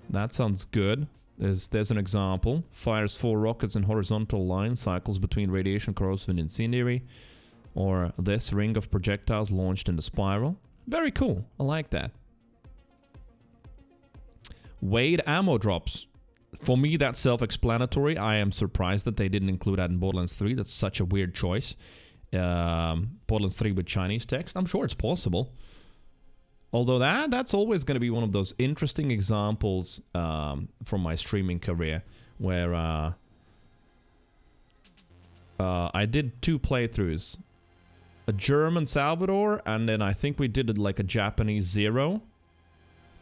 That sounds good. There's an example. Fires 4 rockets in horizontal line, cycles between radiation, corrosive, and incendiary. Or this ring of projectiles launched in a spiral. Very cool. I like that. Weighed ammo drops. For me, that's self-explanatory. I am surprised that they didn't include that in Borderlands 3. That's such a weird choice. Borderlands 3 with Chinese text. I'm sure it's possible. Although that's always going to be one of those interesting examples from my streaming career where I did 2 playthroughs. A German Salvador, and then I think we did like a Japanese Zero.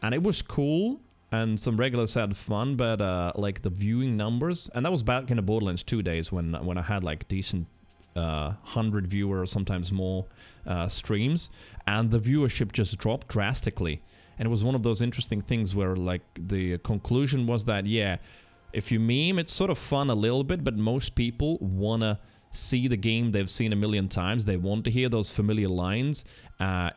And it was cool, and some regulars had fun, but like the viewing numbers, and that was back in the Borderlands 2 days when I had like decent 100 viewer or sometimes more streams, and the viewership just dropped drastically. And it was one of those interesting things where like the conclusion was that, yeah, if you meme, it's sort of fun a little bit, but most people wanna see the game they've seen a million times. They want to hear those familiar lines.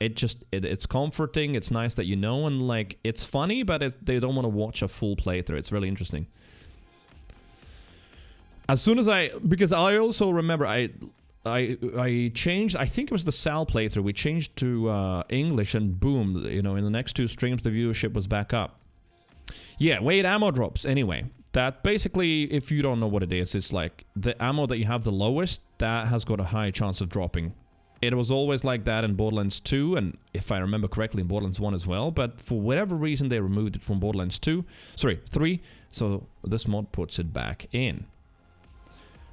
It's comforting, it's nice that you know, and like it's funny, but they don't want to watch a full playthrough. It's really interesting. As soon as because I also remember I changed, I think it was the Sal playthrough, we changed to English, and boom, you know, in the next 2 streams the viewership was back up. Yeah, weighed ammo drops, anyway. That basically, if you don't know what it is, it's like the ammo that you have the lowest, that has got a high chance of dropping. It was always like that in Borderlands 2, and if I remember correctly in Borderlands 1 as well, but for whatever reason they removed it from Borderlands 3, so this mod puts it back in.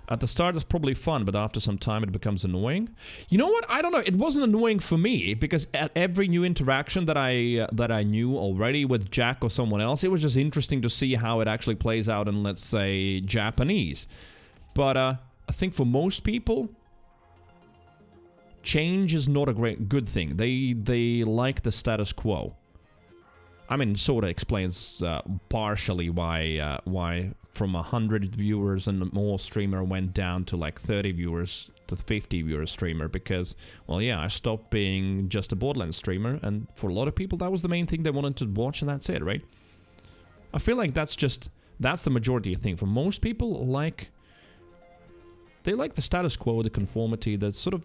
At the start, it's probably fun, but after some time, it becomes annoying. You know what? I don't know. It wasn't annoying for me, because at every new interaction that I knew already with Jack or someone else, it was just interesting to see how it actually plays out in, let's say, Japanese. But I think for most people, change is not a good thing. They like the status quo. I mean, sort of explains partially why from 100 viewers and more streamer went down to like 30 viewers to 50 viewers streamer, because, well, yeah, I stopped being just a Borderlands streamer, and for a lot of people that was the main thing they wanted to watch, and that's it, right? I feel like that's the majority thing. For most people, they like the status quo, the conformity, the sort of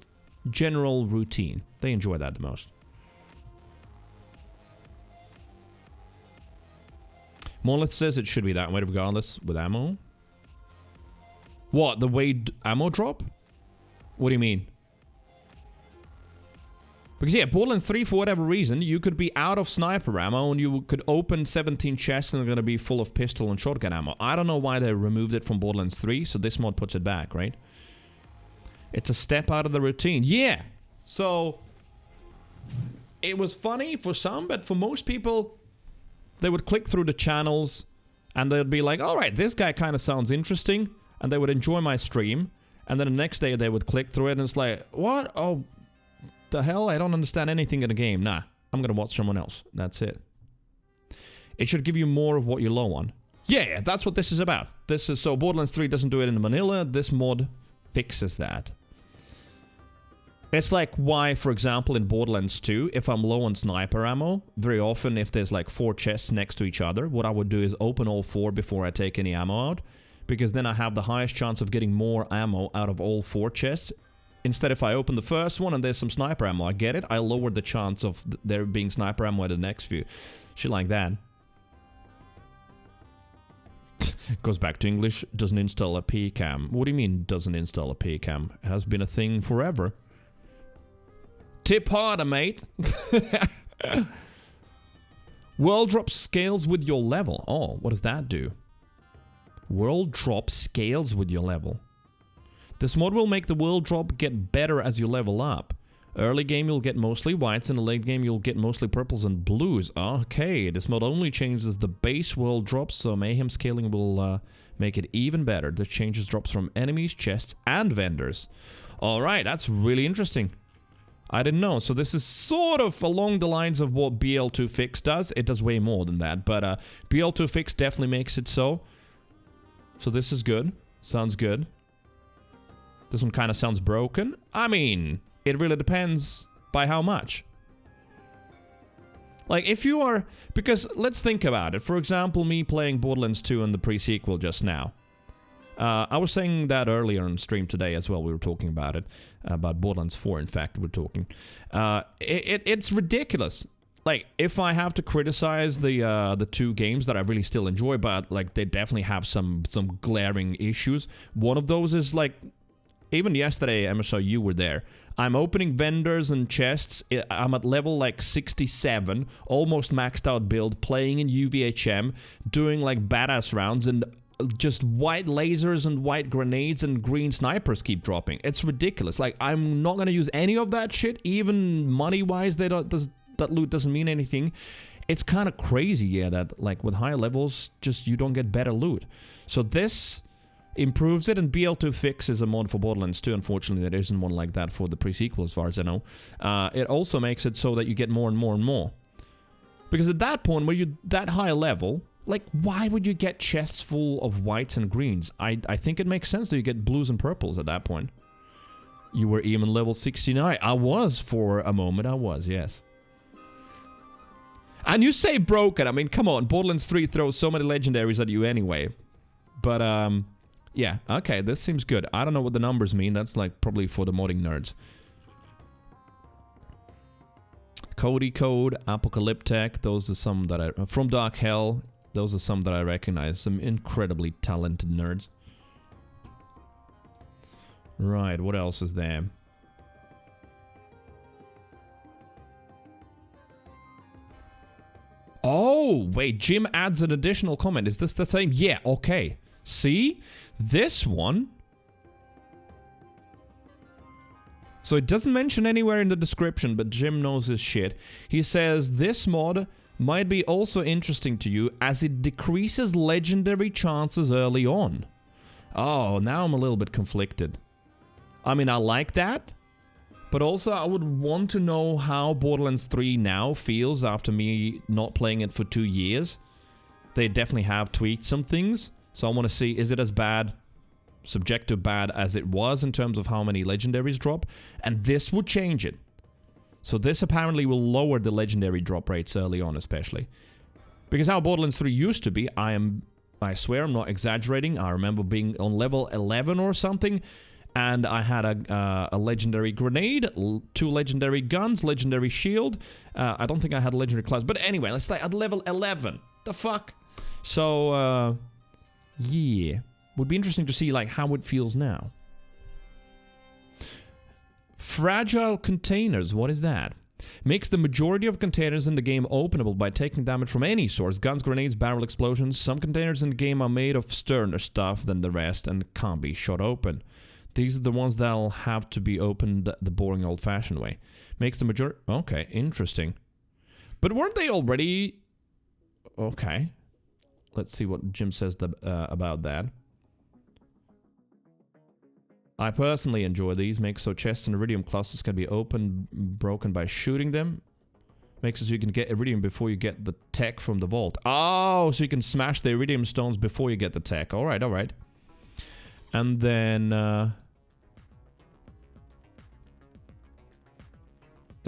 general routine. They enjoy that the most. Monolith says it should be that way regardless with ammo. What? The way ammo drop? What do you mean? Because yeah, Borderlands 3, for whatever reason, you could be out of sniper ammo and you could open 17 chests and they're going to be full of pistol and shotgun ammo. I don't know why they removed it from Borderlands 3, so this mod puts it back, right? It's a step out of the routine. Yeah! So, it was funny for some, but for most people, they would click through the channels and they'd be like, alright, this guy kind of sounds interesting, and they would enjoy my stream, and then the next day they would click through it and it's like, what? Oh, the hell? I don't understand anything in the game. Nah, I'm gonna watch someone else. That's it. It should give you more of what you're low on. Yeah, that's what this is about. So Borderlands 3 doesn't do it in vanilla. This mod fixes that. It's like why, for example, in Borderlands 2, if I'm low on sniper ammo, very often if there's like 4 chests next to each other, what I would do is open all 4 before I take any ammo out, because then I have the highest chance of getting more ammo out of all 4 chests. Instead, if I open the first one and there's some sniper ammo, I get it, I lower the chance of there being sniper ammo at the next few. Shit like that. Goes back to English, doesn't install a PCAM. What do you mean, doesn't install a PCAM? It has been a thing forever. Tip harder, mate. World drop scales with your level. Oh, what does that do? World drop scales with your level. This mod will make the world drop get better as you level up. Early game you'll get mostly whites, and in the late game you'll get mostly purples and blues. Okay, this mod only changes the base world drops, so mayhem scaling will make it even better. The changes drops from enemies, chests, and vendors. Alright, that's really interesting. I didn't know. So this is sort of along the lines of what BL2 Fix does. It does way more than that, but BL2 Fix definitely makes it so. So this is good. Sounds good. This one kind of sounds broken. I mean, it really depends by how much. Like, if you are... Because, let's think about it. For example, me playing Borderlands 2 and the pre-sequel just now. I was saying that earlier on stream today as well. We were talking about it. About Borderlands 4, in fact, we're talking. It's ridiculous. Like, if I have to criticize the 2 games that I really still enjoy, but, like, they definitely have some glaring issues. One of those is, like... Even yesterday, MSO, you were there. I'm opening vendors and chests. I'm at level like 67, almost maxed out build, playing in UVHM, doing like badass rounds, and just white lasers and white grenades and green snipers keep dropping. It's ridiculous. Like, I'm not gonna use any of that shit, even money-wise. That loot doesn't mean anything. It's kind of crazy, yeah, that like with higher levels, just you don't get better loot. So this improves it, and BL2 Fix is a mod for Borderlands 2. Unfortunately, there isn't one like that for the pre-sequel, as far as I know. It also makes it so that you get more and more and more. Because at that point, where you're that high level, like, why would you get chests full of whites and greens? I think it makes sense that you get blues and purples at that point. You were even level 69. I was, for a moment, I was, yes. And you say broken. I mean, come on, Borderlands 3 throws so many legendaries at you anyway. But, yeah, okay, this seems good. I don't know what the numbers mean. That's like probably for the modding nerds. Cody Code, Apocalyptech, those are some that I... From Dark Hell, those are some that I recognize. Some incredibly talented nerds. Right, what else is there? Oh, wait, Jim adds an additional comment. Is this the same? Yeah, okay. See? This one... So it doesn't mention anywhere in the description, but Jim knows his shit. He says, this mod might be also interesting to you as it decreases legendary chances early on. Oh, now I'm a little bit conflicted. I mean, I like that. But also, I would want to know how Borderlands 3 now feels after me not playing it for 2 years. They definitely have tweaked some things. So I want to see, is it as bad, subjective bad, as it was in terms of how many legendaries drop? And this would change it. So this apparently will lower the legendary drop rates early on, especially. Because how Borderlands 3 used to be, I swear I'm not exaggerating. I remember being on level 11 or something. And I had a legendary grenade, 2 legendary guns, legendary shield. I don't think I had a legendary class. But anyway, let's say at level 11. The fuck? So, yeah. Would be interesting to see, like, how it feels now. Fragile containers. What is that? Makes the majority of containers in the game openable by taking damage from any source. Guns, grenades, barrel explosions. Some containers in the game are made of sterner stuff than the rest and can't be shot open. These are the ones that'll have to be opened the boring old-fashioned way. Makes the majority... Okay, interesting. But weren't they already... Okay. Let's see what Jim says about that. I personally enjoy these. Makes so chests and iridium clusters can be broken by shooting them. Makes it so you can get iridium before you get the tech from the vault. Oh, so you can smash the iridium stones before you get the tech. Alright, alright. And then, there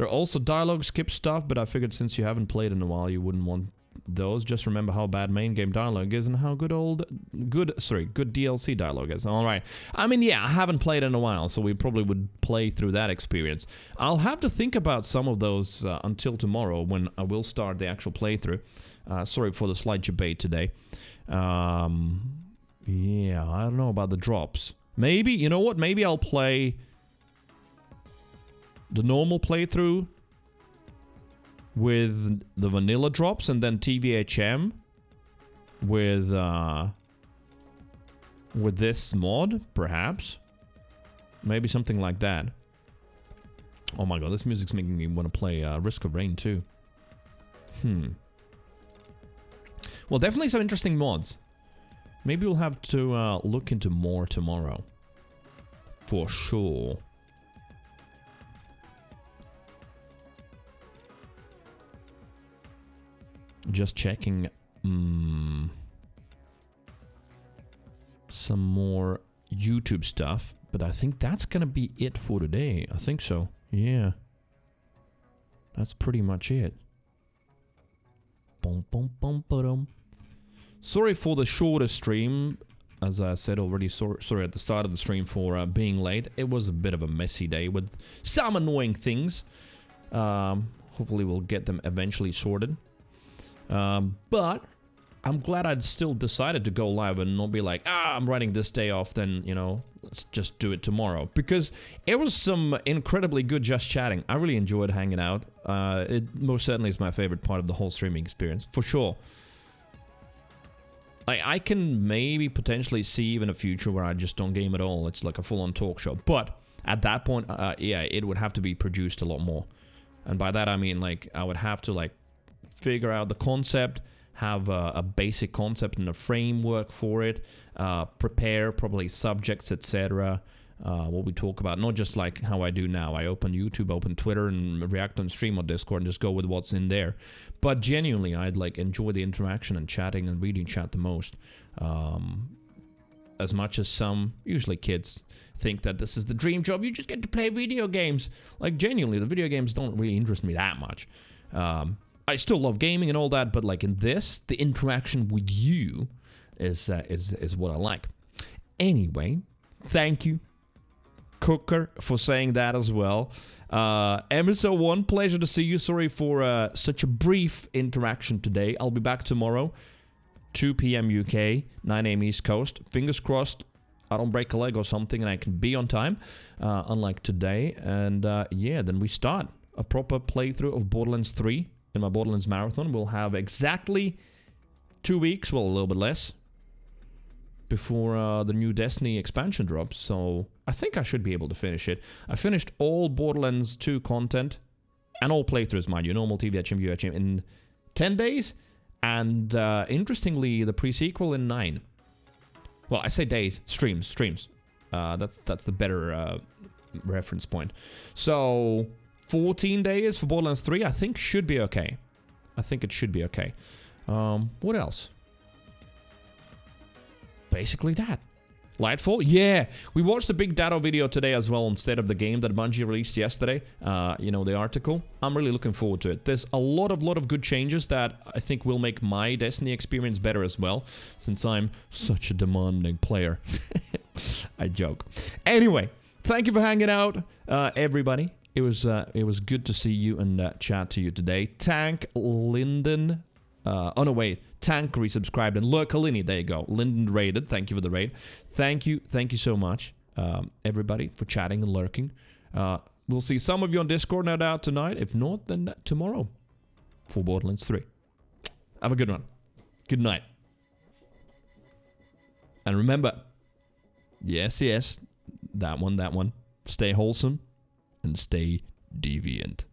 are also dialogue skip stuff, but I figured since you haven't played in a while, you wouldn't want those. Just remember how bad main game dialogue is and how good DLC dialogue is. Alright. I mean, yeah, I haven't played in a while, so we probably would play through that experience. I'll have to think about some of those until tomorrow when I will start the actual playthrough. Sorry for the slight debate today. Yeah, I don't know about the drops. Maybe, you know what? Maybe I'll play the normal playthrough with the vanilla drops and then TVHM with this mod, perhaps. Maybe something like that. Oh my god, this music's making me want to play Risk of Rain too. Well, definitely some interesting mods. Maybe we'll have to look into more tomorrow. For sure. Just checking some more YouTube stuff. But I think that's gonna be it for today. I think so. Yeah. That's pretty much it. Boom, boom, boom, ba-dum. Sorry for the shorter stream, as I said already, sorry at the start of the stream for being late. It was a bit of a messy day with some annoying things. Hopefully we'll get them eventually sorted. But I'm glad I'd still decided to go live and not be like, I'm writing this day off, then, you know, let's just do it tomorrow. Because it was some incredibly good just chatting. I really enjoyed hanging out. It most certainly is my favorite part of the whole streaming experience, for sure. I can maybe potentially see even a future where I just don't game at all. It's like a full-on talk show. But at that point, yeah, it would have to be produced a lot more. And by that I mean, like, I would have to, like, figure out the concept, have a basic concept and a framework for it, prepare probably subjects, etc. What we talk about, not just like how I do now. I open YouTube, open Twitter, and react on stream or Discord and just go with what's in there. But genuinely, I'd like enjoy the interaction and chatting and reading chat the most. As much as some, usually kids, think that this is the dream job. You just get to play video games. Like, genuinely, the video games don't really interest me that much. I still love gaming and all that, but like in this, the interaction with you is what I like. Anyway, thank you, Cooker, for saying that as well. MSO1, pleasure to see you. Sorry for such a brief interaction today. I'll be back tomorrow, 2 p.m. UK, 9 a.m. East Coast. Fingers crossed I don't break a leg or something and I can be on time, unlike today. And yeah, then we start a proper playthrough of Borderlands 3 in my Borderlands Marathon. We'll have exactly 2 weeks, well, a little bit less, before the new Destiny expansion drops, so I think I should be able to finish it. I finished all Borderlands 2 content, and all playthroughs, mind you, normal TVHM, UHM, in 10 days, and interestingly, the pre-sequel in 9. Well, I say days, streams. That's the better reference point. So 14 days for Borderlands 3, I think should be okay. I think it should be okay. What else? Basically that. Lightfall? Yeah! We watched the Big Dado video today as well instead of the game that Bungie released yesterday. You know, the article. I'm really looking forward to it. There's a lot of good changes that I think will make my Destiny experience better as well, since I'm such a demanding player. I joke. Anyway, thank you for hanging out, everybody. It was good to see you and chat to you today. Tank Linden. Oh no, wait. Tank resubscribed and Lurkalini, there you go. Linden raided. Thank you for the raid. Thank you so much, everybody, for chatting and lurking. We'll see some of you on Discord, no doubt, tonight. If not, then tomorrow for Borderlands 3. Have a good one. Good night. And remember, yes, that one. Stay wholesome and stay deviant.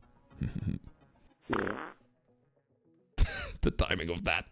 The timing of that.